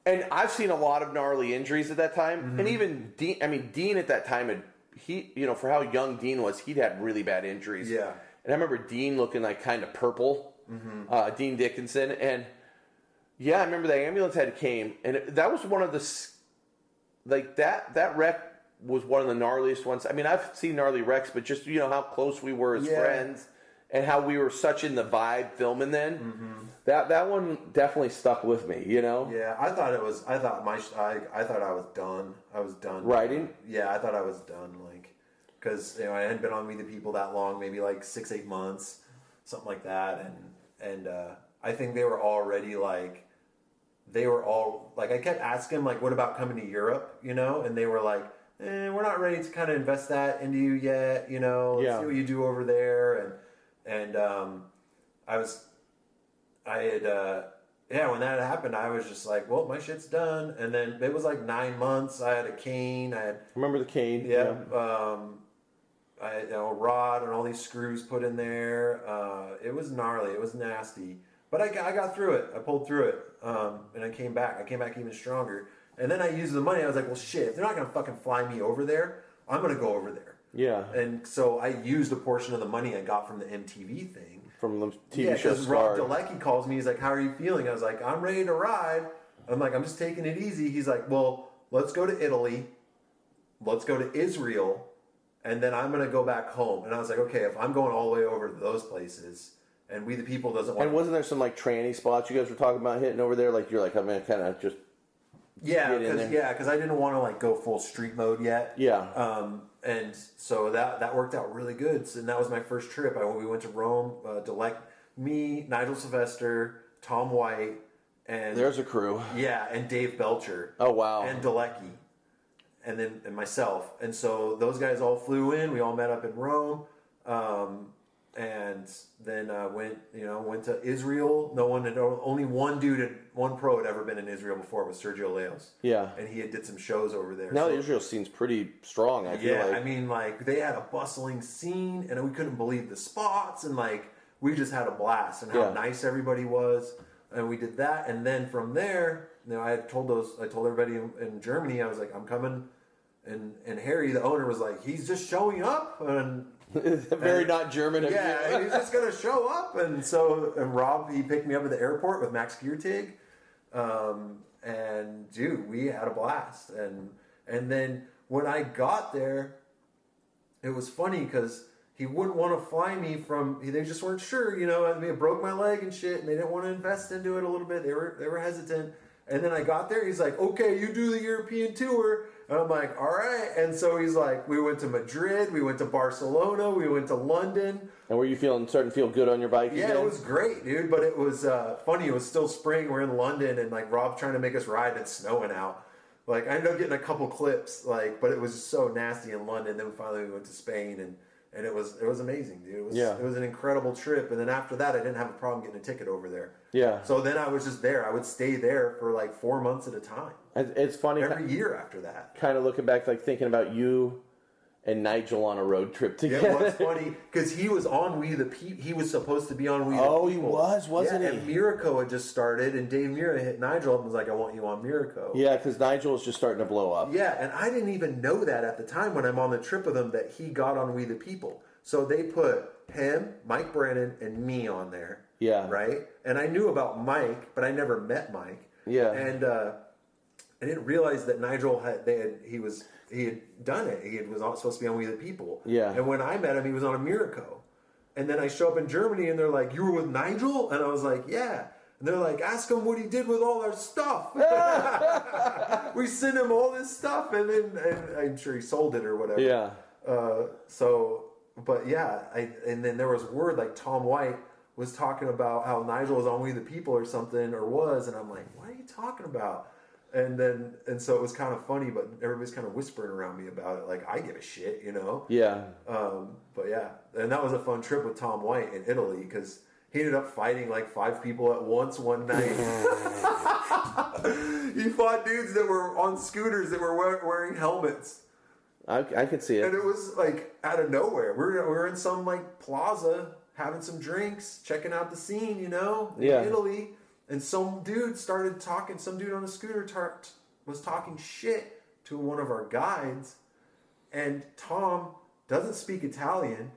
and I've seen a lot of gnarly injuries at that time. And even Dean at that time, for how young Dean was, he'd had really bad injuries. Yeah. And I remember Dean looking like kind of purple, Dean Dickinson. And yeah, I remember the ambulance head came, and that was one of that wreck was one of the gnarliest ones. I mean, I've seen gnarly wrecks, but just, how close we were as friends and how we were such in the vibe filming then. That one definitely stuck with me, Yeah, I thought I was done. I was done. Riding? Yeah, I thought I was done, because I hadn't been on We the People that long, maybe 6-8 months, something like that, and I think they were already I kept asking them what about coming to Europe, and they were like, we're not ready to kind of invest that into you yet, let's see what you do over there, and when that happened, I was just like, well, my shit's done. And then it was 9 months. I had a cane. I remember the cane. I had a rod and all these screws put in there. It was gnarly. It was nasty. But I got through it. I pulled through it. And I came back. I came back even stronger. And then I used the money. I was like, well, shit, if they're not going to fucking fly me over there, I'm going to go over there. Yeah. And so I used a portion of the money I got from the MTV thing. From the TV show because Rob Dalecki calls me. He's like, how are you feeling? I was like, I'm ready to ride. I'm like, I'm just taking it easy. He's like, well, let's go to Italy. Let's go to Israel. And then I'm going to go back home. And I was like, okay, if I'm going all the way over to those places and We the People doesn't want And wasn't there some tranny spots you guys were talking about hitting over there? You're like, I'm going to kind of just because I didn't want to go full street mode yet. Yeah. And so that worked out really good. So, and that was my first trip. We went to Rome, me, Nigel Sylvester, Tom White, and there's a crew. Yeah, and Dave Belcher. Oh wow. And Dalecki, and myself. And so those guys all flew in. We all met up in Rome, and then went to Israel. Only one pro had ever been in Israel before. It was Sergio Leos. Yeah. And he did some shows over there. Now the Israel scene's pretty strong, I feel like. I mean, they had a bustling scene, and we couldn't believe the spots, and we just had a blast, and how nice everybody was, and we did that, and then from there, I told everybody in Germany, I was like, I'm coming, and Harry, the owner, was like, he's just showing up, and very not German of you. Yeah, he's just gonna show up, and Rob, he picked me up at the airport with Max Giertig, and dude, we had a blast, and then when I got there, it was funny because he wouldn't want to fly me they just weren't sure, I broke my leg and shit, and they didn't want to invest into it a little bit. They were hesitant. And then I got there, he's like, okay, you do the European tour. And I'm like, all right. And so he's like, we went to Madrid, we went to Barcelona, we went to London. And were you starting to feel good on your bike again? Yeah, it was great, dude. But it was funny. It was still spring. We're in London, and Rob's trying to make us ride, and it's snowing out. I ended up getting a couple clips, but it was just so nasty in London. Then finally we went to Spain, and it was amazing, dude. It was an incredible trip. And then after that, I didn't have a problem getting a ticket over there. Yeah. So then I was just there. I would stay there for 4 months at a time. It's funny. Every year after that. Kind of looking back, thinking about you and Nigel on a road trip together. It was funny because he was on he was supposed to be on We the People. Oh, he wasn't he? And Miraco had just started, and Dave Mira hit Nigel up and was like, I want you on Miraco. Yeah, because Nigel was just starting to blow up. Yeah, and I didn't even know that at the time when I'm on the trip with him that he got on We the People. So they put him, Mike Brennan, and me on there. Yeah. Right? And I knew about Mike, but I never met Mike. Yeah. And I didn't realize that Nigel he had done it. He was supposed to be on We the People. Yeah. And when I met him, he was on a Miraco. And then I show up in Germany, and they're like, you were with Nigel? And I was like, yeah. And they're like, ask him what he did with all our stuff. We sent him all this stuff, and I'm sure he sold it or whatever. Yeah. And then there was word Tom White was talking about how Nigel was on We the People or something, and I'm like, what are you talking about? And so it was kind of funny, but everybody's kind of whispering around me about it, I give a shit, Yeah. But yeah, and that was a fun trip with Tom White in Italy because He ended up fighting like 5 people at once one night. He fought dudes that were on scooters that were wearing helmets. I can see it. And it was like out of nowhere. We're in some like plaza having some drinks, checking out the scene, in Italy. And some dude started talking, some dude on a scooter was talking shit to one of our guides. And Tom doesn't speak Italian,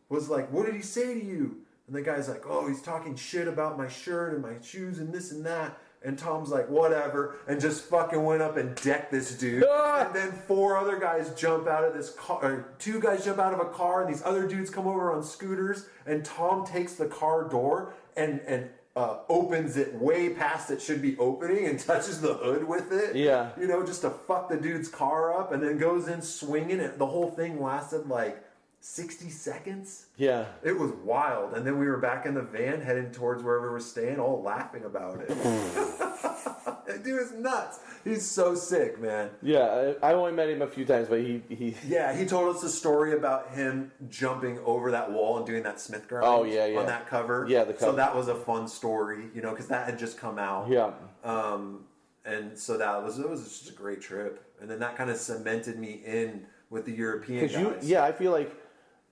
was like, what did he say to you? And the guy's like, oh, he's talking shit about my shirt and my shoes and this and that. And Tom's like, whatever, and just fucking went up and decked this dude. And then 4 other guys jump out of this car, or 2 guys jump out of a car, and these other dudes come over on scooters, and Tom takes the car door and opens it way past it should be opening and touches the hood with it. Yeah. Just to fuck the dude's car up, and then goes in swinging it. The whole thing lasted like 60 seconds. Yeah. It was wild. And then we were back in the van heading towards where we were staying, all laughing about it. That dude is nuts. He's so sick, man. Yeah, I only met him a few times, but he Yeah, he told us a story about him jumping over that wall and doing that Smith grind. Oh, yeah. On that cover. Yeah, the cover. So that was a fun story, because that had just come out. Yeah. And so it was just a great trip. And then that kind of cemented me in with the European guys. I feel like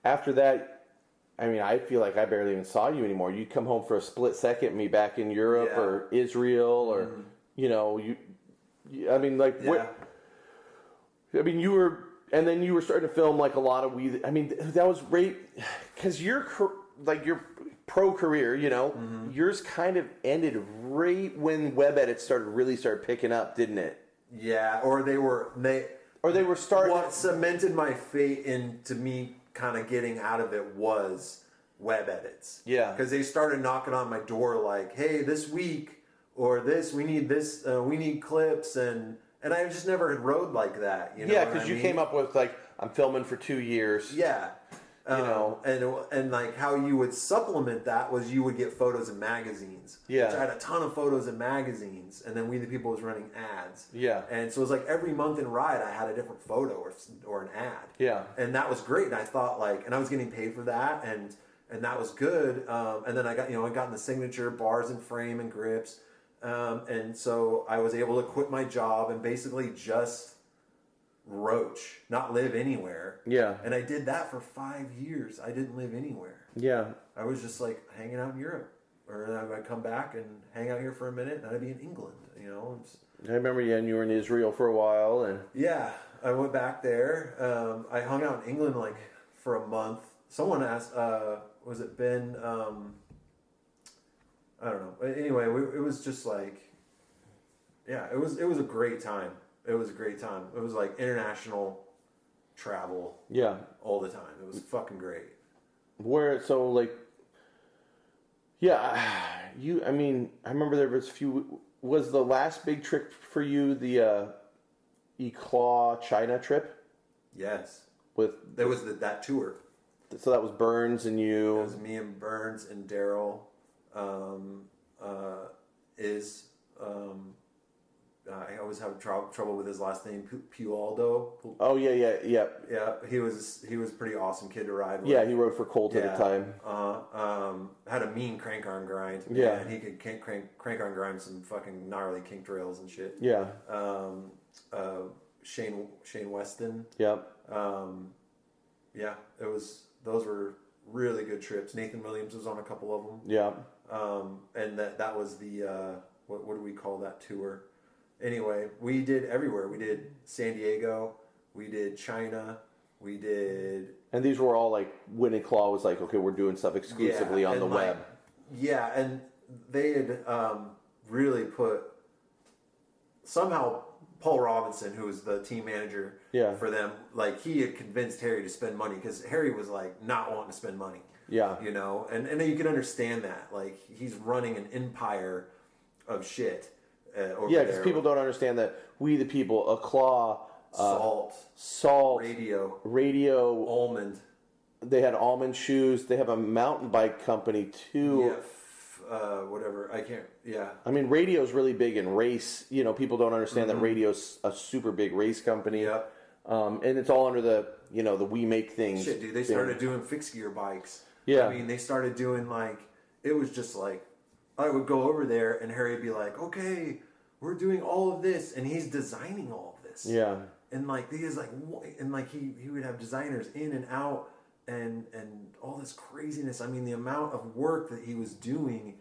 after that, I feel like I barely even saw you anymore. You'd come home for a split second, me back in Europe or Israel or, you were, and then you were starting to film like a lot of that was great because your pro career, yours kind of ended right when web edits started picking up, didn't it? Yeah, or they were starting. What cemented my fate into me kind of getting out of it was web edits. Yeah. Because they started knocking on my door like, hey, this week or we need clips, and I just never rode like that. Yeah, because you came up with like, I'm filming for 2 years. Yeah. And like how you would supplement that was you would get photos in magazines. Yeah. Which I had a ton of photos in magazines, and then We the People was running ads. Yeah. And so it was like every month in Ride I had a different photo or an ad. Yeah. And that was great. And I thought and I was getting paid for that, and that was good. And then I got in the signature bars and frame and grips. And so I was able to quit my job and basically just roach, not live anywhere. Yeah. And I did that for 5 years. I didn't live anywhere. Yeah. I was just like hanging out in Europe, or I'd come back and hang out here for a minute, and I'd be in England. I remember, and you were in Israel for a while, and yeah, I went back there. I hung out in England like for a month. Someone asked, was it Ben? I don't know. Anyway, it was just like, yeah, it was a great time. It was a great time. It was like international travel. Yeah. All the time. It was fucking great. I remember there was the last big trip for you the Eclaw China trip? Yes. There was that tour. So that was Burns and you. It was me and Burns and Daryl. I always have trouble with his last name, Pualdo. Oh yeah. Yeah, he was pretty awesome kid to ride with. Yeah, he rode for Colt at the time. Had a mean crank arm grind. Yeah, and he could crank arm grind some fucking gnarly kink trails and shit. Yeah. Shane Weston. Yep. Yeah, those were really good trips. Nathan Williams was on a couple of them. Yeah. And that was the what do we call that tour? Anyway, we did everywhere. We did San Diego, we did China, we did... And these were all like, when Eclaw was like, okay, we're doing stuff exclusively on the web. Yeah, and they had really put... Somehow, Paul Robinson, who was the team manager for them, like, he had convinced Harry to spend money, because Harry was like, not wanting to spend money. Yeah. And you can understand that. Like, he's running an empire of shit. Because people don't understand that We the People, Eclaw, Salt, Radio, Almond. They had Almond shoes. They have a mountain bike company too. Yeah, whatever. I can't. Yeah. I mean, Radio's really big in race. People don't understand that Radio's a super big race company. Yeah. And it's all under the the We Make Things. Shit, dude. They started doing fixed gear bikes. Yeah. I mean, they started doing like it was just like, I would go over there and Harry would be like, okay, we're doing all of this. And he's designing all of this. Yeah. And like, he is like, and like he would have designers in and out and all this craziness. I mean, the amount of work that he was doing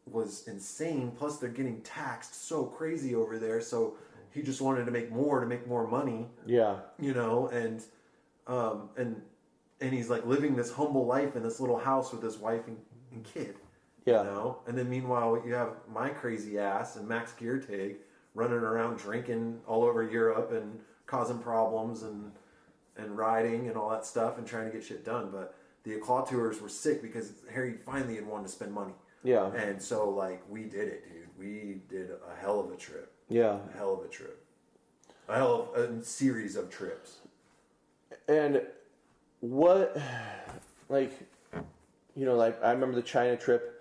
was insane. Plus they're getting taxed so crazy over there. So he just wanted to make more money. Yeah. You know, and he's like living this humble life in this little house with his wife and kid. Yeah. You know? And then meanwhile you have my crazy ass and Max Geertag running around drinking all over Europe and causing problems and riding and all that stuff and trying to get shit done. But the Eclat tours were sick because Harry finally had wanted to spend money. Yeah. And so like we did it, dude. We did a hell of a trip. Yeah. A hell of a trip. A hell of a series of trips. And what, like, you know, like I remember the China trip.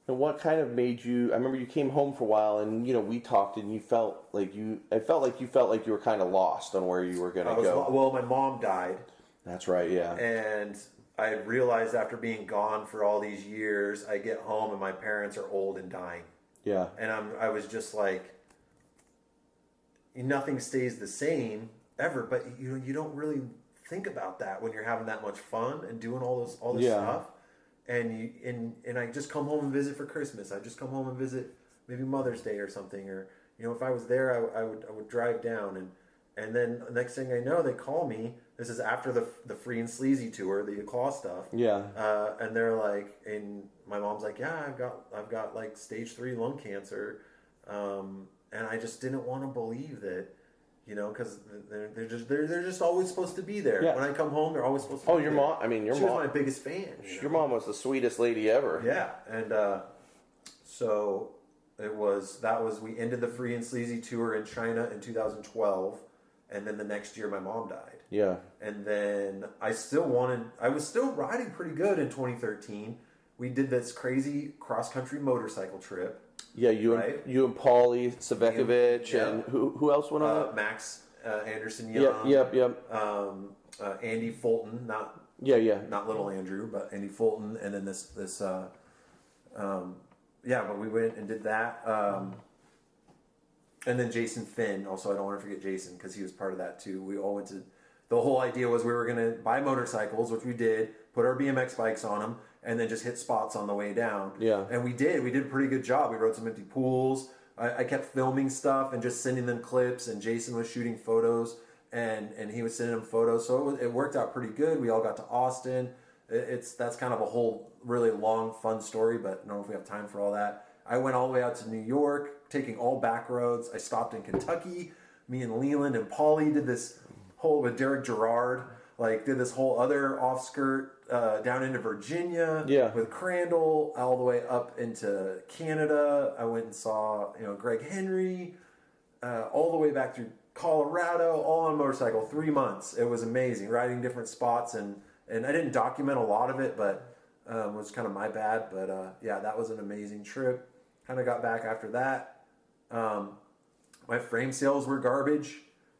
And what kind of made you? I remember you came home for a while, and you know we talked, and you felt like you. I felt like you were kind of lost on where you were going to go. Well, my mom died. That's right. Yeah. And I realized after being gone for all these years, I get home and my parents are old and dying. Yeah. And I was just like, nothing stays the same ever. But you don't really think about that when you're having that much fun and doing all this stuff. And I just come home and visit for Christmas. I just come home and visit maybe Mother's Day or something, or you know, if I was there, I would drive down, and then the next thing I know, they call me. This is after the Free and Sleazy tour, the Eclat stuff. Yeah. And they're like, and my mom's like, yeah, I've got like stage 3 lung cancer, and I just didn't want to believe that. You know, because they're just always supposed to be there. Yeah. When I come home, they're always supposed to. Oh, be your there. mom. I mean, your She mom. was my biggest fan. Your mom was the sweetest lady ever. Yeah, and so we ended the Free and Sleazy tour in China in 2012, and then the next year my mom died. Yeah. And then I was still riding pretty good in 2013. We did this crazy cross country motorcycle trip. Yeah, you and Paulie Savekovic and who else went on it? Max Anderson Young. Yep. Andy Fulton, not little Andrew, but Andy Fulton, and then this but we went and did that. And then Jason Finn, also I don't want to forget Jason because he was part of that too. We all went to, the whole idea was we were going to buy motorcycles, which we did, put our BMX bikes on them, and then just hit spots on the way down. Yeah. And we did a pretty good job. We rode some empty pools. I kept filming stuff and just sending them clips, and Jason was shooting photos and he was sending them photos. So it worked out pretty good. We all got to Austin. That's kind of a whole really long, fun story, but I don't know if we have time for all that. I went all the way out to New York, taking all back roads. I stopped in Kentucky. Me and Leland and Paulie did this whole, with Derek Gerard, did this whole other off-skirt down into Virginia with Crandall, all the way up into Canada. I went and saw, Greg Henry, all the way back through Colorado, all on a motorcycle, 3 months. It was amazing, riding different spots, and I didn't document a lot of it, but it was kind of my bad. But that was an amazing trip. Kind of got back after that. My frame sales were garbage.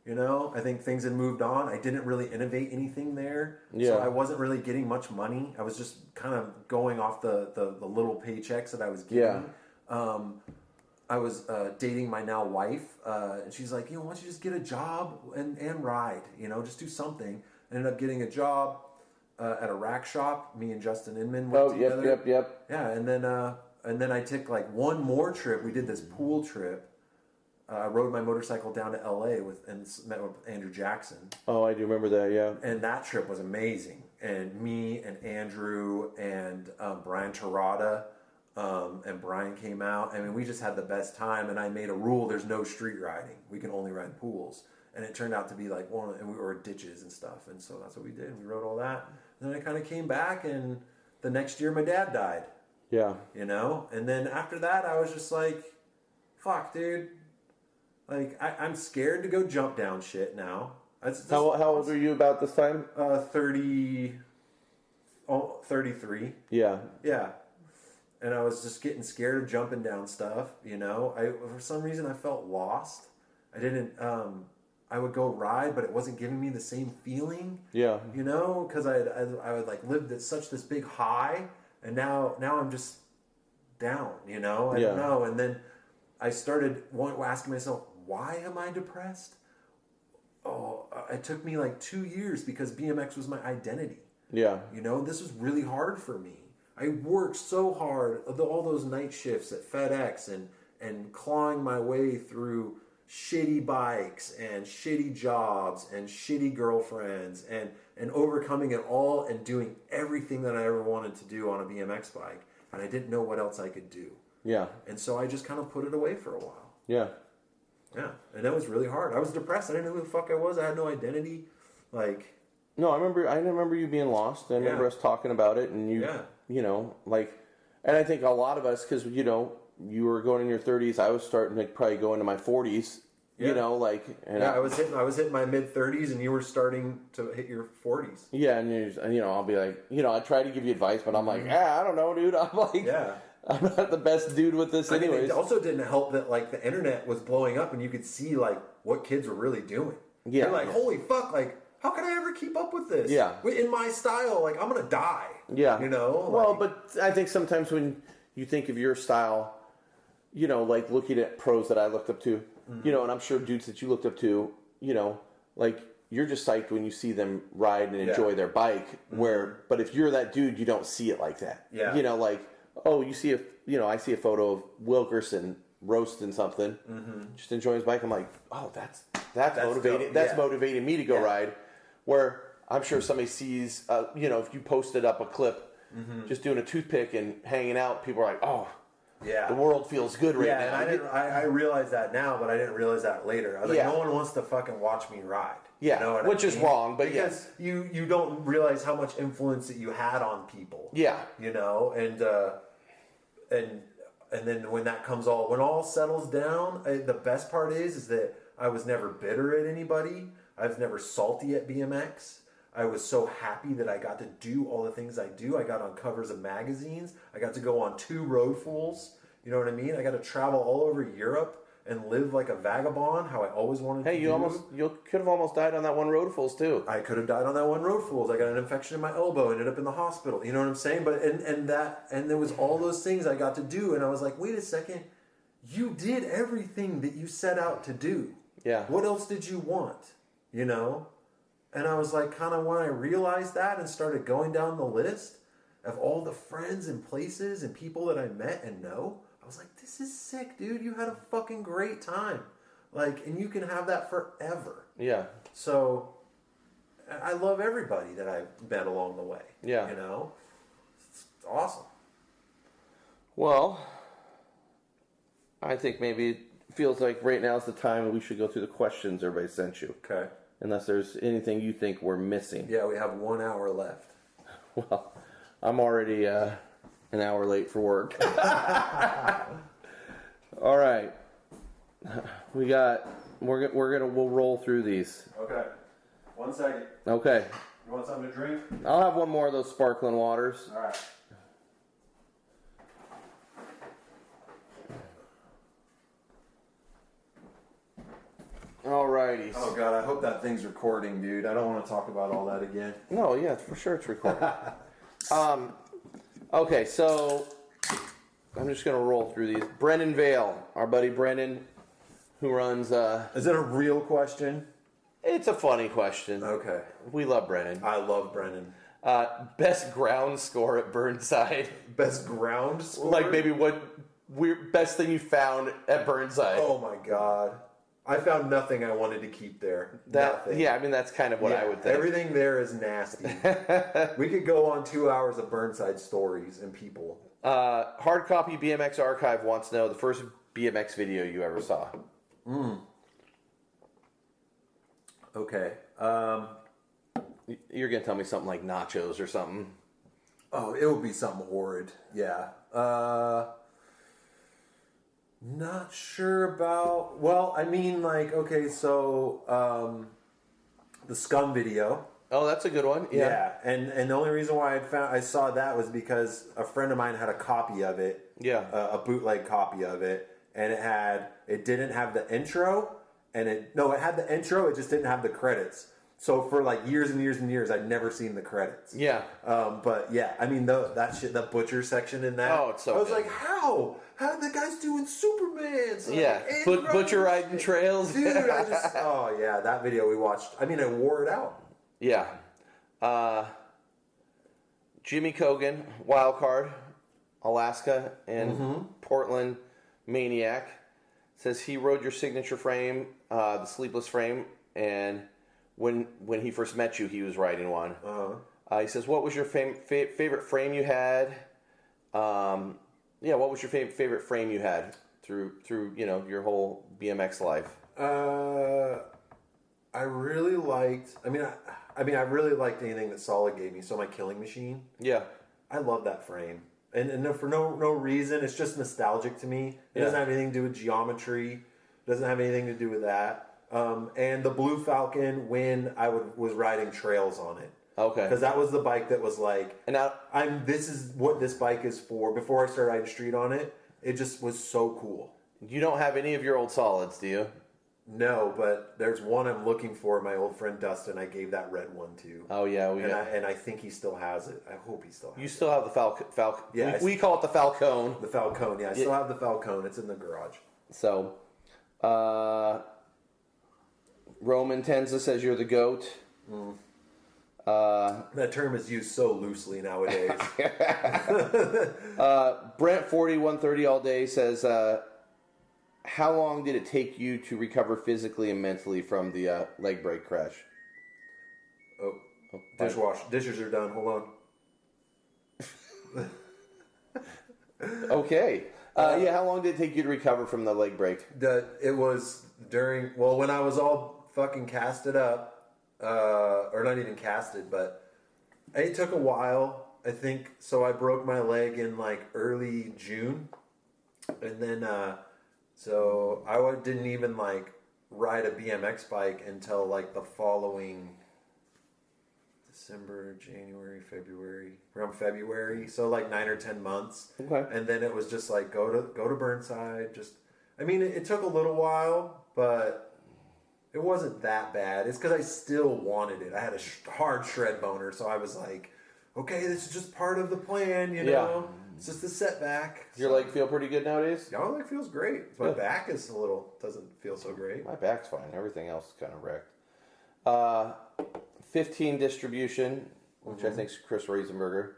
I think things had moved on. I didn't really innovate anything there. So I wasn't really getting much money. I was just kind of going off the little paychecks that I was getting. I was dating my now wife, and she's like, why don't you just get a job and ride? Just do something. I ended up getting a job at a rack shop. Me and Justin Inman went together. Yep. Yeah, and then I took one more trip. We did this pool trip. I rode my motorcycle down to LA and met with Andrew Jackson. Oh, I do remember that, yeah. And that trip was amazing. And me and Andrew and Brian Terada and Brian came out. I mean, we just had the best time. And I made a rule: there's no street riding. We can only ride pools. And it turned out to be and we were ditches and stuff. And so that's what we did. We rode all that. And then I kind of came back, and the next year my dad died. Yeah. And then after that, I was just like, fuck, dude. I'm scared to go jump down shit now. How old are you about this time? 33. Yeah. Yeah. And I was just getting scared of jumping down stuff, for some reason I felt lost. I didn't, I would go ride, but it wasn't giving me the same feeling. Yeah. Because I would lived at such this big high, and now I'm just down, you know? I don't know. And then I started asking myself, why am I depressed? Oh, it took me like 2 years because BMX was my identity. Yeah. You know, this was really hard for me. I worked so hard, all those night shifts at FedEx and clawing my way through shitty bikes and shitty jobs and shitty girlfriends and overcoming it all and doing everything that I ever wanted to do on a BMX bike. And I didn't know what else I could do. Yeah. And so I just kind of put it away for a while. Yeah. Yeah. And that was really hard. I was depressed. I didn't know who the fuck I was. I had no identity. Like... No, I remember you being lost. I remember us talking about it, and you know, like, and I think a lot of us, because, you know, you were going in your 30s, I was starting to probably go into my 40s, you know, like, and I was hitting my mid 30s, and you were starting to hit your 40s. Yeah, and you know, I'll be like, you know, I try to give you advice, but I'm like, I don't know, dude. I'm like, I'm not the best dude with this, anyways. It also didn't help that, like, the internet was blowing up, and you could see, like, what kids were really doing. Yeah, you're like, holy fuck, like, how can I ever keep up with this? Yeah. In my style, like, I'm going to die. Yeah. You know? Well, like, but I think sometimes when you think of your style, you know, like looking at pros that I looked up to, you know, and I'm sure dudes that you looked up to, you know, like, you're just psyched when you see them ride and enjoy their bike. But if you're that dude, you don't see it like that. Yeah. You know, like, oh, I see a photo of Wilkerson roasting something, just enjoying his bike. I'm like, oh, that's motivating. dope. That's motivating me to go ride. Where I'm sure somebody sees, you know, if you posted up a clip, just doing a toothpick and hanging out, people are like, oh, the world feels good right now. And I realize that now, but I didn't realize that later. I was like, no one wants to fucking watch me ride. Yeah, you know what which I is mean? wrong, but because you don't realize how much influence that you had on people. Yeah, you know, and then when all settles down, the best part is that I was never bitter at anybody. I was never salty at BMX. I was so happy that I got to do all the things I do. I got on covers of magazines. I got to go on 2 Road Fools. You know what I mean? I got to travel all over Europe and live like a vagabond, how I always wanted to do. You could have almost died on that one Road Fools too. I could have died on that one Road Fools. I got an infection in my elbow, ended up in the hospital. You know what I'm saying? But and there was all those things I got to do, and I was like, wait a second, you did everything that you set out to do. Yeah. What else did you want? You know? And I was like, kind of when I realized that and started going down the list of all the friends and places and people that I met and know, I was like, this is sick, dude. You had a fucking great time. Like, and you can have that forever. Yeah. So, I love everybody that I've met along the way. Yeah. You know? It's awesome. Well, I think maybe it feels like right now is the time we should go through the questions everybody sent you. Okay. Unless there's anything you think we're missing. Yeah, we have 1 hour left. Well, I'm already an hour late for work. All right. We'll roll through these. Okay. 1 second. Okay. You want something to drink? I'll have one more of those sparkling waters. All right. Alrighty. Oh God, I hope that thing's recording, dude. I don't want to talk about all that again. No, yeah, for sure it's recording. Okay, so I'm just gonna roll through these. Brennan Vale, our buddy Brennan, who runs. Is it a real question? It's a funny question. Okay. We love Brennan. I love Brennan. Best ground score at Burnside. Best ground score? Like maybe what best thing you found at Burnside. Oh my God. I found nothing I wanted to keep there. Nothing. Yeah, I mean, that's kind of what I would think. Everything there is nasty. We could go on 2 hours of Burnside stories and people. Hard Copy BMX Archive wants to know the first BMX video you ever saw. Okay. You're going to tell me something like nachos or something. Oh, it would be something horrid. Yeah. Not sure about. Well, I mean, like, okay, so the Scum video. Oh, that's a good one. Yeah. And the only reason why I saw that was because a friend of mine had a copy of it. Yeah. A bootleg copy of it, and it didn't have the intro, it had the intro, it just didn't have the credits. So for like years and years and years, I'd never seen the credits. Yeah. But yeah, I mean, that shit, the butcher section in that. Oh, it's so I was good. like, how? How the guy's doing Superman? So Yeah. like, Butcher riding trails. Dude, oh yeah, that video we watched. I mean, I wore it out. Yeah. Jimmy Cogan, wild card, Alaska and Portland Maniac, says he rode your signature frame, the sleepless frame, and when he first met you, he was riding one. He says, what was your favorite frame you had? What was your favorite frame you had through your whole BMX life? I really liked. I really liked anything that Solid gave me. So my Killing Machine. Yeah. I love that frame, and for no reason. It's just nostalgic to me. It doesn't have anything to do with geometry. It doesn't have anything to do with that. And the Blue Falcon when I was riding trails on it. Okay. Because that was the bike that was like, and now this is what this bike is for. Before I started riding street on it, it just was so cool. You don't have any of your old solids, do you? No, but there's one I'm looking for. My old friend Dustin, I gave that red one to. Oh yeah, and I think he still has it. I hope he still has it. You still have the Falcon. Yeah, we call it the Falcone. The Falcone, yeah. I still have the Falcone. It's in the garage. So, Roman Tenza says you're the GOAT. That term is used so loosely nowadays. Brent 4130 all day says, how long did it take you to recover physically and mentally from the leg break crash? Dishes are done. Hold on. Okay. How long did it take you to recover from the leg break? It was when I was all fucking casted up, or not even casted, but it took a while, I think. So I broke my leg in like early June, and then so I didn't even like ride a BMX bike until like the following December, January, February, around February. So like 9 or 10 months. Okay. And then it was just like go to Burnside. It took a little while, but it wasn't that bad. It's because I still wanted it. I had a hard shred boner, so I was like, okay, this is just part of the plan, you know. Yeah. It's just a setback. Does your leg feel pretty good nowadays? My leg feels great. My back is doesn't feel so great. My back's fine. Everything else is kind of wrecked. 15 distribution, which I think is Chris Riesenberger,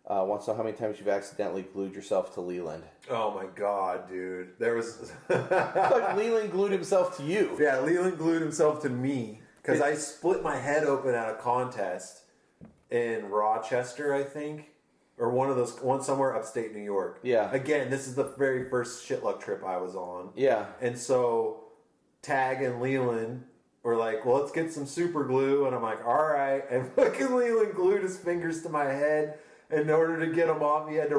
wants to know how many times you've accidentally glued yourself to Leland. Oh my god, dude. There was... But Leland glued himself to you. Yeah, Leland glued himself to me. Because I split my head open at a contest in Rochester, I think. Or one somewhere upstate New York. Yeah. Again, this is the very first Shitluck trip I was on. Yeah. And so Tag and Leland were like, well, let's get some super glue. And I'm like, all right. And fucking Leland glued his fingers to my head. And in order to get them off, he had to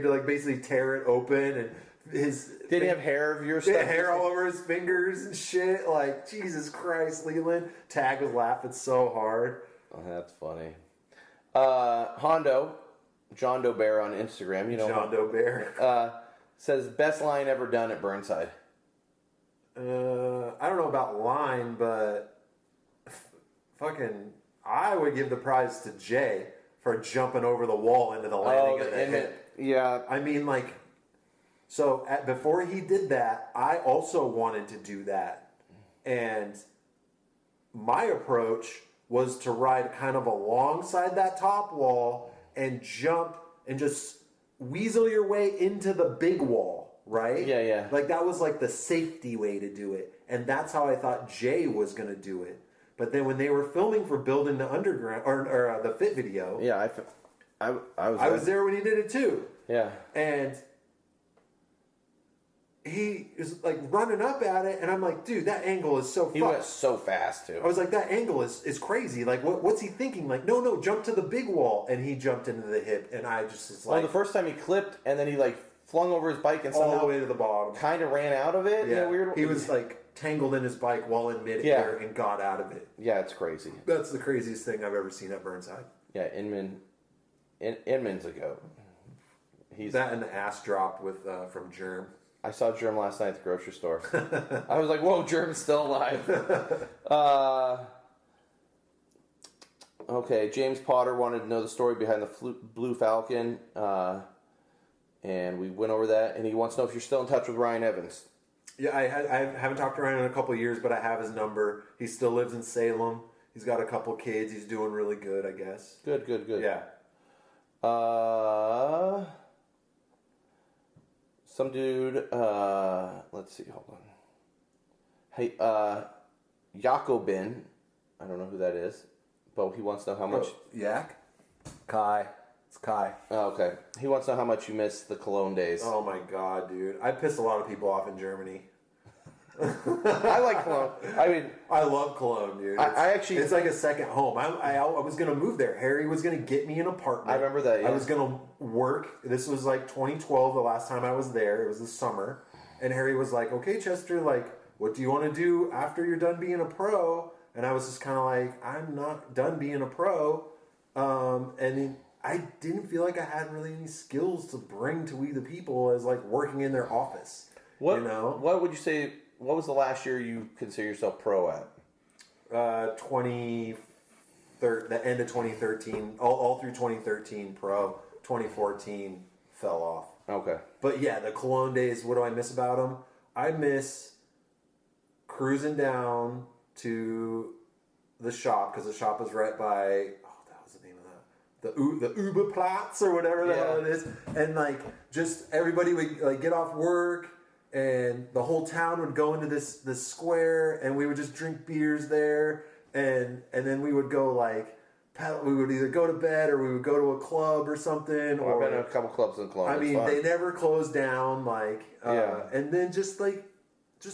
like basically tear it open. And Did he have hair of your stuff? Yeah, hair all over his fingers and shit. Like, Jesus Christ, Leland. Tag was laughing so hard. Oh, that's funny. Hondo, John Doe Bear on Instagram, John Doe Bear. says best line ever done at Burnside. I don't know about line, but fucking, I would give the prize to Jay for jumping over the wall into the landing of the hip. Yeah. I mean, like, so before he did that, I also wanted to do that. And my approach was to ride kind of alongside that top wall and jump and just weasel your way into the big wall, right? Yeah, yeah. Like that was like the safety way to do it. And that's how I thought Jay was going to do it. But then when they were filming for Building the Underground, or the Fit video. Yeah, I was there when he did it too. Yeah. And he is like running up at it, and I'm like, dude, that angle is so fast. He went so fast too. I was like, that angle is crazy. Like, what's he thinking? Like, no, jump to the big wall. And he jumped into the hip, and I just was like... Well, the first time he clipped, and then he like flung over his bike and somehow... all the way to the bottom. Kind of ran out of it. Yeah. In a weird way. He was like tangled in his bike while in midair and got out of it. Yeah, it's crazy. That's the craziest thing I've ever seen at Burnside. Yeah, Inman's a goat. He's that and the ass drop with from Germ. I saw Germ last night at the grocery store. I was like, whoa, Germ's still alive. Okay, James Potter wanted to know the story behind the Blue Falcon, and we went over that. And he wants to know if you're still in touch with Ryan Evans. Yeah, I haven't talked to Ryan in a couple of years, but I have his number. He still lives in Salem. He's got a couple kids. He's doing really good, I guess. Good. Yeah. Some dude, let's see, hold on. Hey, Jacobin, I don't know who that is, but he wants to know how much. Yak? Kai. It's Kai. Oh, okay. He wants to know how much you miss the Cologne days. Oh my god, dude. I pissed a lot of people off in Germany. I like Cologne. I mean, I love Cologne, dude. It's like a second home. I was going to move there. Harry was going to get me an apartment. I remember that, yeah. I was going to work. This was like 2012, the last time I was there. It was the summer. And Harry was like, okay, Chester, like, what do you want to do after you're done being a pro? And I was just kind of like, I'm not done being a pro. And I didn't feel like I had really any skills to bring to We the People as like working in their office. What would you say? What was the last year you consider yourself pro at? The end of 2013, all through 2013 pro. 2014 fell off. Okay. But yeah, the Cologne days, what do I miss about them? I miss cruising down to the shop, because the shop was right by, that was the name of that, the Uberplatz or whatever the hell it is. And like, just everybody would like get off work, and the whole town would go into this square, and we would just drink beers there, and then we would go like we would either go to bed or we would go to a club or something. I've been to a couple clubs in Cologne. I mean, they never closed down. Like, and then just the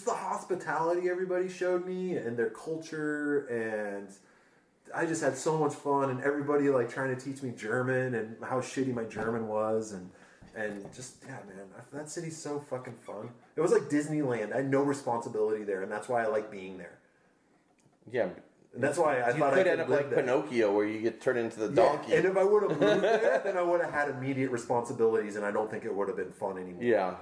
hospitality everybody showed me and their culture, and I just had so much fun. And everybody like trying to teach me German and how shitty my German was, and just, yeah, man, that city's so fucking fun. It was like Disneyland. I had no responsibility there, and that's why I like being there. Yeah. And that's why I thought I could end up like there. Pinocchio, where you get turned into the donkey. And if I would have moved there, then I would have had immediate responsibilities, and I don't think it would have been fun anymore. Yeah.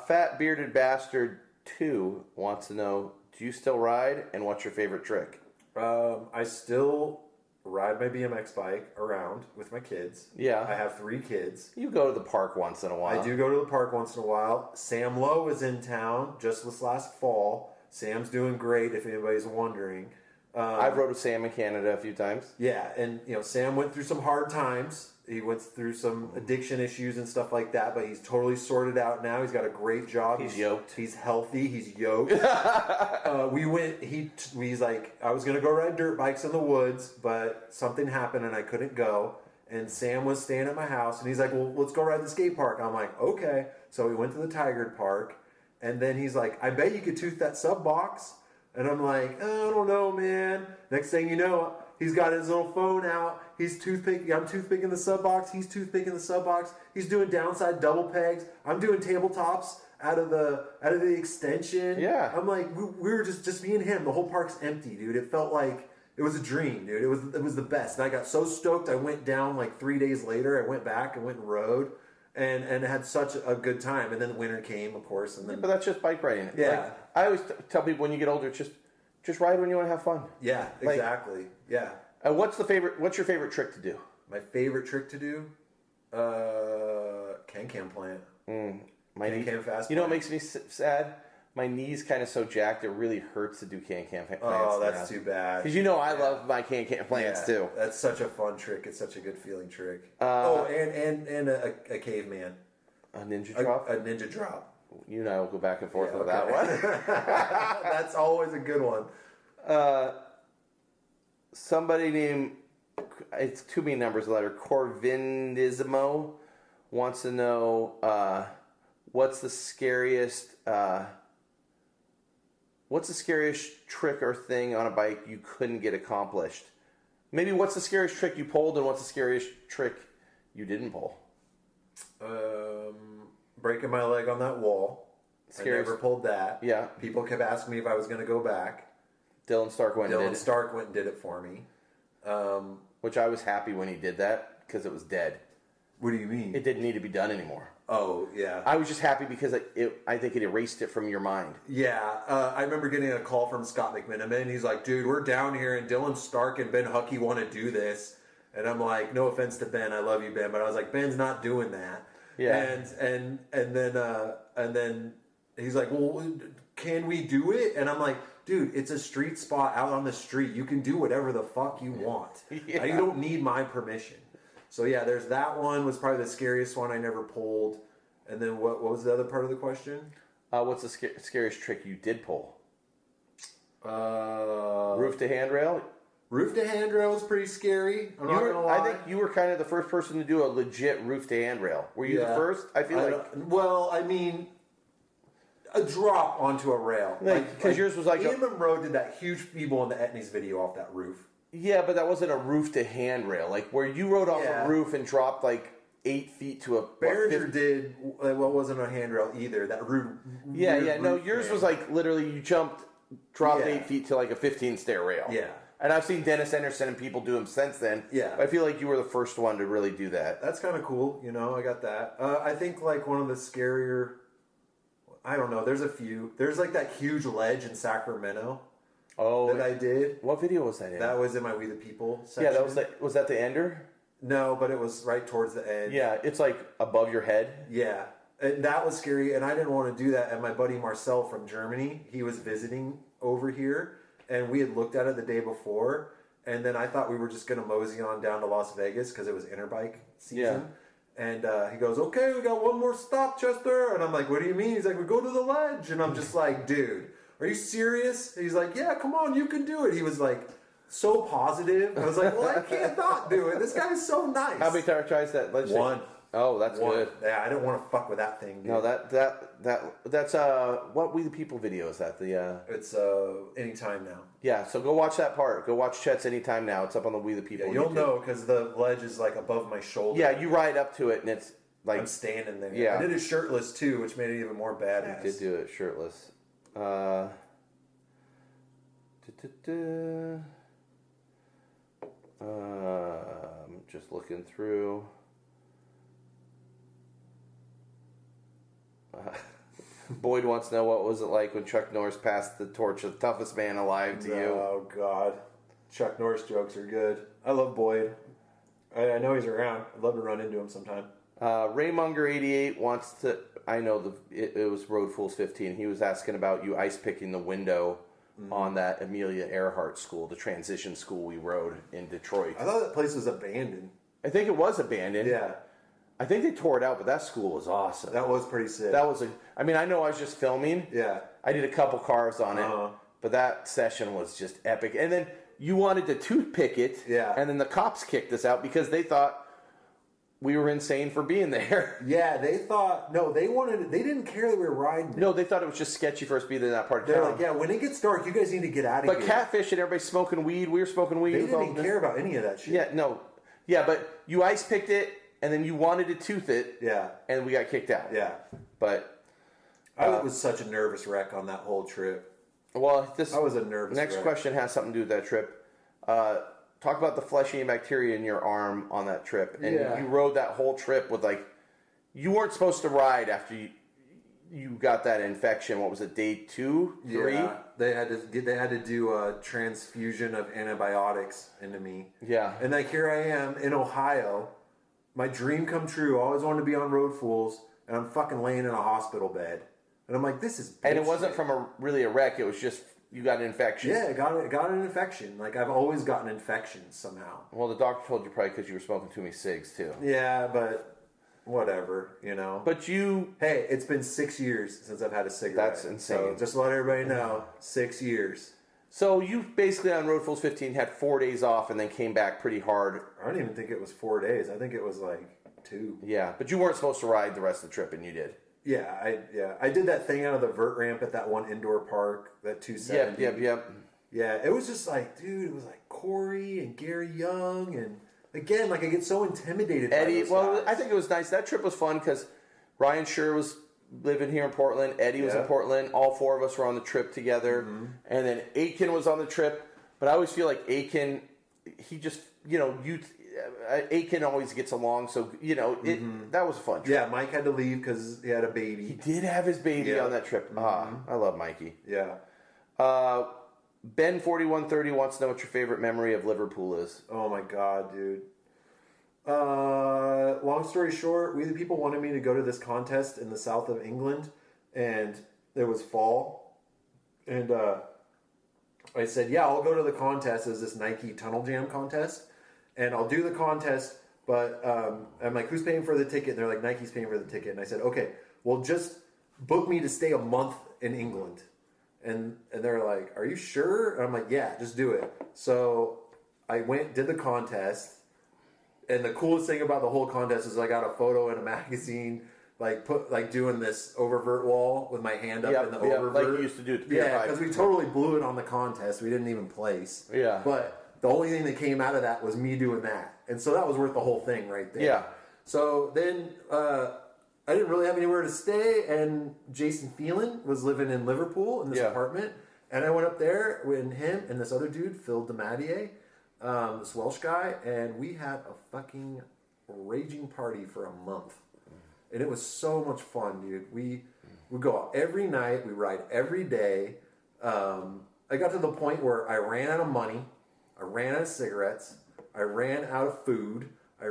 Fat Bearded Bastard 2 wants to know, do you still ride, and what's your favorite trick? I still ride my BMX bike around with my kids. Yeah. I have 3 kids. You go to the park once in a while. I do go to the park once in a while. Sam Lowe is in town just this last fall. Sam's doing great, if anybody's wondering. I've rode with Sam in Canada a few times. Yeah, and Sam went through some hard times. He went through some addiction issues and stuff like that, but he's totally sorted out now. He's got a great job. He's yoked. He's healthy. He's yoked. He's like, I was going to go ride dirt bikes in the woods, but something happened and I couldn't go. And Sam was staying at my house, and he's like, well, let's go ride the skate park. I'm like, okay. So we went to the Tigard Park, and then he's like, I bet you could tooth that sub box. And I'm like, oh, I don't know, man. Next thing you know, he's got his little phone out. He's toothpicking. I'm toothpicking the sub box. He's toothpicking the sub box. He's doing downside double pegs. I'm doing tabletops out of the extension. Yeah. I'm like, we were just me and him. The whole park's empty, dude. It felt like it was a dream, dude. It was the best. And I got so stoked. I went down like 3 days later. I went back and went and rode. And had such a good time. And then winter came, of course. And then, but that's just bike riding. Yeah. Like, I always tell people when you get older, just ride when you want to have fun. Yeah, Like, exactly. Yeah. What's your favorite trick to do? My favorite trick to do? Can plant. Can fast. You know what makes me sad? My knee's kind of so jacked, it really hurts to do can plants. Oh, that's too bad. Because I love my can plants too. That's such a fun trick. It's such a good feeling trick. And a caveman. A ninja drop? A ninja drop. You and I will go back and forth with that one. That's always a good one. Somebody named, it's too many numbers of letter, Corvindismo wants to know what's the scariest trick or thing on a bike you couldn't get accomplished? Maybe what's the scariest trick you pulled, and what's the scariest trick you didn't pull? Breaking my leg on that wall. Scariest. I never pulled that. Yeah. People kept asking me if I was going to go back. Dylan Stark went and did it for me. Which I was happy when he did that, because it was dead. What do you mean? It didn't need to be done anymore. Oh, yeah. I was just happy because I think it erased it from your mind. Yeah, I remember getting a call from Scott McMiniman. He's like, dude, we're down here, and Dylan Stark and Ben Huckey want to do this. And I'm like, no offense to Ben, I love you, Ben, but I was like, Ben's not doing that. Yeah. And then he's like, well, can we do it? And I'm like, dude, it's a street spot out on the street. You can do whatever the fuck you want. Yeah. You don't need my permission. So yeah, there's that one. Was probably the scariest one I never pulled. And then what was the other part of the question? What's the scariest trick you did pull? Roof Roof to handrail? to handrail is pretty scary. I'm not gonna lie. I think you were kind of the first person to do a legit roof to handrail. Were you the first? I feel like. Well, I mean, a drop onto a rail. Because yours was like Ian Monroe did that huge feeble in the Etnies video off that roof. Yeah, but that wasn't a roof to handrail. Like where you rode off a roof and dropped like 8 feet to a. Behringer did wasn't a handrail either. That rude. No, yours was like literally you jumped, dropped 8 feet to like a 15 stair rail. Yeah. And I've seen Dennis Anderson and people do them since then. Yeah. But I feel like you were the first one to really do that. That's kind of cool. I got that. I think like one of the scarier. I don't know. There's a few. There's like that huge ledge in Sacramento. Oh, that I did. What video was that in? That was in my We the People section. Yeah, was that the ender? No, but it was right towards the end. Yeah, it's like above your head. Yeah, and that was scary, and I didn't want to do that. And my buddy Marcel from Germany, he was visiting over here, and we had looked at it the day before, and then I thought we were just going to mosey on down to Las Vegas because it was Interbike season. Yeah. And he goes, okay, we got one more stop, Chester. And I'm like, what do you mean? He's like, we go to the ledge. And I'm just like, dude, are you serious? And he's like, yeah, come on, you can do it. He was like, so positive. I was like, well, I can't not do it. This guy's so nice. How many tries that ledge? One. Oh, that's good. Yeah, I didn't want to fuck with that thing, dude. No, that's what We the People video is that? It's Anytime Now. Yeah, so go watch that part. Go watch Chet's Anytime Now. It's up on the We the People. Yeah, you'll know because the ledge is like above my shoulder. Yeah, you ride up to it and it's like I'm standing there. Yeah. I did it shirtless too, which made it even more badass. You did do it shirtless. I'm just looking through. Boyd wants to know what was it like when Chuck Norris passed the torch of the toughest man alive to you. Oh, God. Chuck Norris jokes are good. I love Boyd. I know he's around. I'd love to run into him sometime. Raymonger88 wants to... I know it was Road Fools 15. He was asking about you ice picking the window on that Amelia Earhart school, the transition school we rode in Detroit. I thought that place was abandoned. I think it was abandoned. Yeah. I think they tore it out, but that school was awesome. That was pretty sick. I mean, I know I was just filming. Yeah. I did a couple cars on it, but that session was just epic. And then you wanted to toothpick it, and then the cops kicked us out because they thought we were insane for being there. Yeah, they thought, they didn't care that we were riding. No, they thought it was just sketchy for us to be in that part of They're town. like, yeah, when it gets dark, you guys need to get out of here. But catfish and everybody smoking weed, we were smoking weed. They didn't care about any of that shit. Yeah, no. Yeah, but you ice picked it, and then you wanted to tooth it. Yeah. And we got kicked out. Yeah. But I was such a nervous wreck on that whole trip. Well, I was a nervous next wreck. question has something to do with that trip. Talk about the fleshy and bacteria in your arm on that trip. And you rode that whole trip with you weren't supposed to ride after you got that infection. What was it, day 2, 3? Yeah, they had to do a transfusion of antibiotics into me. Yeah. And here I am in Ohio, my dream come true. I always wanted to be on Road Fools, and I'm fucking laying in a hospital bed. And I'm like, this is And it wasn't shit. from a wreck. It was just you got an infection. Yeah, got an infection. I've always gotten infections somehow. Well, the doctor told you probably because you were smoking too many cigs too. Yeah, but whatever, But hey, it's been 6 years since I've had a cigarette. That's insane. So just to let everybody know, 6 years. So you basically on Road Fools 15 had 4 days off and then came back pretty hard. I don't even think it was 4 days. I think it was 2. Yeah, but you weren't supposed to ride the rest of the trip, and you did. Yeah, I did that thing out of the vert ramp at that one indoor park, that 270. Yep. Yeah, it was just dude, it was Corey and Gary Young, and again, I get so intimidated. Eddie, by those guys. I think it was nice. That trip was fun because Ryan Scher was living here in Portland. Eddie was in Portland. All 4 of us were on the trip together, and then Aiken was on the trip. But I always feel like Aiken, he just, Aiken always gets along, so that was a fun trip. Yeah, Mike had to leave because he had a He baby. did have his baby Yeah. on that trip. I love Mikey. Yeah. Ben4130 wants to know what your favorite memory of Liverpool is. Oh my god, dude. Long story short, We the People wanted me to go to this contest in the south of England, and it was fall, and I said, yeah, I'll go to the contest. It was this Nike Tunnel Jam contest, and I'll do the contest, but I'm like, who's paying for the ticket? And they're like, Nike's paying for the ticket. And I said, okay, well, just book me to stay a month in England. And they're like, are you sure? And I'm like, yeah, just do it. So I went, did the contest, and the coolest thing about the whole contest is I got a photo in a magazine, doing this oververt wall with my hand up in the oververt. Like you used to do at the Pier Yeah, 5. because we totally blew it on the contest. We didn't even place. Yeah. But the only thing that came out of that was me doing that. And so that was worth the whole thing right there. Yeah. So then I didn't really have anywhere to stay, and Jason Phelan was living in Liverpool in this apartment. And I went up there with him and this other dude, Phil DeMattier, this Welsh guy, and we had a fucking raging party for a month. And it was so much fun, dude. We go out every night. We ride every day. I got to the point where I ran out of money. I ran out of cigarettes. I ran out of food. I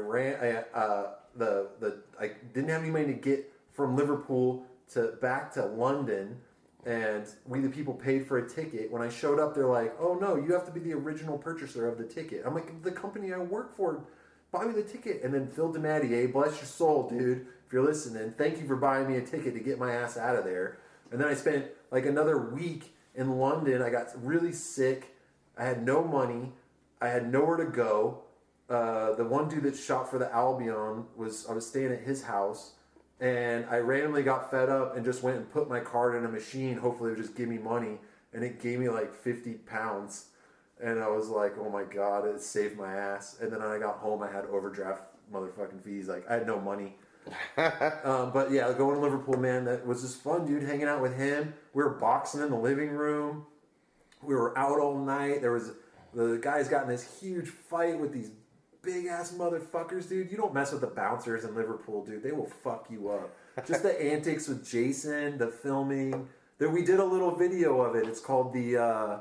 didn't have any money to get from Liverpool back to London. And We the People paid for a ticket. When I showed up, they're like, oh no, you have to be the original purchaser of the ticket. I'm like, the company I work for, buy me the ticket. And then Phil DeMattier, bless your soul, dude, if you're listening, thank you for buying me a ticket to get my ass out of there. And then I spent like another week in London. I got really sick. I had no money. I had nowhere to go. The one dude that shot for the Albion I was staying at his house, and I randomly got fed up and just went and put my card in a machine. Hopefully it would just give me money, and it gave me like 50 pounds. And I was like, oh my god, it saved my ass. And then when I got home, I had overdraft motherfucking fees. Like, I had no money. But yeah, going to Liverpool, man, that was just fun, dude, hanging out with him. We were boxing in the living room. We were out all night. The guys got in this huge fight with these big ass motherfuckers, dude. You don't mess with the bouncers in Liverpool, dude. They will fuck you up. Just the antics with Jason, the filming. We did a little video of it. It's called the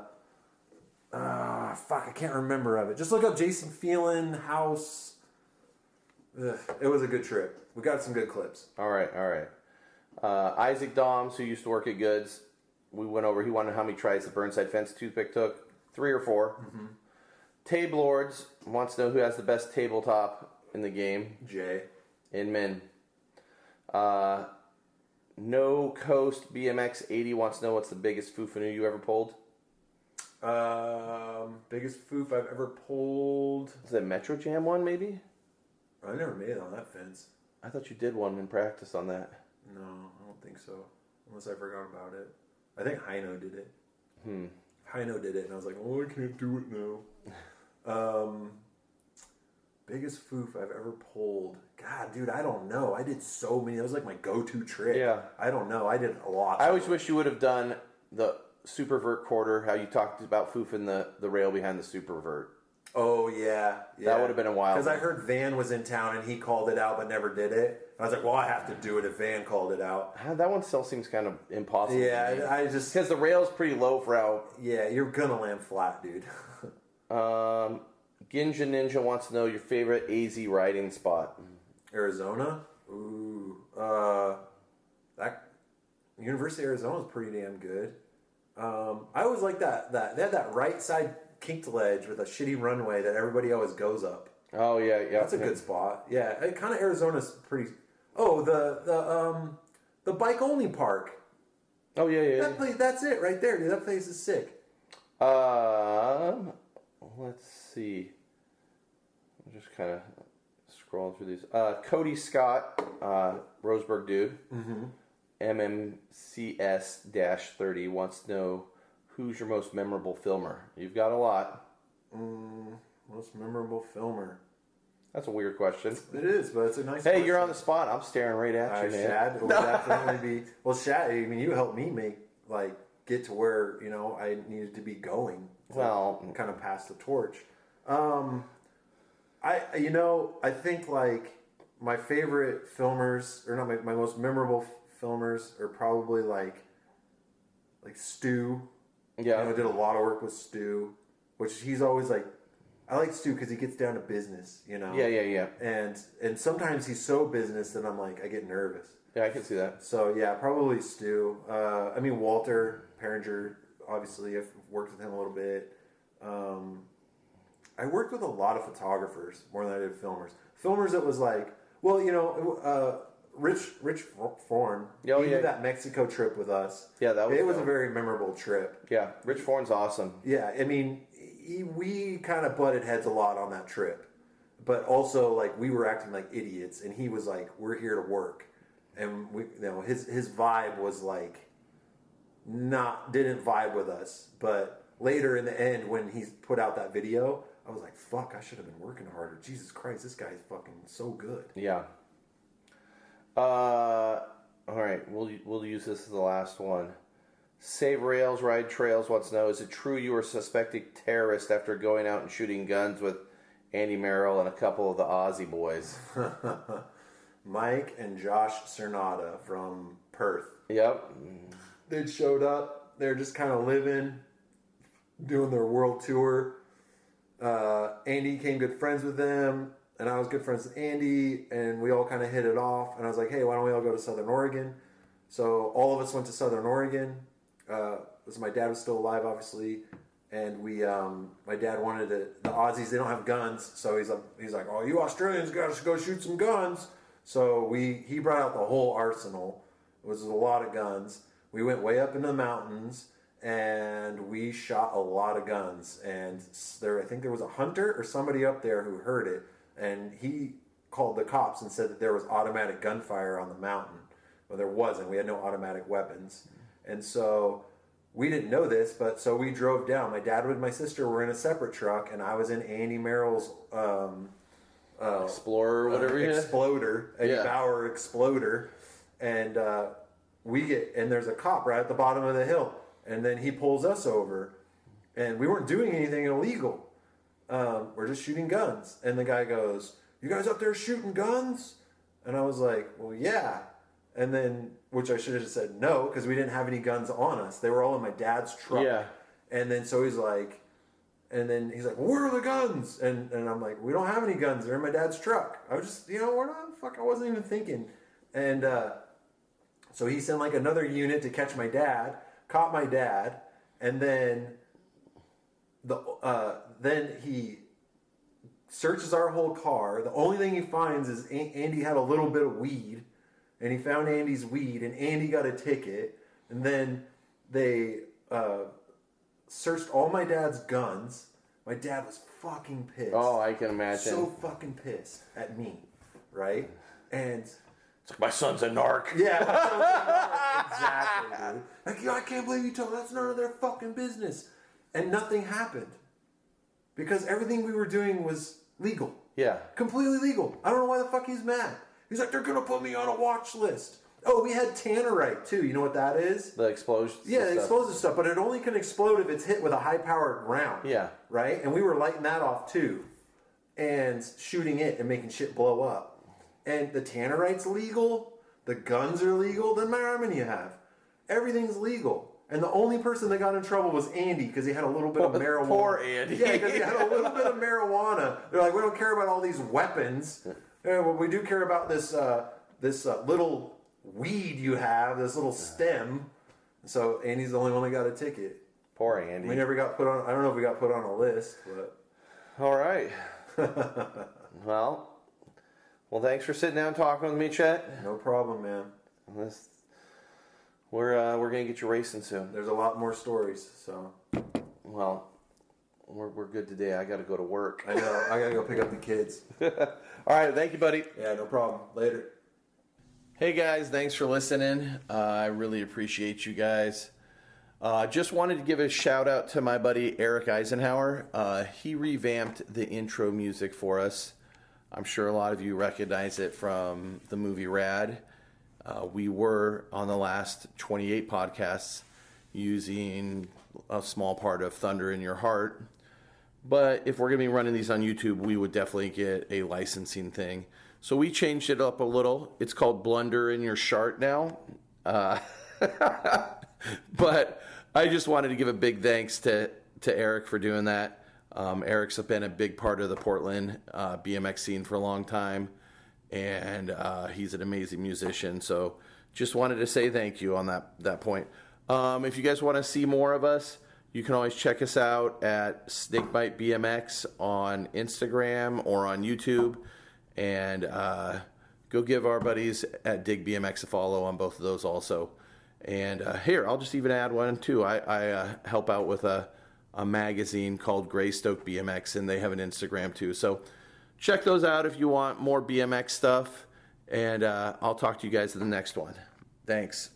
I can't remember of it. Just look up Jason Phelan house. It was a good trip. We got some good clips. All right. Isaac Doms, who used to work at Goods, we went over. He wanted how many tries the Burnside fence toothpick took. 3 or 4. Mm-hmm. Tabe Lords wants to know who has the best tabletop in the game. Jay. Inman. No Coast BMX 80 wants to know what's the biggest foofanu you ever pulled. Biggest foof I've ever pulled. Is that Metro Jam one, maybe? I never made it on that fence. I thought you did one in practice on that. No, I don't think so. Unless I forgot about it. I think Heino did it. Heino did it, and I was like, oh, I can't do it now. Biggest foof I've ever pulled. God, dude, I don't know. I did so many. That was like my go-to trick. Yeah. I don't know. I did a lot. I always wish you would have done the Supervert quarter, how you talked about foofing the rail behind the Supervert. Oh, yeah. That would have been a wild Because I one. heard Van was in town, and he called it out, but never did it. I was like, well, I have to do it if Van called it out. That one still seems kind of impossible. Yeah, I just... Because the rail's pretty low for how... Yeah, you're going to land flat, dude. Ginja Ninja wants to know your favorite AZ riding spot. Arizona? Ooh. That University of Arizona is pretty damn good. I always like that. They had that right side kinked ledge with a shitty runway that everybody always goes up. Oh, yeah. That's a good spot. Yeah, kind of Arizona's pretty... Oh, the bike-only park. Oh, yeah. That place, that's it right there, dude. That place is sick. Let's see. I'm just kind of scrolling through these. Cody Scott, Roseburg dude, MMCS-30 wants to know who's your most memorable filmer. You've got a lot. Most memorable filmer. That's a weird question. It is, but it's a nice Hey, question. you're on the spot. I'm staring right at you, man. Shad will definitely be... Well, Shad, I mean, you helped me get to where, I needed to be going. Well... kind of pass the torch. I think like my favorite filmers, or not my most memorable filmers, are probably like Stu. Yeah. I did a lot of work with Stu, which he's always like, I like Stu because he gets down to business, Yeah. And sometimes he's so business that I'm like, I get nervous. Yeah, I can see that. So yeah, probably Stu. Walter Perringer, obviously, I've worked with him a little bit. I worked with a lot of photographers more than I did filmers. Filmers, it was like, Rich Forn. He did that Mexico trip with us. Yeah, it was a very memorable trip. Yeah, Rich Forn's awesome. Yeah, I mean, we kind of butted heads a lot on that trip, but also like we were acting like idiots, and he was like, "We're here to work," and his vibe was like didn't vibe with us. But later in the end, when he put out that video, I was like, "Fuck, I should have been working harder." Jesus Christ, this guy's fucking so good. Yeah. All right, we'll use this as the last one. Save rails, ride trails, wants to know, is it true you were a suspected terrorist after going out and shooting guns with Andy Merrill and a couple of the Aussie boys? Mike and Josh Cernata from Perth. Yep. They showed up. They're just kind of living, doing their world tour. Andy became good friends with them, and I was good friends with Andy, and we all kind of hit it off. And I was like, hey, why don't we all go to Southern Oregon? So all of us went to Southern Oregon. My dad was still alive, obviously, and my dad wanted the Aussies. They don't have guns, so he's like, oh, you Australians got to go shoot some guns. So he brought out the whole arsenal. It was a lot of guns. We went way up into the mountains, and we shot a lot of guns. And I think there was a hunter or somebody up there who heard it, and he called the cops and said that there was automatic gunfire on the mountain. Well, there wasn't. We had no automatic weapons. And so we didn't know this, but so we drove down. My dad and my sister were in a separate truck, and I was in Andy Merrill's Explorer, whatever Exploder, Eddie Bauer Exploder. And and there's a cop right at the bottom of the hill. And then he pulls us over, and we weren't doing anything illegal. We're just shooting guns. And the guy goes, you guys up there shooting guns? And I was like, well, yeah. And then, which I should have just said no, because we didn't have any guns on us. They were all in my dad's truck. Yeah. And then so he's like, well, where are the guns? And I'm like, we don't have any guns. They're in my dad's truck. I was just, I wasn't even thinking. And so he sent like another unit to catch my dad, caught my dad, and then then he searches our whole car. The only thing he finds is Andy had a little bit of weed. And he found Andy's weed, and Andy got a ticket. And then they searched all my dad's guns. My dad was fucking pissed. Oh, I can imagine. So fucking pissed at me, right? And it's like, my son's a narc. yeah, my son's a narc. Exactly, dude. Like, I can't believe you told. That's none of their fucking business. And nothing happened because everything we were doing was legal. Yeah, completely legal. I don't know why the fuck he's mad. He's like, they're going to put me on a watch list. Oh, we had tannerite, too. You know what that is? the explosion. Yeah, the explosive stuff. But it only can explode if it's hit with a high-powered round. Yeah. Right? And we were lighting that off, too. And shooting it and making shit blow up. And the tannerite's legal. The guns are legal. Doesn't matter how many you have. Everything's legal. And the only person that got in trouble was Andy because he had a little bit of marijuana. Poor Andy. Yeah, because he had a little bit of marijuana. They're like, we don't care about all these weapons. Yeah, well, we do care about this little weed you have, this little stem. So Andy's the only one that got a ticket. Poor Andy. We never got put on. I don't know if we got put on a list, but all right. Well, thanks for sitting down and talking with me, Chet. No problem, man. We're gonna get you racing soon. There's a lot more stories, so. Well, we're good today. I got to go to work. I know. I gotta go pick up the kids. All right, thank you, buddy. Yeah, no problem. Later. Hey guys, thanks for listening. I really appreciate you guys. Just wanted to give a shout out to my buddy Eric Eisenhower. He revamped the intro music for us. I'm sure a lot of you recognize it from the movie Rad. We were on the last 28 podcasts using a small part of Thunder in Your Heart. But if we're going to be running these on YouTube, we would definitely get a licensing thing. So we changed it up a little. It's called Blunder in Your Shart now. But I just wanted to give a big thanks to Eric for doing that. Eric's been a big part of the Portland BMX scene for a long time, and he's an amazing musician. So just wanted to say thank you on that point. If you guys want to see more of us, you can always check us out at Snakebite BMX on Instagram or on YouTube, and go give our buddies at Dig BMX a follow on both of those also. And here, I'll just even add one too. I help out with a magazine called Greystoke BMX, and they have an Instagram too. So check those out if you want more BMX stuff, and I'll talk to you guys in the next one. Thanks.